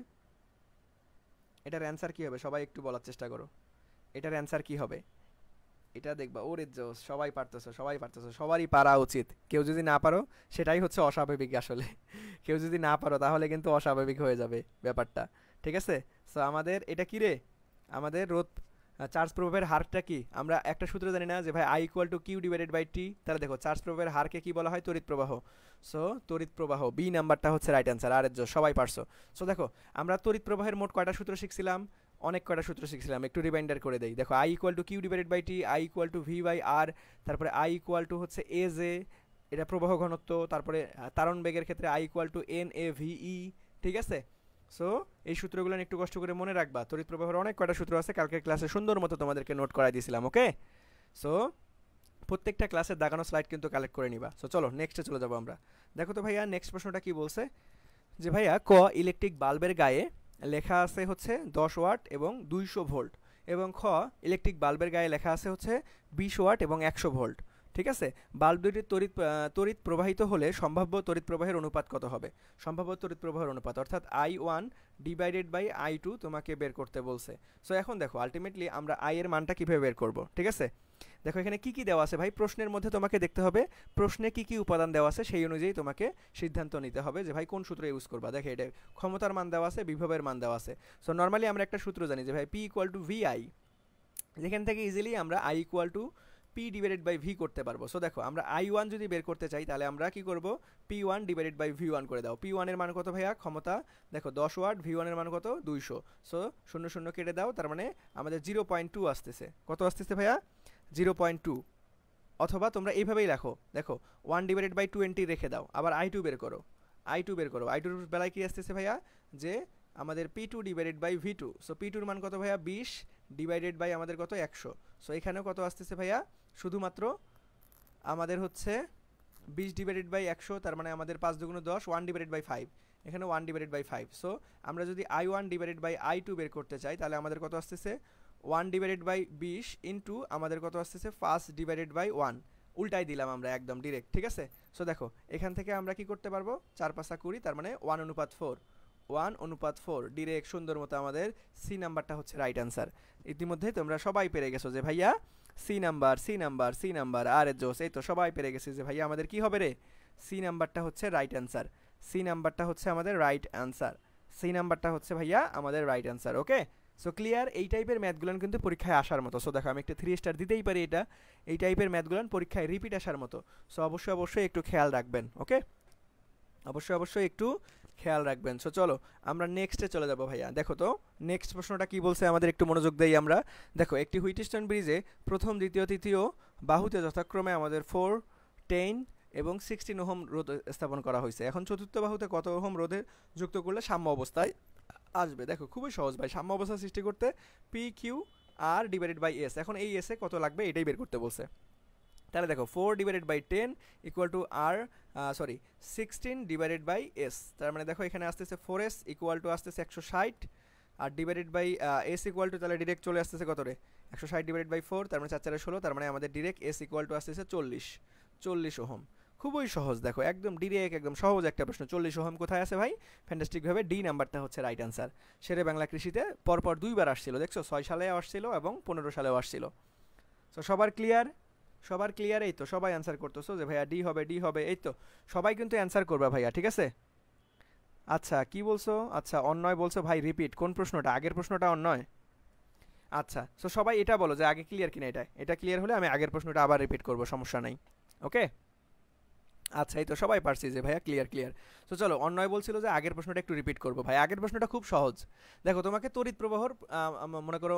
এটার অ্যান্সার কি হবে? সবাই একটু বলার চেষ্টা করো, এটার অ্যান্সার কি হবে? এটা দেখবা, ওরে জোস, সবাই পারতেছো, সবারই পারা উচিত। কেউ যদি না পারো সেটাই হচ্ছে অস্বাভাবিক আসলে। কেউ যদি না পারো তাহলে কিন্তু অস্বাভাবিক হয়ে যাবে ব্যাপারটা, ঠিক আছে? সো আমাদের এটা কি রে? আমাদের রোধ চার্জ প্রভাবের হারটা কি? আমরা একটা সূত্র জানি না যে ভাই I equal to Q divided by T. তাহলে দেখো চার্জ প্রভাবের হারকে কি বলা হয়? তড়িৎ প্রবাহ। সো তড়িৎ প্রবাহ বি নাম্বারটা হচ্ছে রাইট অ্যান্সার। আর এর সবাই পারছো। সো দেখো আমরা তড়িৎ প্রবাহের মোট কয়টা সূত্র শিখছিলাম? অনেক কয়টা সূত্র শিখছিলাম, একটু রিমাইন্ডার করে দেই। দেখো I equal to Q divided by T, I equal to V by R, তারপরে আই ইকুয়াল টু হচ্ছে এ জে, এটা প্রবাহ ঘনত্ব, তারপরে তারণ বেগের ক্ষেত্রে I equal two N A ভিই। ঠিক আছে? সো এই সূত্রগুলো একটু কষ্ট করে মনে রাখবা। তড়িৎ প্রবাহের অনেক কয়টা সূত্র আছে, কালকের ক্লাসে সুন্দর মতো তোমাদেরকে নোট করাই দিয়েছিলাম। ওকে, সো প্রত্যেকটা ক্লাসের দাগানো স্লাইড কিন্তু কালেক্ট করে নিবা। সো চলো নেক্সটে চলে যাবো আমরা। দেখো তো ভাইয়া নেক্সট প্রশ্নটা কি বলছে, যে ভাইয়া ক ইলেকট্রিক বাল্বের গায়ে লেখা আছে হচ্ছে 10 ওয়াট এবং 200 ভোল্ট, এবং খ ইলেকট্রিক বাল্বের গায়ে লেখা আছে হচ্ছে 20 ওয়াট এবং 100 ভোল্ট। ঠিক আছে? বাল্ব দুটির তড়িৎ প্রবাহিত হলে সম্ভাব্য তড়িৎ প্রবাহের অনুপাত কত হবে? সম্ভাব্য তড়িৎ প্রবাহের অনুপাত অর্থাৎ I1 ডিভাইডেড বাই I2 তোমাকে বের করতে বলছে। সো এখন দেখো আলটিমেটলি আমরা আই এর মানটা কীভাবে বের করব? ঠিক আছে, দেখো এখানে কি কি দেওয়া আছে ভাই, প্রশ্নের মধ্যে তোমাকে দেখতে হবে প্রশ্নে কি কি উপাদান দেওয়া আছে, সেই অনুযায়ী তোমাকে সিদ্ধান্ত নিতে হবে যে ভাই কোন সূত্র ইউজ করবা। দেখো এটা ক্ষমতার মান দেওয়া আছে, বিভবের মান দেওয়া আছে। সো নর্মালি আমরা একটা সূত্র জানি যে ভাই পি ইকুয়াল টু ভিআই, যেখান থেকে ইজিলি আমরা I equal to P divided by V করতে পারবো। সো দেখো আমরা I1 যদি বের করতে চাই তাহলে আমরা কি করব, P1 ডিভাইডেড বাই V1 করে দাও। P1 এর মান কত ভাইয়া? ক্ষমতা দেখো 10 ওয়াট, V1 এর মান কত? 200। সো 0 0 কেটে দাও, তার মানে আমাদের 0.2 আসতেছে। কত আসতেছে ভাইয়া? 0.2। অথবা তোমরা এইভাবেই রাখো, দেখো 1 ডিভাইডেড বাই 20 রেখে দাও, আবার I2 বের করো। I2 বের করো, I2 এর বেলায় কি আসতেছে ভাইয়া? যে আমাদের P2 divided by V2। So P2 এর মান কত ভাইয়া? 20 ডিভাইডেড বাই আমাদের কত? 100। সো এখানেও কত আসতেছে ভাইয়া? শুধুমাত্র আমাদের হচ্ছে 20 ডিভাইডেড বাই 100, তার মানে আমাদের 5 দুগুণ 10, 1 ডিভাইডেড বাই 5, এখানে 1 ডিভাইডেড বাই 5। সো আমরা যদি I1 ডিভাইডেড বাই I2 বের করতে চাই তাহলে আমাদের কত আসতেছে? 1 ডিভাইডেড বাই 20 ইন্টু আমাদের কত আসতেছে? 5 ডিভাইডেড বাই 1। উল্টাই দিলাম আমরা একদম ডিরেক্ট। ঠিক আছে? সো দেখো এখান থেকে আমরা কি করতে পারবো? 4 5 20, তার মানে 1:4, 1:4 ডিরেক্ট সুন্দর মতো আমাদের সি নাম্বারটা হচ্ছে রাইট অ্যান্সার। ইতিমধ্যে তোমরা সবাই পেরে গেছো যে ভাইয়া C number, C number, C number. আরে জোস, এই তো সবাই পেরে গেছে যে ভাইয়া আমাদের কি হবে রে? সি নাম্বারটা হচ্ছে রাইট অ্যান্সার। সি নাম্বারটা হচ্ছে আমাদের রাইট অ্যান্সার। সি নাম্বারটা হচ্ছে ভাইয়া আমাদের রাইট অ্যান্সার। ওকে, সো ক্লিয়ার? এই টাইপের ম্যাথগুলো কিন্তু পরীক্ষায় আসার মতো। সো দেখো আমি একটা 3 স্টার দিতেই পারি এটা, এই টাইপের ম্যাথগুলো পরীক্ষায় রিপিট আসার মতো। সো অবশ্যই অবশ্যই একটু খেয়াল রাখবেন। ওকে, অবশ্যই অবশ্যই একটু খেয়াল রাখবেন। সো চলো আমরা নেক্সটে চলে যাব ভাইয়া। দেখো তো নেক্সট প্রশ্নটা কি বলছে আমাদের, একটু মনোযোগ দেই আমরা। দেখো একটি হুইটস্টোন ব্রিজে প্রথম দ্বিতীয় তৃতীয় বাহুতে যথাক্রমে আমাদের 4 10 এবং 16 ওহম রোধ স্থাপন করা হয়েছে। এখন চতুর্থ বাহুতে কত ওহম রোধে যুক্ত করলে সাম্য অবস্থায় আসবে? দেখো খুবই সহজ ভাই, সাম্য অবস্থা সৃষ্টি করতে P Q R divided by S. এখন এই এসে কত লাগবে এটাই বের করতে বলছে। তাহলে দেখো 4 divided by 10 equal to R 16 divided by S. তার মানে দেখো এখানে আসতেছে 4s ইকুয়াল টু আসতেছে 160, R divided by S equal to তাহলে ডিরেক্ট চলে আসতেছে কত রে? 160 ডিভাইডেড বাই 4, তার মানে 4 4 16, তার মানে আমাদের ডিরেক্ট এস ইকুয়াল টু আসতেছে 40 ওহম। খুবই সহজ, দেখো একদম ডিরেক্ট, একদম সহজ একটা প্রশ্ন। 40 ওহম কোথায় আছে ভাই? ফ্যান্টাস্টিকভাবে ডি নাম্বারটা হচ্ছে রাইট অ্যান্সার। শেরে বাংলা কৃষিতে পরপর 2বার আসছিল, দেখছো 6 সালেও আসছিল এবং 15 সালেও আসছিল। সো সবার ক্লিয়ার? সবার ক্লিয়ার? এই তো সবাই অ্যান্সার করতেছো যে ভাইয়া ডি হবে, ডি হবে। এই তো সবাই কিন্তু অ্যান্সার করবা ভাইয়া, ঠিক আছে? আচ্ছা কি বলছো? আচ্ছা অন্যয় বলছো ভাই, রিপিট কোন প্রশ্নটা? আগের প্রশ্নটা অন্যয়? আচ্ছা, সো সবাই এটা বলো যে আগে ক্লিয়ার কিনা। এটা ক্লিয়ার হলে আমি আগের প্রশ্নটা আবার রিপিট করব, সমস্যা নাই। ওকে, আচ্ছা এই তো সবাই পারছি যে ভাইয়া ক্লিয়ার ক্লিয়ার। তো চলো অন্যয় বলছিল যে আগের প্রশ্নটা একটু রিপিট করবো। ভাই আগের প্রশ্নটা খুব সহজ। দেখো তোমাকে তড়িৎ প্রবাহর মনে করো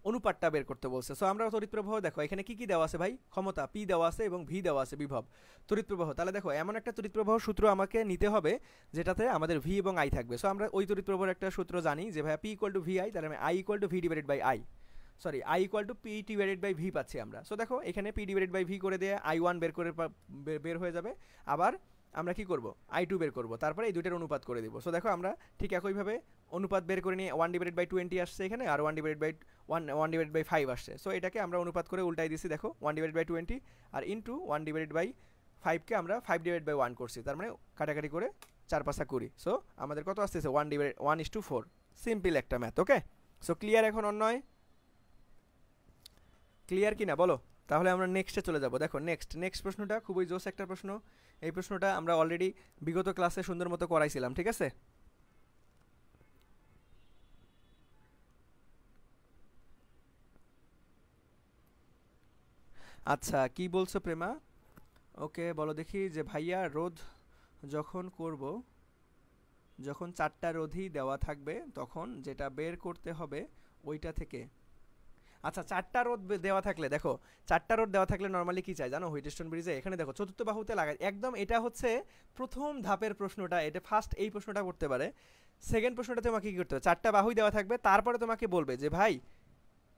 অনুপাতটা বের করতে বলছে। সো আমরা তড়িৎ প্রবাহ দেখো এখানে কি কি দেওয়া আছে ভাই? ক্ষমতা পি দেওয়া আছে এবং ভি দেওয়া আছে, বিভব, তড়িৎ প্রবাহ। তাহলে দেখো এমন একটা তড়িৎ প্রবাহ সূত্র আমাকে নিতে হবে যেটাতে আমাদের ভি এবং আই থাকবে। সো আমরা ওই তড়িৎ প্রবাহের একটা সূত্র জানি যে ভাইয়া P equal to V I, তাহলে আমি I equal to V divided by I, sorry I equal to P divided by V পাচ্ছি আমরা। সো দেখো এখানে পি ডিভাইডেড বাই ভি করে দিয়ে I1 বের করে বের হয়ে যাবে। আবার আমরা কি করব? I2 বের করব, তারপরে এই দুইটার অনুপাত করে দিব। সো দেখো আমরা ঠিক একইভাবে অনুপাত বের করে নিয়ে 1 ডিভাইডেড বাই 20 আসছে এখানে, আর 1 ডিভাইডেড বাই 1 ডিভাইডেড বাই 5 আসছে। সো এটাকে আমরা অনুপাত করে উল্টাই দিছি, দেখো 1 divided by 20 R into 1 divided by 5কে আমরা 5 ডিভাইড বাই 1 করছি, তার মানে কাটাকাটি করে 4 5 20। সো আমাদের কত আসতেছে? 1:4। সিম্পল একটা ম্যাথ। ওকে, সো ক্লিয়ার এখন অন্যয়? ক্লিয়ার কি না বলো? তাহলে আমরা নেক্সটে চলে যাব। দেখো নেক্সট প্রশ্নটা খুবই জোস একটা প্রশ্ন। এই প্রশ্নটা আমরা অলরেডি বিগত ক্লাসে সুন্দর মতো করাইছিলাম, ঠিক আছে? আচ্ছা কি বলছো প্রেমা? ওকে বলো দেখি যে ভাইয়া রোধ যখন করব, যখন চারটা রোধই দেওয়া থাকবে তখন যেটা বের করতে হবে ওইটা থেকে। আচ্ছা চারটা রোদ দেওয়া থাকলে দেখো, চারটা রোদ দেওয়া থাকলে নর্মালি কি চাই জানো হুইটস্টোন ব্রিজে? এখানে দেখো চতুর্থ বাহুতে লাগাই একদম, এটা হচ্ছে প্রথম ধাপের প্রশ্নটা, এটা ফার্স্ট এই প্রশ্নটা করতে পারে। সেকেন্ড প্রশ্নটা তোমাকে কি করতে হবে, চারটা বাহুই দেওয়া থাকবে, তারপরে তোমাকে বলবে যে ভাই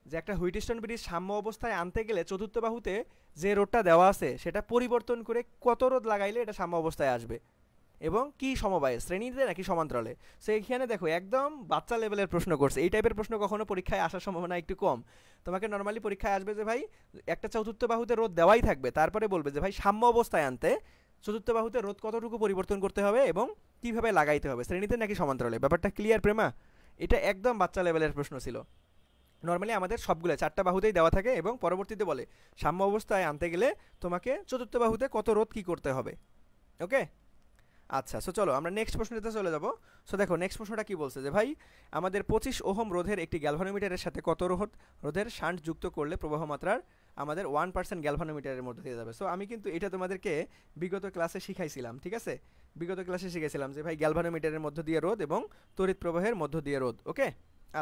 যে একটা হুইটস্টোন ব্রিজ সাম্য অবস্থায় আনতে গেলে চতুর্থ বাহুতে যে রোডটা দেওয়া আছে সেটা পরিবর্তন করে কত রোদ লাগাইলে এটা সাম্য অবস্থায় আসবে, এবং কি সমবায়ে শ্রেণীতে নাকি সমান্তরালে। সো এইখানে দেখো একদম বাচ্চা লেভেলের প্রশ্ন করছে, এই টাইপের প্রশ্ন কখনো পরীক্ষায় আসার সম্ভাবনা একটু কম। তোমাকে নর্মালি পরীক্ষায় আসবে যে ভাই একটা চতুর্থ বাহুতে রোদ দেওয়াই থাকবে, তারপরে বলবে যে ভাই সাম্য অবস্থায় আনতে চতুর্থ বাহুতে রোদ কতটুকু পরিবর্তন করতে হবে এবং কিভাবে লাগাইতে হবে, শ্রেণীতে নাকি সমান্তরালে। ব্যাপারটা ক্লিয়ার প্রেমা? এটা একদম বাচ্চা লেভেলের প্রশ্ন ছিল। নর্মালি আমাদের সবগুলো চারটা বাহুতেই দেওয়া থাকে এবং পরবর্তীতে বলে সাম্য অবস্থায় আনতে গেলে তোমাকে চতুর্থ বাহুতে কত রোদ কি করতে হবে। ওকে আচ্ছা, সো চলো আমরা নেক্সট প্রশ্নটাতে চলে যাব। সো দেখো নেক্সট প্রশ্নটা কি বলছে যে ভাই আমাদের 25 ওহম রোধের একটি গ্যালভানোমিটারের সাথে কত রোধের শান্ট যুক্ত করলে প্রবাহ মাত্রার আমাদের 1% গ্যালভানোমিটারের মধ্যে দিয়ে যাবে। সো আমি কিন্তু এটা তোমাদেরকে বিগত ক্লাসে শিখাইছিলাম, ঠিক আছে? বিগত ক্লাসে শিখাইছিলাম যে ভাই গ্যালভানোমিটারের মধ্য দিয়ে রোধ এবং তড়িৎ প্রবাহের মধ্য দিয়ে রোধ। ওকে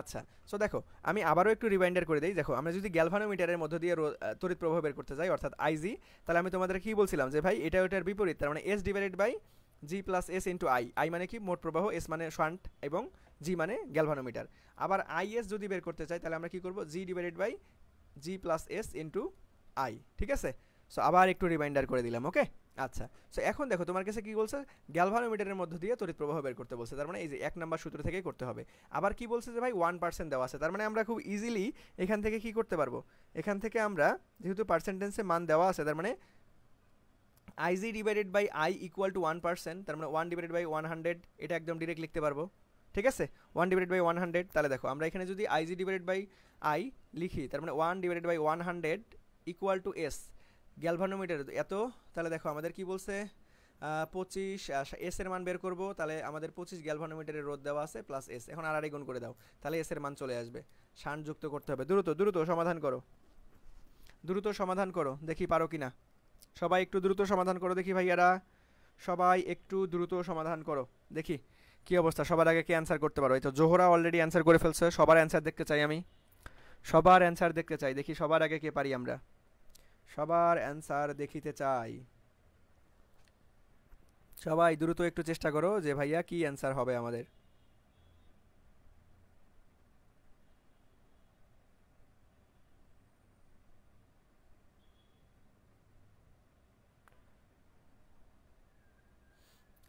আচ্ছা, সো দেখো আমি আবারও একটু রিমাইন্ডার করে দিই। দেখো আমরা যদি গ্যালভানোমিটারের মধ্য দিয়ে তড়িৎ প্রবাহ বের করতে যাই অর্থাৎ আইজি, তাহলে আমি তোমাদের কি বলছিলাম যে ভাই এটা ওটার বিপরীত, তার মানে S divided by G plus S into I. I মানে কি মোট প্রবাহ, এস মানে শান্ট এবং জি মানে গ্যালভানোমিটার। আবার আই এস যদি বের করতে চাই তাহলে আমরা কি করব, G divided by G plus S into I, ঠিক আছে? সো আবার একটু রিমাইন্ডার করে দিলাম। ওকে আচ্ছা, সো এখন দেখো তোমার কাছে কি বলছে, গ্যালভানোমিটারের মধ্য দিয়ে তড়িৎ প্রবাহ বের করতে বলছে, তার মানে এই যে 1 নাম্বার সূত্র থেকেই করতে হবে। আবার কি বলছে যে ভাই 1% দেওয়া আছে, তার মানে আমরা খুব ইজিলি এখান থেকে কি করতে পারবো, এখান থেকে আমরা যেহেতু পার্সেন্টেন্সে মান দেওয়া আছে তার মানে I G divided by I equal to 1%, তার মানে 1 ডিভাইডেড বাই 100, এটা একদম ডিরেক্ট লিখতে পারবো, ঠিক আছে? 1 ডিভাইডেড বাই 100, তাহলে দেখো আমরা এখানে যদি আইজি ডিভাইডেড বাই আই লিখি তার মানে 1 divided by 100 equal to S galvanometer এত। তাহলে দেখো আমাদের কি বলছে 25, এস এর মান বের করব, তাহলে আমাদের 25 গ্যালভানোমিটারের রোধ দেওয়া আছে প্লাস এস, এখন আর গুণ করে দাও, তাহলে এস এর মান চলে আসবে। শান্ট যুক্ত করতে হবে, দ্রুত দ্রুত সমাধান করো, দ্রুত সমাধান করো, দেখি পারো কিনা। সবাই একটু দ্রুত সমাধান করো দেখি ভাইয়ারা, সবাই একটু দ্রুত সমাধান করো দেখি কি অবস্থা, সবার আগে কে অ্যান্সার করতে পারো? এই তো জোহরা অলরেডি অ্যান্সার করে ফেলছে, সবার অ্যান্সার দেখতে চাই আমি, সবার অ্যান্সার দেখতে চাই, দেখি সবার আগে কে পারি আমরা, সবার অ্যান্সার দেখিতে চাই। সবাই দ্রুত একটু চেষ্টা করো যে ভাইয়া কি অ্যান্সার হবে আমাদের।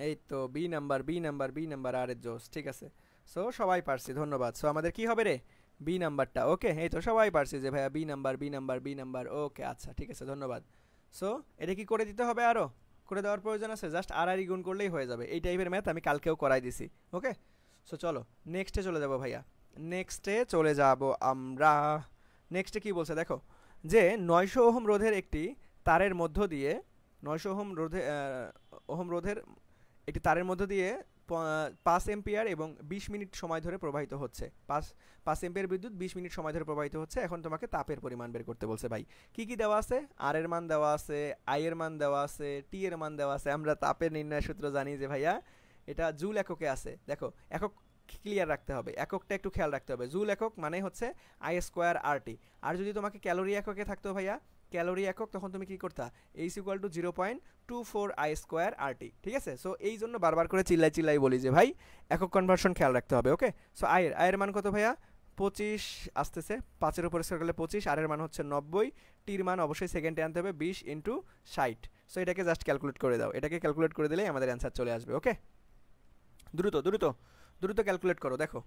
এই তো B number, B number, B number, আরে জোস, ঠিক আছে। সো সবাই পারছি, ধন্যবাদ। সো আমাদের কি হবে রে, বি নাম্বারটা। ওকে এই তো সবাই পারছি যে ভাইয়া B number, B number, B number. Okay আচ্ছা ঠিক আছে, ধন্যবাদ। সো এটা কি করে দিতে হবে, আরও করে দেওয়ার প্রয়োজন আছে? জাস্ট আর আর গুণ করলেই হয়ে যাবে, এই টাইপের ম্যাথ আমি কালকেও করাই দিছি। ওকে সো চলো নেক্সটে চলে যাব ভাইয়া, নেক্সটে চলে যাব আমরা। নেক্সটে কি বলছে দেখো, যে 900 ওহম রোধের একটি তারের মধ্য দিয়ে 900 ওহম রোধের একটি তারের মধ্য দিয়ে 5 এম্পিয়ার এবং 20 মিনিট সময় ধরে প্রবাহিত হচ্ছে, 5 এম্পিয়ার বিদ্যুৎ 20 মিনিট সময় ধরে প্রবাহিত হচ্ছে। এখন তোমাকে তাপের পরিমাণ বের করতে বলছে ভাই। কি কি দেওয়া আছে, আর এর মান দেওয়া আছে, আই এর মান দেওয়া আছে, টি এর মান দেওয়া আছে। আমরা তাপের নির্ণয় সূত্র জানি যে ভাইয়া এটা জুল এককে আছে। দেখো একক ক্লিয়ার রাখতে হবে, এককটা একটু খেয়াল রাখতে হবে। জুল একক মানে হচ্ছে আই স্কোয়ার আর টি। আর যদি তোমাকে ক্যালোরি এককে থাকতো ভাইয়া, ক্যালোরি একক, তখন তুমি কি করতা, H equal to 0.24 I square R T, ঠিক আছে? সো এই জন্য বারবার করে চিল্লাই চিল্লাই বলি যে ভাই একক কনভার্সন খেয়াল রাখতে হবে। ওকে সো আয়ের মান কত ভাইয়া, 25 আসতেছে, 5-এর উপর স্কোয়ার করলে 25, আর এর মান হচ্ছে 90, টির মান অবশ্যই সেকেন্ডে আনতে হবে 20 ইন্টু 60। সো এটাকে জাস্ট ক্যালকুলেট করে দাও, এটাকে ক্যালকুলেট করে দিলেই আমাদের অ্যান্সার চলে আসবে। ওকে দ্রুত দ্রুত দ্রুত ক্যালকুলেট করো। দেখো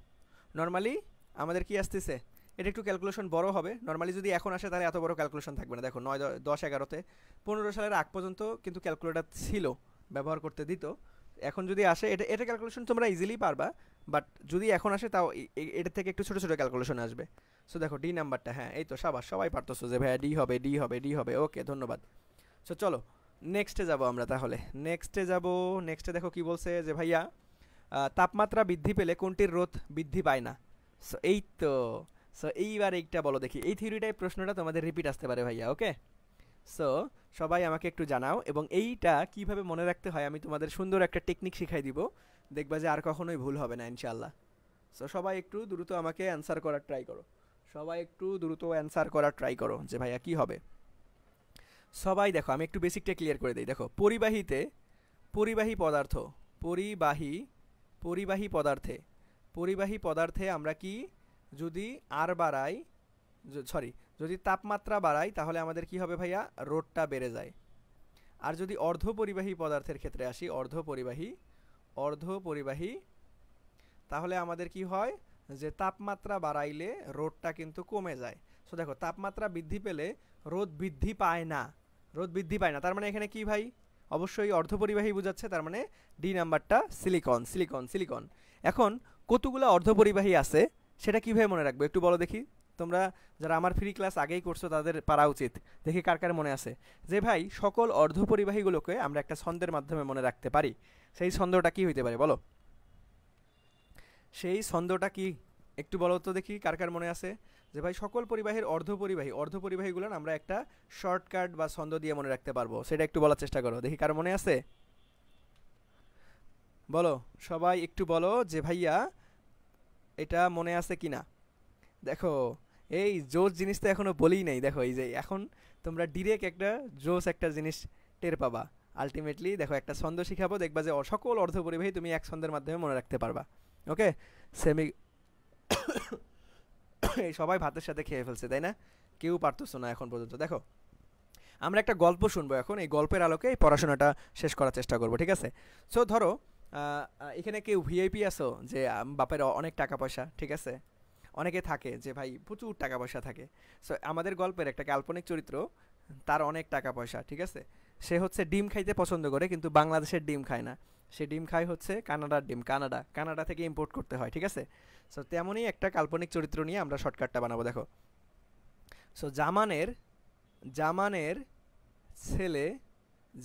নর্মালি আমাদের কি আসতেছে, এটা একটু ক্যালকুলেশন বড় হবে। নর্মালি যদি এখন আসে তাহলে এত বড় ক্যালকুলেশন থাকবে না। দেখো 9, 10, 11তে 15 সালের আগ পর্যন্ত কিন্তু ক্যালকুলেটার ছিল, ব্যবহার করতে দিত। এখন যদি আসে এটা ক্যালকুলেশন তোমরা ইজিলি পারবা, বাট যদি এখন আসে তাও এটা থেকে একটু ছোটো ছোটো ক্যালকুলেশন আসবে। সো দেখো ডি নাম্বারটা, হ্যাঁ এই তো সাবাস, সবাই পারতেছো যে ভাইয়া ডি হবে, ডি হবে, ডি হবে। ওকে ধন্যবাদ। সো চলো নেক্সটে যাব আমরা, তাহলে নেক্সটে যাব। নেক্সটে দেখো কি বলছে যে ভাইয়া তাপমাত্রা বৃদ্ধি পেলে কোনটির রোধ বৃদ্ধি পায় না। সো এই তো, সো এইবার এইটা বলো দেখি, এই থিওরিটাই প্রশ্নটা তোমাদের রিপিট আসতে পারে ভাইয়া। ওকে সো সবাই আমাকে একটু জানাও, এবং এইটা কিভাবে মনে রাখতে হয় আমি তোমাদের সুন্দর একটা টেকনিক শিখাই দিব, দেখবা যে আর কখনোই ভুল হবে না ইনশাআল্লাহ। সো সবাই একটু দ্রুত আমাকে অ্যান্সার করার ট্রাই করো, সবাই একটু দ্রুত অ্যান্সার করার ট্রাই করো যে ভাইয়া কি হবে। সবাই দেখো আমি একটু বেসিকটা ক্লিয়ার করে দিই। দেখো পরিবাহীতে, পরিবাহী পদার্থ, পরিবাহী, পরিবাহী পদার্থে, পরিবাহী পদার্থে আমরা কি যদি আর বাড়াই, সরি যদি তাপমাত্রা বাড়াই তাহলে আমাদের কি হবে ভাইয়া, রোধটা বেড়ে যায়। আর যদি অর্ধ পরিবাহী পদার্থের ক্ষেত্রে আসি, অর্ধ পরিবাহী, অর্ধ পরিবাহী, তাহলে আমাদের কি হয় যে তাপমাত্রা বাড়াইলে রোধটা কিন্তু কমে যায়। সো দেখো তাপমাত্রা বৃদ্ধি পেলে রোধ বৃদ্ধি পায় না, রোধ বৃদ্ধি পায় না, তার মানে এখানে কি ভাই, অবশ্যই অর্ধপরিবাহী বোঝাচ্ছে, তার মানে ডি নাম্বারটা সিলিকন, সিলিকন, সিলিকন। এখন কতগুলো অর্ধপরিবাহী আছে সেটা কিভাবে মনে রাখবো একটু বলো দেখি। তোমরা যারা আমার ফ্রি ক্লাস আগেই করছো তাদের পারা উচিত, দেখি কার কার মনে আছে যে ভাই সকল অর্ধপরিবাহীগুলোকে আমরা একটা ছন্দের মাধ্যমে মনে রাখতে পারি। সেই ছন্দটা কি হইতে পারে বলো, সেই ছন্দটা কি একটু বলো তো দেখি কার কার মনে আছে যে ভাই সকল পরিবাহীর অর্ধপরিবাহী, অর্ধপরিবাহীগুলো আমরা একটা শর্টকাট বা ছন্দ দিয়ে মনে রাখতে পারবো, সেটা একটু বলার চেষ্টা করো দেখি কার মনে আছে। বলো সবাই একটু বলো যে ভাইয়া এটা মনে আছে কি না। দেখো এই জোস জিনিস তো এখনো বলেই নাই, দেখো এই যে এখন তোমরা ডিরেক্ট একটা জোস একটা জিনিস টের পাবা আলটিমেটলি। দেখো একটা ছন্দ শিখাবো, দেখবা যে সকল অর্ধপরিবাহী তুমি এক ছন্দের মাধ্যমে মনে রাখতে পারবা। ওকে, সেমি এই সবাই ভাতের সাথে খেয়ে ফেলছে তাই না, কেউ পারতেছো না এখন পর্যন্ত। দেখো আমরা একটা গল্প শুনবো এখন, এই গল্পের আলোকে এই পড়াশোনাটা শেষ করার চেষ্টা করবো, ঠিক আছে। সো ধরো এখানে কেউ ভিআইপি আছো যে বাপের অনেক টাকা পয়সা, ঠিক আছে, অনেকে থাকে যে ভাই প্রচুর টাকা পয়সা থাকে। সো আমাদের গল্পের একটা কাল্পনিক চরিত্র, তার অনেক টাকা পয়সা, ঠিক আছে, সে হচ্ছে ডিম খাইতে পছন্দ করে কিন্তু বাংলাদেশের ডিম খায় না, সে ডিম খায় হচ্ছে কানাডার ডিম, কানাডা, কানাডা থেকে ইম্পোর্ট করতে হয়, ঠিক আছে। সো তেমনই একটা কাল্পনিক চরিত্র নিয়ে আমরা শর্টকাটটা বানাবো। দেখো সো জামানের, জামানের ছেলে,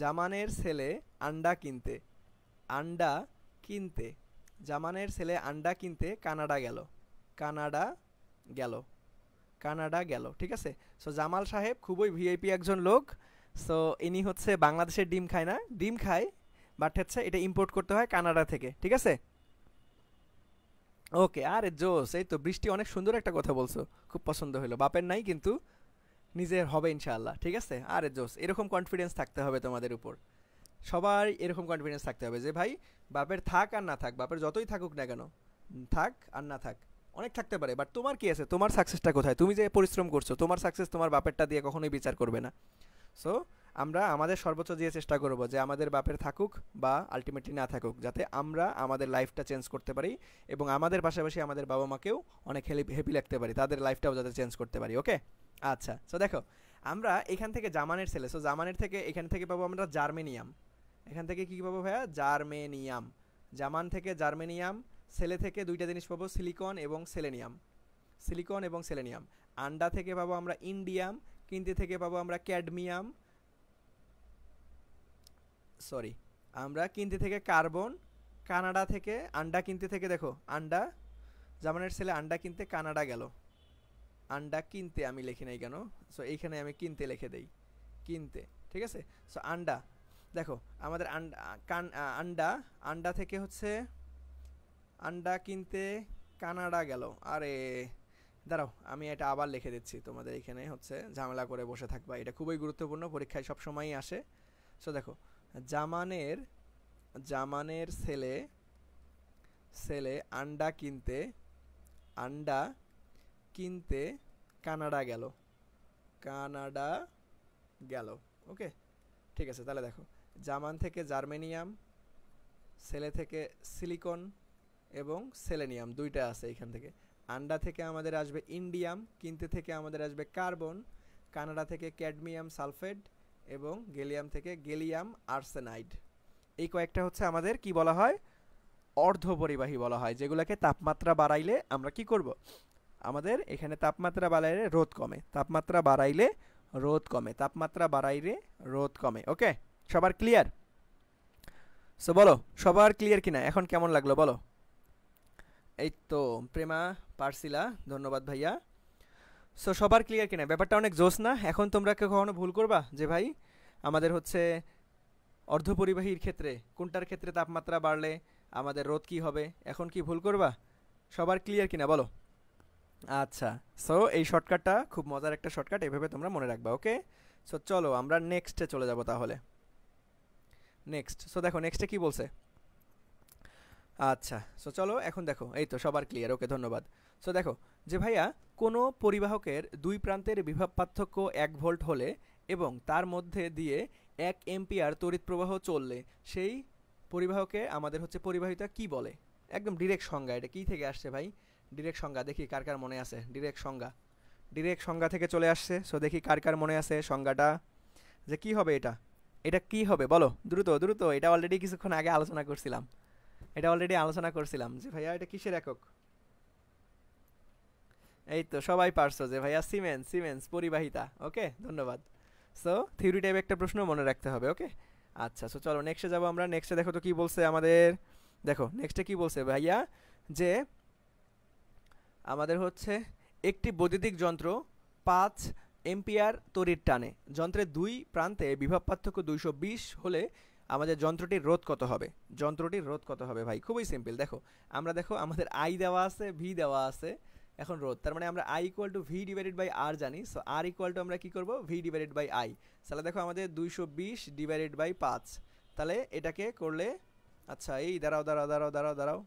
জামানের ছেলে আন্ডা কিনতে, আন্ডা কিনতে, জামানের ছেলে আন্ডা কিনতে কানাডা গেল, কানাডা গেল, কানাডা গেল, ঠিক আছে। সো জামাল সাহেব খুবই ভিআইপি একজন লোক। সো ইনি হচ্ছে বাংলাদেশের ডিম খায় না, ডিম খায় বাট হচ্ছে এটা ইম্পোর্ট করতে হয় কানাডা থেকে, ঠিক আছে। ওকে, আরে জোস, এই তো বৃষ্টি অনেক সুন্দর একটা কথা বলছো, খুব পছন্দ হলো, বাপের নাই কিন্তু নিজের হবে ইনশাআল্লাহ, ঠিক আছে। আরে জোস, এরকম কনফিডেন্স থাকতে হবে তোমাদের উপর, সবার এরকম কনফিডেন্স থাকতে হবে যে ভাই বাপের থাক আর না থাক, বাপের যতই থাকুক না কেন, থাক আর না থাক, অনেক থাকতে পারে, বাট তোমার কি আছে, তোমার সাকসেসটা কোথায়, তুমি যে পরিশ্রম করছো, তোমার সাকসেস তোমার বাপেরটা দিয়ে কখনোই বিচার করবে না। সো আমরা আমাদের সর্বোচ্চ দিয়ে চেষ্টা করব যে আমাদের বাপের থাকুক বা আলটিমেটলি না থাকুক, যাতে আমরা আমাদের লাইফটা চেঞ্জ করতে পারি এবং আমাদের পাশাপাশি আমাদের বাবা মাকেও অনেক হ্যাপি লাগতে পারি, তাদের লাইফটাও যাতে চেঞ্জ করতে পারি। ওকে, আচ্ছা। সো দেখো আমরা এখান থেকে জামানের ছেলে, সো জামানের থেকে এখান থেকে পাবো আমরা জার্মেনিয়াম, এখান থেকে কী পাবো ভাইয়া, জার্মেনিয়াম, জামান থেকে জার্মেনিয়াম, ছেলে থেকে দুইটা জিনিস পাবো সিলিকন এবং সেলেনিয়াম, সিলিকন এবং সেলেনিয়াম। আন্ডা থেকে পাবো আমরা ইন্ডিয়াম, কিনতে থেকে পাবো আমরা ক্যাডমিয়াম, সরি আমরা কিনতে থেকে কার্বন, কানাডা থেকে আন্ডা কিনতে থেকে, দেখো আন্ডা, জামানের ছেলে আন্ডা কিনতে কানাডা গেল, আন্ডা কিনতে আমি লিখি নাই কেন, সো এইখানে আমি কিনতে লিখে দেই, কিনতে, ঠিক আছে। সো আন্ডা, দেখো আমাদের আন্ডা, আন্ডা থেকে হচ্ছে আন্ডা কিনতে কানাডা গেল, আরে দাঁড়াও আমি এটা আবার লিখে দিচ্ছি, তোমাদের এখানে হচ্ছে ঝামেলা করে বসে থাকবা, এটা খুবই গুরুত্বপূর্ণ, পরীক্ষায় সবসময়ই আসে। সো দেখো জামানের, জামানের ছেলে, ছেলে আন্ডা কিনতে, আন্ডা কিনতে কানাডা গেল, কানাডা গেল। ওকে, ঠিক আছে, তাহলে দেখো জামান থেকে জার্মেনিয়াম, ছেলে থেকে সিলিকন এবং সেলেনিয়াম দুইটা আছে এখান থেকে। আন্ডা থেকে আমাদের আসবে ইন্ডিয়াম, কিনতে থেকে আমাদের আসবে কার্বন, কানাডা থেকে ক্যাডমিয়াম সালফেট এবং গেলিয়াম থেকে গেলিয়াম আর্সেনাইড। এই কয়েকটা হচ্ছে আমাদের কি বলা হয়, অর্ধপরিবাহী বলা হয়, যেগুলোকে তাপমাত্রা বাড়াইলে আমরা কি করব, আমাদের এখানে তাপমাত্রা বাড়াইলে রোধ কমে, তাপমাত্রা বাড়াইলে রোধ কমে, তাপমাত্রা বাড়াইলে রোধ কমে। ওকে, সবার ক্লিয়ার? সো বলো সবার ক্লিয়ার কিনা, এখন কেমন লাগলো বলো। এই তো প্রেমা পারছিলা, ধন্যবাদ ভাইয়া। সো সবার ক্লিয়ার কিনা, ব্যাপারটা অনেক জোস না? এখন তোমরা কেউ কখনো ভুল করবা যে ভাই আমাদের হচ্ছে অর্ধপরিবাহীর ক্ষেত্রে কোনটার ক্ষেত্রে তাপমাত্রা বাড়লে আমাদের রোধ কি হবে, এখন কি ভুল করবা? সবার ক্লিয়ার কিনা বলো? আচ্ছা, সো এই শর্টকাটটা খুব মজার একটা শর্টকাট, এভাবে তোমরা মনে রাখবা। ওকে, সো চলো আমরা নেক্সটে চলে যাব তাহলে। নেক্সট, সো দেখো নেক্সটে কি বলছে। আচ্ছা, সো চলো এখন দেখো, এই তো সবার ক্লিয়ার, ওকে ধন্যবাদ। সো দেখো যে ভাইয়া কোনো পরিবাহকের দুই প্রান্তের বিভব পার্থক্য 1 ভোল্ট হলে এবং তার মধ্যে দিয়ে 1 এম্পিয়ার তড়িৎ প্রবাহ চললে সেই পরিবাহকে আমাদের হচ্ছে পরিবাহিতা কি বলে? একদম ডিরেক্ট সংজ্ঞা, এটা কি থেকে আসছে ভাই? ডিরেক্ট সংজ্ঞা, দেখি কার কার মনে আছে ডিরেক্ট সংজ্ঞা। ডিরেক্ট সংজ্ঞা থেকে চলে আসছে, সো দেখি কার কার মনে আছে সংজ্ঞাটা, যে কি হবে এটা। এটা কি হবে বলো দ্রুত দ্রুত, এটা অলরেডি কিছুক্ষণ আগে আলোচনা করছিলাম। যে ভাইয়া এটা কিসের একক? এই তো সবাই পারছো যে ভাইয়া সিমেন্স, সিমেন্স পরিবাহিতা। ওকে ধন্যবাদ। সো থিওরি টাইপ একটা প্রশ্ন মনে রাখতে হবে। ওকে, আচ্ছা, সো চলো নেক্সটে যাবো আমরা। নেক্সটে দেখো তো কি বলছে আমাদের। দেখো নেক্সটে কি বলছে ভাইয়া, যে আমাদের হচ্ছে একটি বৈদ্যুতিক যন্ত্র 5 এম্পিয়ার তড়িৎ টানে, যন্ত্রের দুই প্রান্তে বিভব পার্থক্য 220 হলে আমাদের যন্ত্রটির রোধ কত হবে? যন্ত্রটির রোধ কত হবে ভাই? খুবই সিম্পল। দেখো আমরা, দেখো আমাদের আই দেওয়া আছে, ভি দেওয়া আছে, এখন রোধ, তার মানে আমরা I equal to V divided by R জানি। সো আর ইকুয়াল টু আমরা কি করব, ভি ডিভাইডেড বাই আই। তাহলে দেখো আমাদের 220 ডিভাইডেড বাই 5, তাহলে এটাকে করলে, আচ্ছা এই দাঁড়াও দাঁড়াও দাঁড়াও দাঁড়াও দাঁড়াও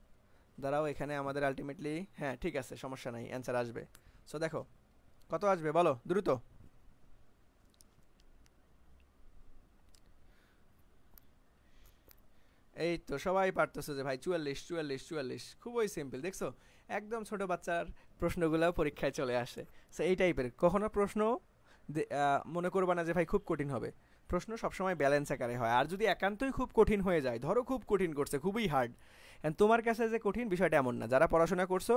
দাঁড়াও, এখানে আমাদের আলটিমেটলি, হ্যাঁ ঠিক আছে সমস্যা নাই, অ্যান্সার আসবে। সো দেখো কত আসবে বলো দ্রুত। এই তো সবাই পারতেছে যে ভাই 44 44 44, খুবই সিম্পল। দেখছো একদম ছোট বাচ্চার প্রশ্নগুলো পরীক্ষায় চলে আসে। সো এই টাইপের কখনো প্রশ্ন মনে করবা না যে ভাই খুব কঠিন হবে। প্রশ্ন সবসময় ব্যালেন্স আকারে হয়, আর যদি একান্তই খুব কঠিন হয়ে যায়, ধরো খুব কঠিন করছে, খুবই হার্ড, তোমার কাছে যে কঠিন বিষয়টা এমন না। যারা পড়াশোনা করছো,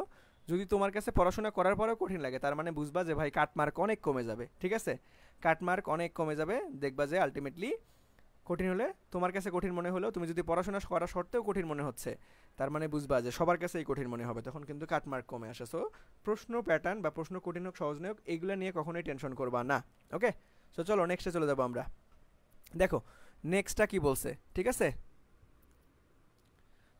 যদি তোমার কাছে পড়াশোনা করার পরেও কঠিন লাগে, তার মানে বুঝবা যে ভাই কাটমার্ক অনেক কমে যাবে। ঠিক আছে, কাটমার্ক অনেক কমে যাবে, দেখবা যে আলটিমেটলি কঠিন হলে, তোমার কাছে কঠিন মনে হলেও তুমি যদি পড়াশোনা করা সত্ত্বেও কঠিন মনে হচ্ছে, তার মানে বুঝবা যে সবার কাছেই কঠিন মনে হবে, তখন কিন্তু কাটমার্ক কমে আসে। সো প্রশ্ন প্যাটার্ন বা প্রশ্ন কঠিন হোক সহজ হোক, এইগুলো নিয়ে কখনোই টেনশন করবা না। ওকে, সো চলো নেক্সটে চলে যাবো আমরা। দেখো নেক্সটটা কি বলছে, ঠিক আছে।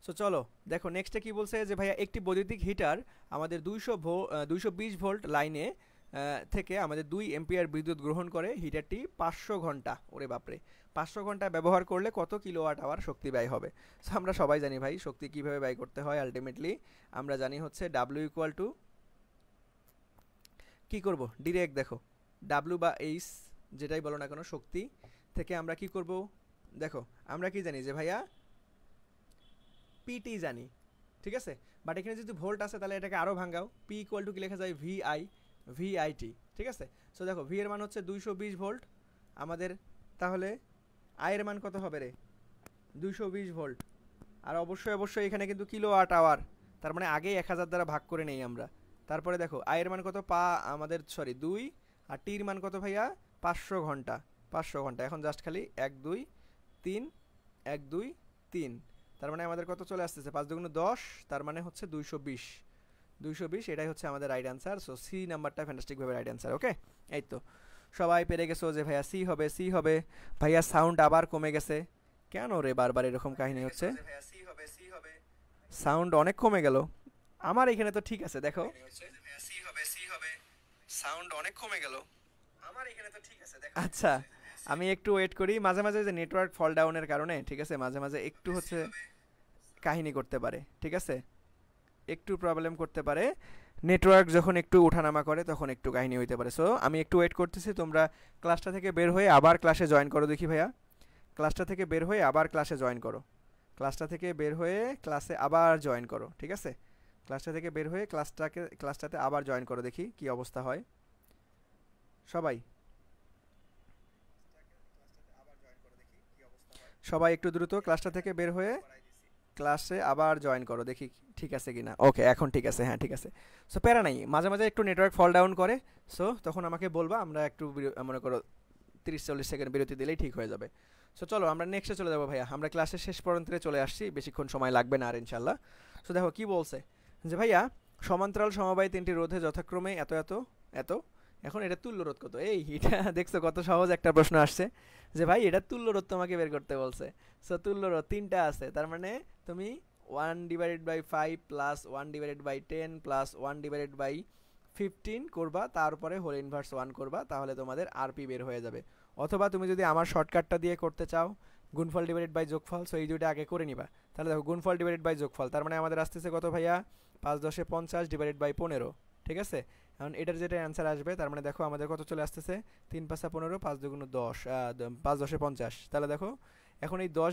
সো চলো দেখো নেক্সটে কি বলছে, যে ভাইয়া একটি বৈদ্যুতিক হিটার আমাদের 220 ভোল্ট লাইনে থেকে আমাদের 2 এম্পিয়ার বিদ্যুৎ গ্রহণ করে। হিটারটি 500 ঘন্টা, ওরে বাপরে, 500 ঘন্টা ব্যবহার করলে কত কিলোওয়াট আওয়ার শক্তি ব্যয় হবে? সো আমরা সবাই জানি ভাই শক্তি কিভাবে ব্যয় করতে হয়। আলটিমেটলি আমরা জানি হচ্ছে ডাব্লিউ ইকুয়াল টু, কী করব ডিরেক্ট, দেখো ডাব্লিউ বা এইচ যেটাই বলো না কেন, শক্তি থেকে আমরা কি করব, দেখো আমরা কি জানি যে ভাইয়া পিটি জানি, ঠিক আছে। বাট এখানে যদি ভোল্ট আছে তাহলে এটাকে আরও ভাঙাও, পি ইকুয়াল টু কি লেখা যায়, ভিআইটি, ঠিক আছে। সো দেখো ভি এর মান হচ্ছে 220 ভোল্ট আমাদের, তাহলে আই এর মান কত হবে রে, 220 ভোল্ট, আর অবশ্যই অবশ্যই এখানে কিন্তু কিলোওয়াট আওয়ার, তার মানে আগে 1000 দ্বারা ভাগ করে নেই আমরা। তারপরে দেখো আই এর মান কত, আমাদের সরি 2, আর টির মান কত ভাইয়া, 500 ঘন্টা। 500 ঘন্টা, এখন জাস্ট খালি 1 2 3, 1 2 3, তার মানে আমাদের কত চলে আসতেছে, 5 2 10, তার মানে হচ্ছে 220, এটাই হচ্ছে আমাদের রাইট অ্যান্সার। সো সি নাম্বারটা ফ্যান্টাস্টিকভাবে রাইট অ্যান্সার। ওকে, এই তো সবাই পেরে গেছো যে ভাইয়া সি হবে, সি হবে। ভাইয়া সাউন্ড আবার কমে গেছে, কেন রে বারবার এরকম কাহিনী হচ্ছে? সাউন্ড অনেক কমে গেল, আমার এখানে তো ঠিক আছে। দেখো সাউন্ড অনেক কমে গেল, আমার এখানে তো ঠিক আছে। দেখো আচ্ছা, আমি একটু ওয়েট করি, মাঝে মাঝে যে নেটওয়ার্ক ফল ডাউনের কারণে, ঠিক আছে, মাঝে মাঝে একটু হচ্ছে কাহিনী করতে পারে, ঠিক আছে, একটু প্রবলেম করতে পারে। নেটওয়ার্ক যখন একটু ওঠানামা করে তখন একটু কাহিনী হইতে পারে। সো আমি একটু ওয়েট করতেছি, তোমরা ক্লাসটা থেকে বের হয়ে আবার ক্লাসে জয়েন করো দেখি ভাইয়া। ক্লাসটা থেকে বের হয়ে আবার ক্লাসে জয়েন করো, ক্লাসটা থেকে বের হয়ে ক্লাসে আবার জয়েন করো, ঠিক আছে। ক্লাসটা থেকে বের হয়ে ক্লাসটাতে আবার জয়েন করো, দেখি কি অবস্থা হয় সবাই। সবাই একটু দ্রুত ক্লাসটা থেকে বের হয়ে ক্লাসে আবার জয়েন করো, দেখি ঠিক আছে কি না। ওকে, এখন ঠিক আছে, হ্যাঁ ঠিক আছে। সো প্যারা নাই, মাঝে মাঝে একটু নেটওয়ার্ক ফল ডাউন করে, সো তখন আমাকে বলবা, আমরা একটু মনে করো 30-40 সেকেন্ড বিরতি দিলেই ঠিক হয়ে যাবে। সো চলো আমরা নেক্সটে চলে যাবো ভাইয়া, আমরা ক্লাসের শেষ পর্যন্ত চলে আসছি, বেশিক্ষণ সময় লাগবে না আর ইনশাল্লাহ। সো দেখো কি বলছে, যে ভাইয়া সমান্তরাল সমবায় তিনটি রোধে যথাক্রমে এত এত এত এখন এটা তুল্য রোধ কত, এই এটা দেখছো কত সহজ একটা প্রশ্ন আসছে যে ভাই এটা তুল্য রোধ তোমাকে বের করতে বলছে। সো তুল্য রোধ তিনটা আছে, তার মানে তুমি 1/5 প্লাস 1/10 প্লাস 1/15 করবা, তারপরে হোল ইনভার্স 1 করবা, তাহলে তোমাদের আরপি বের হয়ে যাবে। অথবা তুমি যদি আমার শর্টকাটটা দিয়ে করতে চাও, গুণফল ডিভাইডেড বাই যোগফল, সো এই দুইটা আগে করে নিবা। তাহলে দেখো গুণফল ডিভাইডেড বাই যোগফল, তার মানে আমাদের আসতেছে কত ভাইয়া, 5×10=50 ডিভাইডেড বাই 15, ঠিক আছে। এখন এটার যেটা অ্যান্সার আসবে, তার মানে দেখো আমাদের কত চলে আসতেছে, 3×5=15, 5×2=10, 5×10=50। তাহলে দেখো এখন এই 10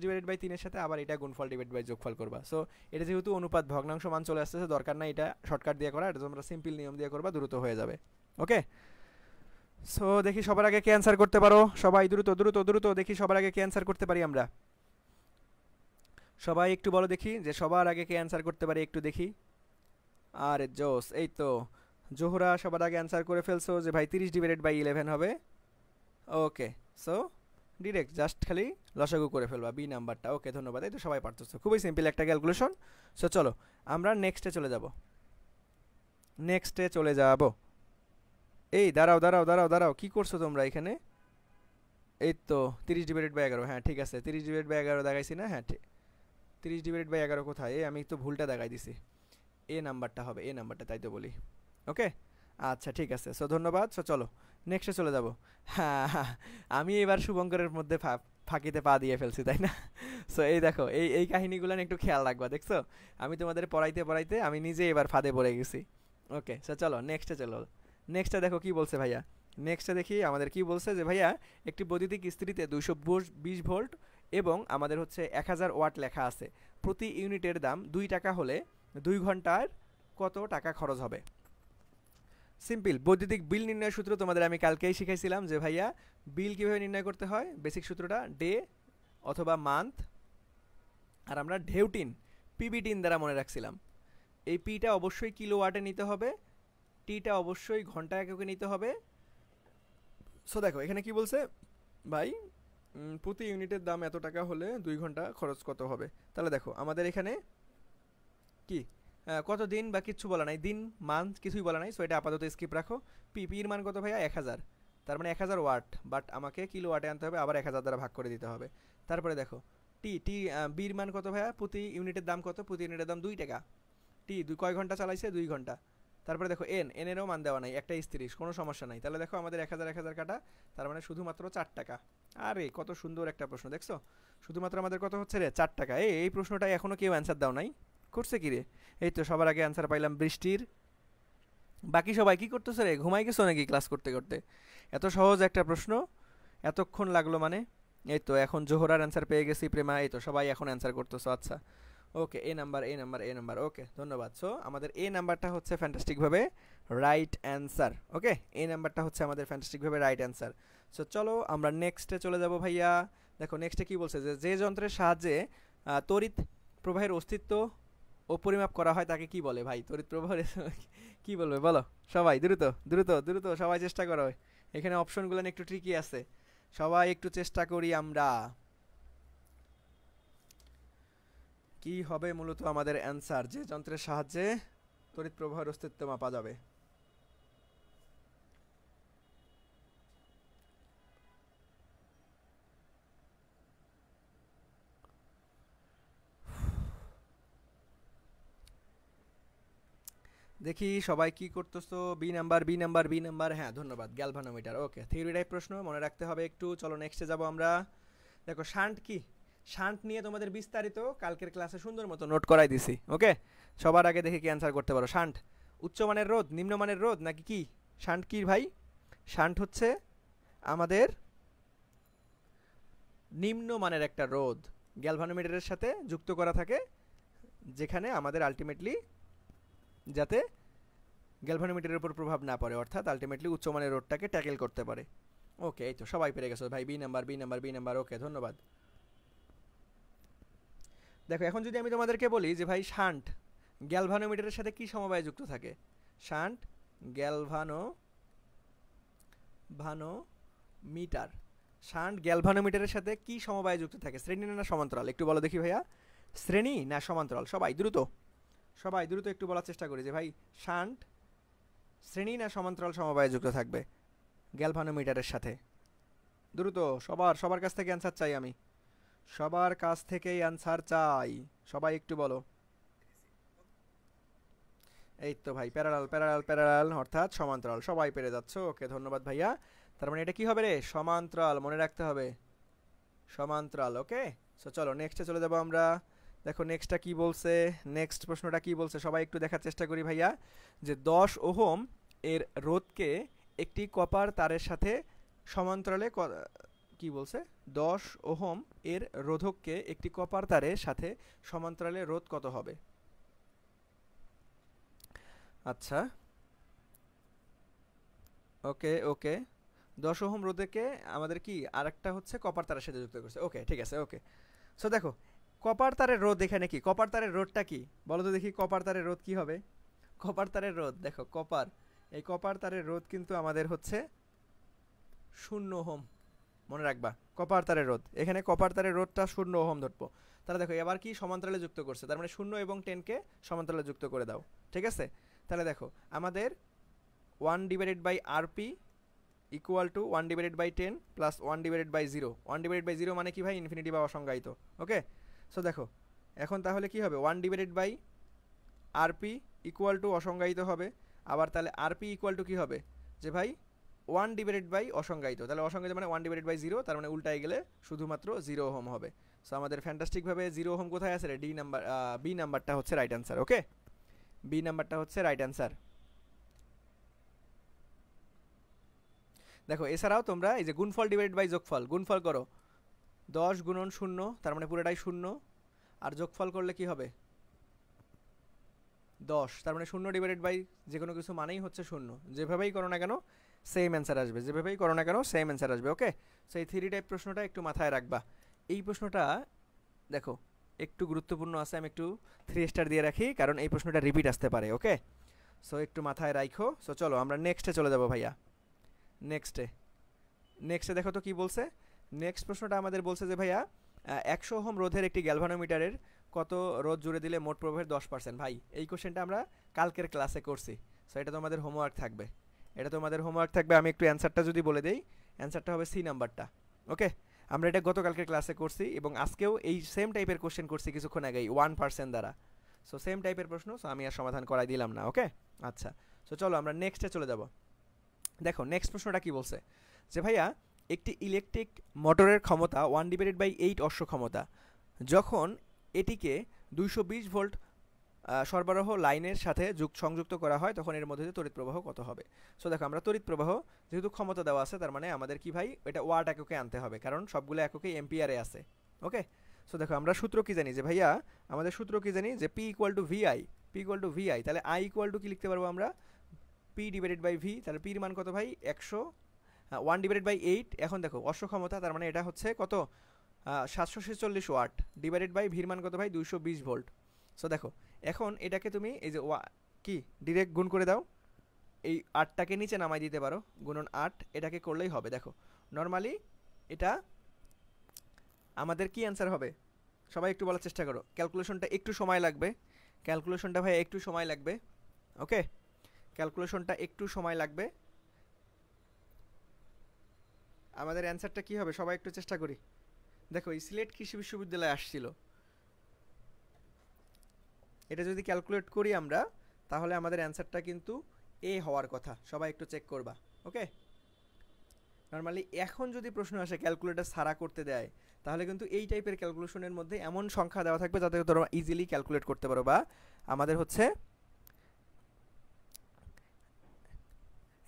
ডিভাইডেড বাই 3 এর সাথে আবার এটা গুণফল ডিভাইড বাই যোগফল করবা। সো এটা যেহেতু অনুপাত ভগ্নাংশ মান চলে আসতেছে, দরকার নাই এটা শর্টকাট দিয়ে করা, এটা তোমরা সিম্পল নিয়ম দিয়ে করবা, দ্রুত হয়ে যাবে। ওকে, সো দেখি সবার আগে কে অ্যান্সার করতে পারো, সবাই দ্রুত দ্রুত দ্রুত, দেখি সবার আগে কে অ্যান্সার করতে পারি আমরা, সবাই একটু বলো দেখি যে সবার আগে কে অ্যান্সার করতে পারি, একটু দেখি। আরে জোস, এই তো জোহরা সবার আগে অ্যান্সার করে ফেলছো যে ভাই 30/11 হবে। ওকে, সো ডিরেক্ট জাস্ট খালি লসাগু করে ফেলবা বি নাম্বারটা। ওকে, ধন্যবাদ, এই তো সবাই পারতেছো, খুবই সিম্পল একটা ক্যালকুলেশন। সো চলো আমরা নেক্সটে চলে যাব, নেক্সটে চলে যাব। এই দাঁড়াও দাঁড়াও দাঁড়াও দাঁড়াও, কী করছো তোমরা এখানে? এই তো 30/11, হ্যাঁ ঠিক আছে, 30/11 দেখাইছি না, হ্যাঁ ঠিক। 30/11 কোথায়, এই আমি তো ভুলটা দেখাই দিছি, এ নাম্বারটা হবে, এ নাম্বারটা, তাই তো বলি। ওকে, আচ্ছা ঠিক আছে, সো ধন্যবাদ। সো চলো নেক্সটে চলে যাব। হ্যাঁ হ্যাঁ, আমি এবার শুভঙ্করের মধ্যে ফাঁকিতে পা দিয়ে ফেলছি, তাই না? সো এই দেখো, এই এই কাহিনিগুলো একটু খেয়াল রাখবা, দেখছো আমি তোমাদের পড়াইতে পড়াইতে আমি নিজে এবার ফাঁদে পড়ে গেছি। ওকে, সো চলো নেক্সটে চলো। নেক্সটে দেখো কি বলছে ভাইয়া, নেক্সটে দেখি আমাদের কি বলছে যে ভাইয়া একটি বৈদ্যুতিক ইস্ত্রিতে 220 ভোল্ট এবং আমাদের হচ্ছে 1000 ওয়াট লেখা আছে, প্রতি ইউনিটের দাম 2 টাকা হলে 2 ঘন্টার কত টাকা খরচ হবে? সিম্পল, বৈদ্যুতিক বিল নির্ণয়ের সূত্র তোমাদের আমি কালকেই শিখাইছিলাম যে ভাইয়া বিল কীভাবে নির্ণয় করতে হয়, বেসিক সূত্রটা ডে অথবা মান্থ, আর আমরা ঢেউটিন পিবিটিন দ্বারা মনে রাখছিলাম। এই পিটা অবশ্যই কিলোওয়াটে নিতে হবে, টিটা অবশ্যই ঘন্টা এককে নিতে হবে। সো দেখো এখানে কি বলছে ভাই, প্রতি ইউনিটের দাম এত টাকা হলে 2 ঘন্টা খরচ কত হবে। তাহলে দেখো আমাদের এখানে কি কত দিন বা কিচ্ছু বলা নাই, দিন মান্থ কিছুই বলা নাই, সো এটা আপাতত স্কিপ রাখো। পির মান কত ভাইয়া, 1000, তার মানে 1000 ওয়াট, বাট আমাকে কিলো ওয়াটে আনতে হবে, আবার 1000 দ্বারা ভাগ করে দিতে হবে। তারপরে দেখো টি টি বির মান কত ভাইয়া, প্রতি ইউনিটের দাম কত, প্রতি ইউনিটের দাম 2 টাকা। টি কয় ঘন্টা চালাইছে, 2 ঘন্টা। তারপরে দেখো এনেরও মান দেওয়া নাই, একটা 30, কোনো সমস্যা নাই। তাহলে দেখো আমাদের 1000 কাটা, তার মানে শুধুমাত্র 4 টাকা। আরে কত সুন্দর একটা প্রশ্ন, দেখছো শুধুমাত্র আমাদের কত হচ্ছে রে, 4 টাকা। এই প্রশ্নটাই এখনো কেউ অ্যান্সার দাও নাই, করছে কি রে? এই তো সবার আগে অ্যান্সার পাইলাম বৃষ্টির। বাকি সবাই কি করতেছে রে, ঘুমাই গেছো নাকি ক্লাস করতে করতে? এত সহজ একটা প্রশ্ন এতক্ষণ লাগলো মানে। এই তো এখন জোহরার অ্যান্সার পেয়ে গেছি, প্রেমা, এই তো সবাই এখন অ্যান্সার করতেছো। আচ্ছা okay, A number A number A number, okay ধন্যবাদ। সো আমাদের এ নাম্বারটা হচ্ছে ফ্যান্টাস্টিকভাবে রাইট অ্যান্সার। ওকে, এই নাম্বারটা হচ্ছে আমাদের ফ্যান্টাস্টিকভাবে রাইট অ্যান্সার। সো চলো আমরা নেক্সটে চলে যাব ভাইয়া। দেখো নেক্সটে কি বলছে, যে যে যন্ত্রের সাহায্যে তড়িৎ প্রবাহের অস্তিত্ব ও পরিমাপ করা হয় তাকে কি বলে? ভাই তড়িৎ প্রবাহের কি বলবে বলো, সবাই দ্রুত দ্রুত দ্রুত, সবাই চেষ্টা করো। এখানে অপশনগুলো একটু ট্রিকি আছে, সবাই একটু চেষ্টা করি আমরা। কি হবে মূলত আমাদের অ্যান্সার, যে যন্ত্রের সাহায্যে তড়িৎ প্রবাহের অস্তিত্ব মাপা যাবে? দেখি সবাই কি করতেছো, B number B number B number, হ্যাঁ ধন্যবাদ, গ্যালভানোমিটার। ওকে, থিওরি টাইপ প্রশ্ন মনে রাখতে হবে একটু। চলো নেক্সটে যাব আমরা। দেখো শান্ট কি, শান্ট নিয়ে তোমাদের বিস্তারিত কালকের ক্লাসে সুন্দর মতো নোট করাই দিছি। ওকে, সবার আগে দেখি কি অ্যান্সার করতে পারো। শান্ট উচ্চমানের রোধ, নিম্নমানের রোধ নাকি কি? শান্ট কি ভাই? শান্ট হচ্ছে আমাদের নিম্নমানের একটা রোধ, গ্যালভানোমিটারের সাথে যুক্ত করা থাকে, যেখানে আমাদের আলটিমেটলি যাতে গ্যালভানোমিটারের উপর প্রভাব না পড়ে, অর্থাৎ আলটিমেটলি উচ্চমানের রোডটাকে ট্যাকেল করতে পারে। ওকে, এই তো সবাই পেরে গেছো ভাই, B number B number B number, okay ধন্যবাদ। দেখো এখন যদি আমি তোমাদেরকে বলি যে ভাই শান্ট গ্যালভানোমিটারের সাথে কি সমবায়ে যুক্ত থাকে, শান্ট ভানোমিটার, শান্ট গ্যালভানোমিটারের সাথে কি সমবায়ে যুক্ত থাকে, শ্রেণী না সমান্তরাল? একটু বলো দেখি ভাইয়া, শ্রেণী না সমান্তরাল? সবাই দ্রুত, সবাই দ্রুত একটু বলার চেষ্টা করি যে ভাই শান্ট শ্রেণী না সমান্তরাল সমবায়ে যুক্ত থাকবে গ্যালভানোমিটারের সাথে? দ্রুত সবার কাছ থেকে অ্যান্সার চাই আমি, সবার কাছ থেকেই অ্যান্সার চাই, সবাই একটু বলো। এই তো ভাই, প্যারালাল প্যারালাল প্যারালাল অর্থাৎ সমান্তরাল, সবাই পেরে যাচ্ছ। ওকে, ধন্যবাদ ভাইয়া। তার মানে এটা কি হবে রে? সমান্তরাল, মনে রাখতে হবে সমান্তরাল। ওকে, সো চলো নেক্সটে চলে যাবো আমরা। দেখো নেক্সটটা কি বলছে, নেক্সট প্রশ্নটা কি বলছে, সবাই একটু দেখার চেষ্টা করি ভাইয়া। যে 10 ওহম এর রোধকে একটি কপার তারের সাথে সমান্তরালে কি বলছে? 10 ওহম এর রোধককে একটি কপার তারের সাথে সমান্তরালে রোধ কত হবে? আচ্ছা, ওকে ওকে, 10 ওহম রোধকে আমাদের কি আরেকটা হচ্ছে কপার তারের সাথে যুক্ত করছে। ওকে ঠিক আছে, ওকে। সো দেখো কপার তারের রোধ এখানে কি, কপার তারের রোধটা কি বলো তো দেখি, কপার তারের রোধ কি হবে? কপার তারের রোধ দেখো, কপার, এই কপার তারের রোধ কিন্তু আমাদের হচ্ছে 0 ওহম, মনে রাখবা কপার তারের রোধ, এখানে কপার তারের রোধটা 0 ওহম ধরবো। তাহলে দেখো এবার কি সমান্তরালে যুক্ত করছে, তার মানে 0 এবং 10কে সমান্তরালে যুক্ত করে দাও, ঠিক আছে? তাহলে দেখো আমাদের 1/rp ইকুয়াল টু 1/10 প্লাস 1/0। 1/0 মানে কি ভাই? ইনফিনিটি বা অসংজ্ঞায়িত। ওকে, সো দেখো এখন তাহলে কি হবে? 1/rp ইকুয়াল টু অসংজ্ঞায়িত হবে। আবার তাহলে rp ইকুয়াল টু কি হবে? যে ভাই 1/, অসংজ্ঞায়িত, তাহলে অসংজ্ঞায়িত মানে 1/0, তার মানে উল্টায় গেলে শুধুমাত্র 0 ওহম হবে। সো আমাদের ফ্যান্টাস্টিকভাবে 0 ওহম কোথায় আছে রে? ডি নাম্বার, বি নাম্বারটা হচ্ছে রাইট অ্যান্সার। ওকে, বি নাম্বারটা হচ্ছে রাইট অ্যান্সার। দেখো এছাড়াও তোমরা এই যে গুণফল ডিভাইডেড বাই যোগফল, গুণফল করো 10 গুণন 0, তার মানে পুরোটাই 0, আর যোগফল করলে কি হবে? 10, তার মানে 0 ডিভাইডেড বাই যে কোনো কিছু মানেই হচ্ছে 0, যেভাবেই করো না কেন সেম অ্যান্সার আসবে, যেভাবেই করো না কেন সেম অ্যান্সার আসবে। ওকে, সো এই 3 টাইপ প্রশ্নটা একটু মাথায় রাখবা। এই প্রশ্নটা দেখো একটু গুরুত্বপূর্ণ আছে, আমি একটু 3 স্টার দিয়ে রাখি কারণ এই প্রশ্নটা রিপিট আসতে পারে। ওকে, সো একটু মাথায় রাখো। সো চলো আমরা নেক্সটে চলে যাব ভাইয়া। নেক্সটে নেক্সটে দেখো তো কি বলছে। নেক্সট প্রশ্নটা আমাদের বলছে যে ভাইয়া 100 ওহম রোধের একটি গ্যালভানোমিটারের কত রোধ জুড়ে দিলে মোট প্রবাহের 10%? ভাই এই কোশ্চেনটা আমরা কালকের ক্লাসে করছি, সো এটা তো আমাদের হোমওয়ার্ক থাকবে, এটা তো আমাদের হোমওয়ার্ক থাকবে। আমি একটু অ্যান্সারটা যদি বলে দেই, অ্যান্সারটা হবে সি নাম্বারটা। ওকে, আমরা এটা গতকালকের ক্লাসে করছি এবং আজকেও এই সেম টাইপের কোশ্চেন করছি কিছুক্ষণ আগেই 1% দ্বারা। সো সেম টাইপের প্রশ্ন, সো আমি আর সমাধান করাই দিলাম না। ওকে, আচ্ছা, সো চলো আমরা নেক্সটে চলে যাব। দেখো নেক্সট প্রশ্নটা কি বলছে যে ভাইয়া একটি ইলেকট্রিক মোটরের ক্ষমতা 1/8 অশ্ব ক্ষমতা, যখন এটিকে 220 ভোল্ট সরবরাহ লাইনের সাথে সংযুক্ত করা হয় তখন এর মধ্যে তড়িৎ প্রবাহ কত হবে? সো দেখো আমরা তড়িৎ প্রবাহ যেহেতু ক্ষমতা দেওয়া আছে, তার মানে আমাদের কি ভাই এটা ওয়াট এককে আনতে হবে, কারণ সবগুলো এককে এম্পিয়ারে আছে। ওকে, সো দেখো আমরা সূত্র কি জানি যে ভাইয়া, আমাদের সূত্র কি জানি যে P equal to V I, P equal to V I, তাহলে আই ইকুয়াল টু কি লিখতে পারবো আমরা? পি ডিভাইডেড বাই ভি, তাহলে পির মান কত ভাই? 1/8। এখন দেখো অশ্ব ক্ষমতা, তার মানে এটা হচ্ছে কত? 746 ওয়াট ডিভাইডেড বাই ভির মান কত ভাই? 220 ভোল্ট। সো দেখো এখন এটাকে তুমি এই যে কি ডিরেক্ট গুণ করে দাও, এই 8টাকে নিচে নামাই দিতে পারো, গুণন 8, এটাকে করলেই হবে। দেখো নর্মালি এটা আমাদের কি অ্যান্সার হবে? সবাই একটু বলার চেষ্টা করো, ক্যালকুলেশনটা একটু সময় লাগবে, ক্যালকুলেশনটা ভাই একটু সময় লাগবে। ওকে, ক্যালকুলেশনটা একটু সময় লাগবে। আমাদের অ্যান্সারটা কি হবে সবাই একটু চেষ্টা করি। দেখো এই সিলেট কৃষি বিশ্ববিদ্যালয়ে আসছিল, এটা যদি ক্যালকুলেট করি আমরা তাহলে আমাদের অ্যান্সারটা কিন্তু এ হওয়ার কথা, সবাই একটু চেক করবা। ওকে, নর্মালি এখন যদি প্রশ্ন আসে ক্যালকুলেটর ছাড়া করতে দেয়, তাহলে কিন্তু এই টাইপের ক্যালকুলেশনের মধ্যে এমন সংখ্যা দেওয়া থাকবে যাতে তোমরা ইজিলি ক্যালকুলেট করতে পারো, বা আমাদের হচ্ছে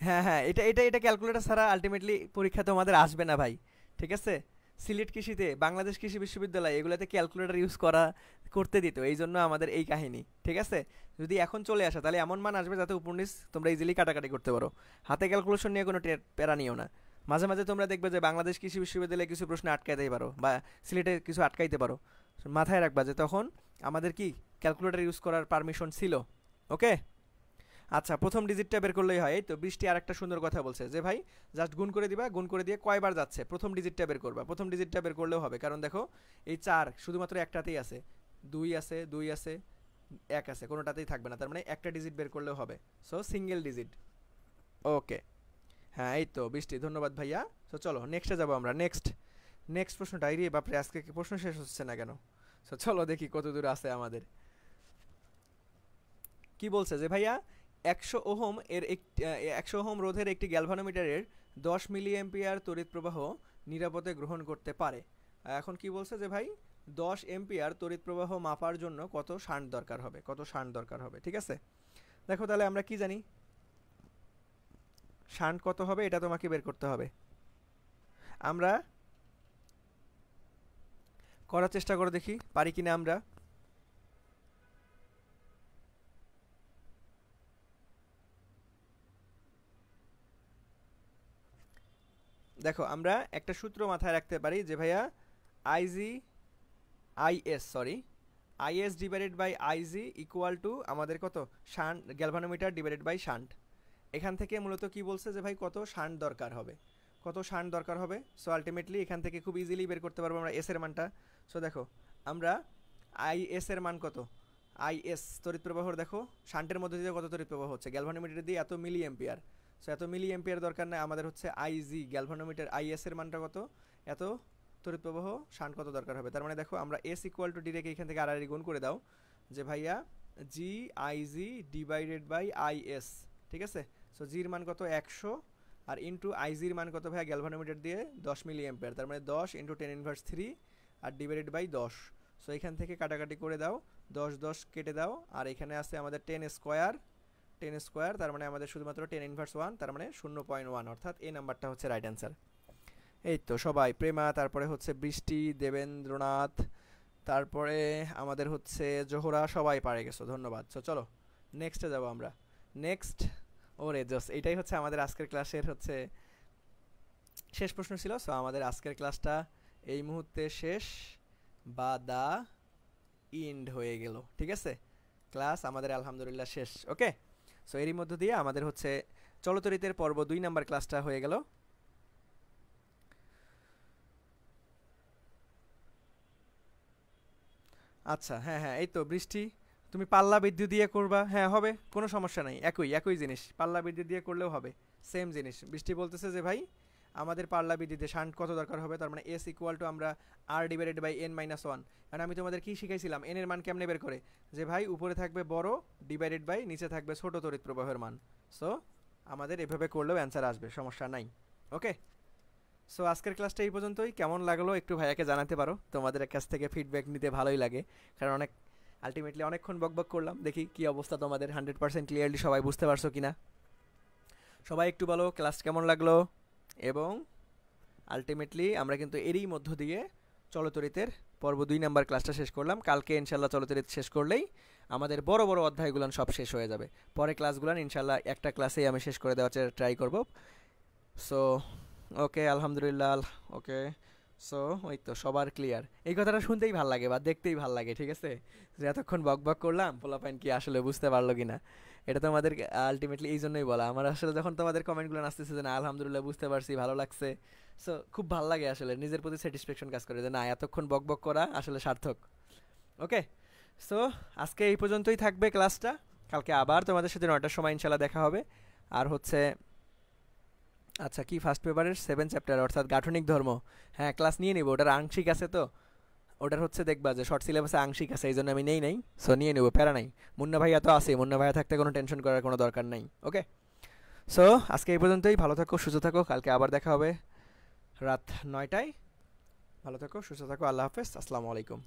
হ্যাঁ হ্যাঁ এটা এটা এটা ক্যালকুলেটর ছাড়া আলটিমেটলি পরীক্ষা তোমাদের আসবে না ভাই, ঠিক আছে? সিলেট কৃষিতে, বাংলাদেশ কৃষি বিশ্ববিদ্যালয় এগুলোতে ক্যালকুলেটর ইউজ করতে দিত, এই জন্য আমাদের এই কাহিনী, ঠিক আছে? যদি এখন চলে আসে তাহলে এমন মান আসবে যাতে উপর নিচ তোমরা ইজিলি কাটাকাটি করতে পারো, হাতে ক্যালকুলেশন নিয়ে কোনো প্যারা নিও না। মাঝে মাঝে তোমরা দেখবে যে বাংলাদেশ কৃষি বিশ্ববিদ্যালয়ে কিছু প্রশ্ন আটকাইতে পারো বা সিলেটে কিছু আটকাইতে পারো, মাথায় রাখবা যে তখন আমাদের কি ক্যালকুলেটর ইউজ করার পারমিশন ছিল। ওকে, আচ্ছা প্রথম ডিজিটটা বের করলেই হয়। এই তো বৃষ্টি আর একটা সুন্দর কথা বলছে যে ভাই জাস্ট গুণ করে দিবা, গুণ করে দিয়ে কয়বার যাচ্ছে প্রথম ডিজিটটা বের করবা, প্রথম ডিজিটটা বের করলেও হবে, কারণ দেখো এই 4 শুধুমাত্র একটাতেই আছে, 2 আছে, 2 আছে, 1 আছে, কোনোটাতেই থাকবে না, তার মানে একটা ডিজিট বের করলেও হবে। সো সিঙ্গেল ডিজিট, ওকে, হ্যাঁ এই তো বৃষ্টি, ধন্যবাদ ভাইয়া। তো চলো নেক্সটে যাবো আমরা। নেক্সট প্রশ্ন ডায়েরি, বাপরে আজকে কি প্রশ্ন শেষ হচ্ছে না কেন? তো চলো দেখি কত দূর আছে আমাদের। কি বলছে যে ভাইয়া 100 ওহম রোধের একটি গ্যালভানোমিটারের 10 মিলি অ্যাম্পিয়ার তড়িৎ প্রবাহ নিরাপদে গ্রহণ করতে পারে। এখন কি বলছে যে ভাই 10 এম্পিয়ার তড়িৎ প্রবাহ মাপার জন্য কত শান্ট দরকার হবে, কত শান্ট দরকার হবে, ঠিক আছে। দেখো তাহলে আমরা কি জানি, শান্ট কত হবে এটা তোমাকে বের করতে হবে। আমরা করার চেষ্টা করে দেখি পারি কিনা আমরা। দেখো আমরা একটা সূত্র মাথায় রাখতে পারি যে ভাইয়া I G I S sorry I S divided by I G equal to আমাদের কত shunt galvanometer divided by shunt. এখান থেকে মূলত কি বলছে যে ভাই কত শান্ট দরকার হবে, কত শান্ট দরকার হবে। সো আলটিমেটলি এখান থেকে খুব ইজিলি বের করতে পারবো আমরা এস এর মানটা। সো দেখো আমরা আইএস এর মান কত, আইএস তড়িৎ প্রবাহর দেখো শান্টের মধ্যে দিয়ে কত তড়িৎ প্রবাহ হচ্ছে, গ্যালভানোমিটার দিয়ে এত মিলি এম্পিয়ার। সো এত মিলি এম্পিয়ার দরকার নাই, আমাদের হচ্ছে আইজি গ্যালভানোমিটার আইএস এর মানটা কত, এত তড়িৎ প্রবাহ শান্ট কত দরকার হবে। তার মানে দেখো আমরা এস ইকুয়াল টু ডিরেক্ট এখান থেকে আর গুণ করে দাও যে ভাইয়া জি আইজি ডিভাইডেড বাই আইএস, ঠিক আছে। সো জির মান কত 100 আর ইন্টু আইজির মান কত ভাইয়া গ্যালভানোমিটার দিয়ে 10 মিলি এম্পিয়ার, তার মানে 10 into 10⁻³ R divided by 10। So এখান থেকে কাটাকাটি করে দাও, 10 কেটে দাও, আর এখানে আছে আমাদের 10 স্কোয়ার, তার মানে আমাদের শুধুমাত্র 10⁻1, তার মানে 0.1, অর্থাৎ এই নাম্বারটা হচ্ছে রাইট অ্যান্সার। এই তো সবাই, প্রেমা, তারপরে হচ্ছে বৃষ্টি, দেবেন্দ্রনাথ, তারপরে আমাদের হচ্ছে জোহরা, সবাই পারে গেছো, ধন্যবাদ। সো চলো নেক্সটে যাবো আমরা। নেক্সট, ওরে জস, এইটাই হচ্ছে আমাদের আজকের ক্লাসের হচ্ছে শেষ প্রশ্ন ছিল। সো আমাদের আজকের ক্লাসটা এই মুহূর্তে শেষ বা দা ইন্ড হয়ে গেল, ঠিক আছে। ক্লাস আমাদের আলহামদুলিল্লাহ শেষ। ওকে, সো এরই মধ্য দিয়ে আমাদের হচ্ছে চলতরিতের পর্ব 2 নাম্বার ক্লাসটা হয়ে গেল। আচ্ছা, হ্যাঁ হ্যাঁ এই তো বৃষ্টি, তুমি পাল্লা বিদ্যুৎ দিয়ে করবা, হ্যাঁ হবে, কোনো সমস্যা নাই, একই জিনিস, পাল্লা বিদ্যুৎ দিয়ে করলেও হবে, সেম জিনিস। বৃষ্টি বলতেছে যে ভাই আমাদের পাল্লা বিদ্যুতে শান্ট কত দরকার হবে, তার মানে এস ইকুয়াল টু আমরা আর ডিভাইডেড বাই n-1। কারণ আমি তোমাদের কি শিখাইছিলাম, এন এর মান কেমনে বের করে, যে ভাই উপরে থাকবে বড় ডিভাইডেড বাই নিচে থাকবে ছোট তড়িৎ প্রবাহের মান। সো আমাদের এভাবে করলেও অ্যান্সার আসবে, সমস্যা নাই। ওকে, সো আজকের ক্লাসটা এই পর্যন্তই। কেমন লাগলো একটু ভাইয়াকে জানাতে পারো, তোমাদের কাছ থেকে ফিডব্যাক নিতে ভালোই লাগে, কারণ আলটিমেটলি অনেকক্ষণ বকবক করলাম, দেখি কি অবস্থা তোমাদের 100% ক্লিয়ারলি সবাই বুঝতে পারছো কিনা। সবাই একটু বলো ক্লাস কেমন লাগলো। এবং আলটিমেটলি আমরা কিন্তু এরই মধ্য দিয়ে চলতরিতের পর্ব 2 নাম্বার ক্লাসটা শেষ করলাম। কালকে ইনশাল্লাহ চলতরিত শেষ করলেই আমাদের বড় বড় অধ্যায়গুলো সব শেষ হয়ে যাবে। পরে ক্লাসগুলো ইনশাল্লাহ একটা ক্লাসেই আমি শেষ করে দেওয়ার ট্রাই করব। সো ওকে, আলহামদুলিল্লাহ, ওকে। সো ওই তো সবার ক্লিয়ার, এই কথাটা শুনতেই ভাল লাগে বা দেখতেই ভাল লাগে, ঠিক আছে, যে এতক্ষণ বক বক করলাম, পোলাপাইন কি আসলে বুঝতে পারলো কিনা। এটা তোমাদের আলটিমেটলি এই জন্যই বলা, আমার আসলে যখন তোমাদের কমেন্টগুলো আসতেছে যে না আলহামদুলিল্লাহ বুঝতে পারছি, ভালো লাগছে, সো খুব ভালো লাগে আসলে, নিজের প্রতি স্যাটিসফ্যাকশন কাজ করে যে না এতক্ষণ বক বক করা আসলে সার্থক। ওকে, সো আজকে এই পর্যন্তই থাকবে ক্লাসটা, কালকে আবার তোমাদের সাথে 9টার সময় ইনশাল্লাহ দেখা হবে। আর হচ্ছে আচ্ছা, কি ফার্স্ট পেপারের 7 চ্যাপ্টার অর্থাৎ গাঠনিক ধর্ম, হ্যাঁ ক্লাস নিয়ে নিব, ওটার আংশিক আছে, তো ওটার হচ্ছে দেখবা যে শর্ট সিলেবাসে আংশিক আছে, এই জন্য আমি নেই, সো নিয়ে নেবো, প্যারা নাই। মুন্না ভাইয়া তো আছে, মুন্না ভাইয়া থাকতে কোনো টেনশন করার কোনো দরকার নাই। ওকে, সো আজকে এই পর্যন্তই, ভালো থাকো, সুস্থ থাকো, কালকে আবার দেখা হবে রাত 9টায়। ভালো থাকো, সুস্থ থাকো, আল্লাহ হাফেজ, আসসালামু আলাইকুম।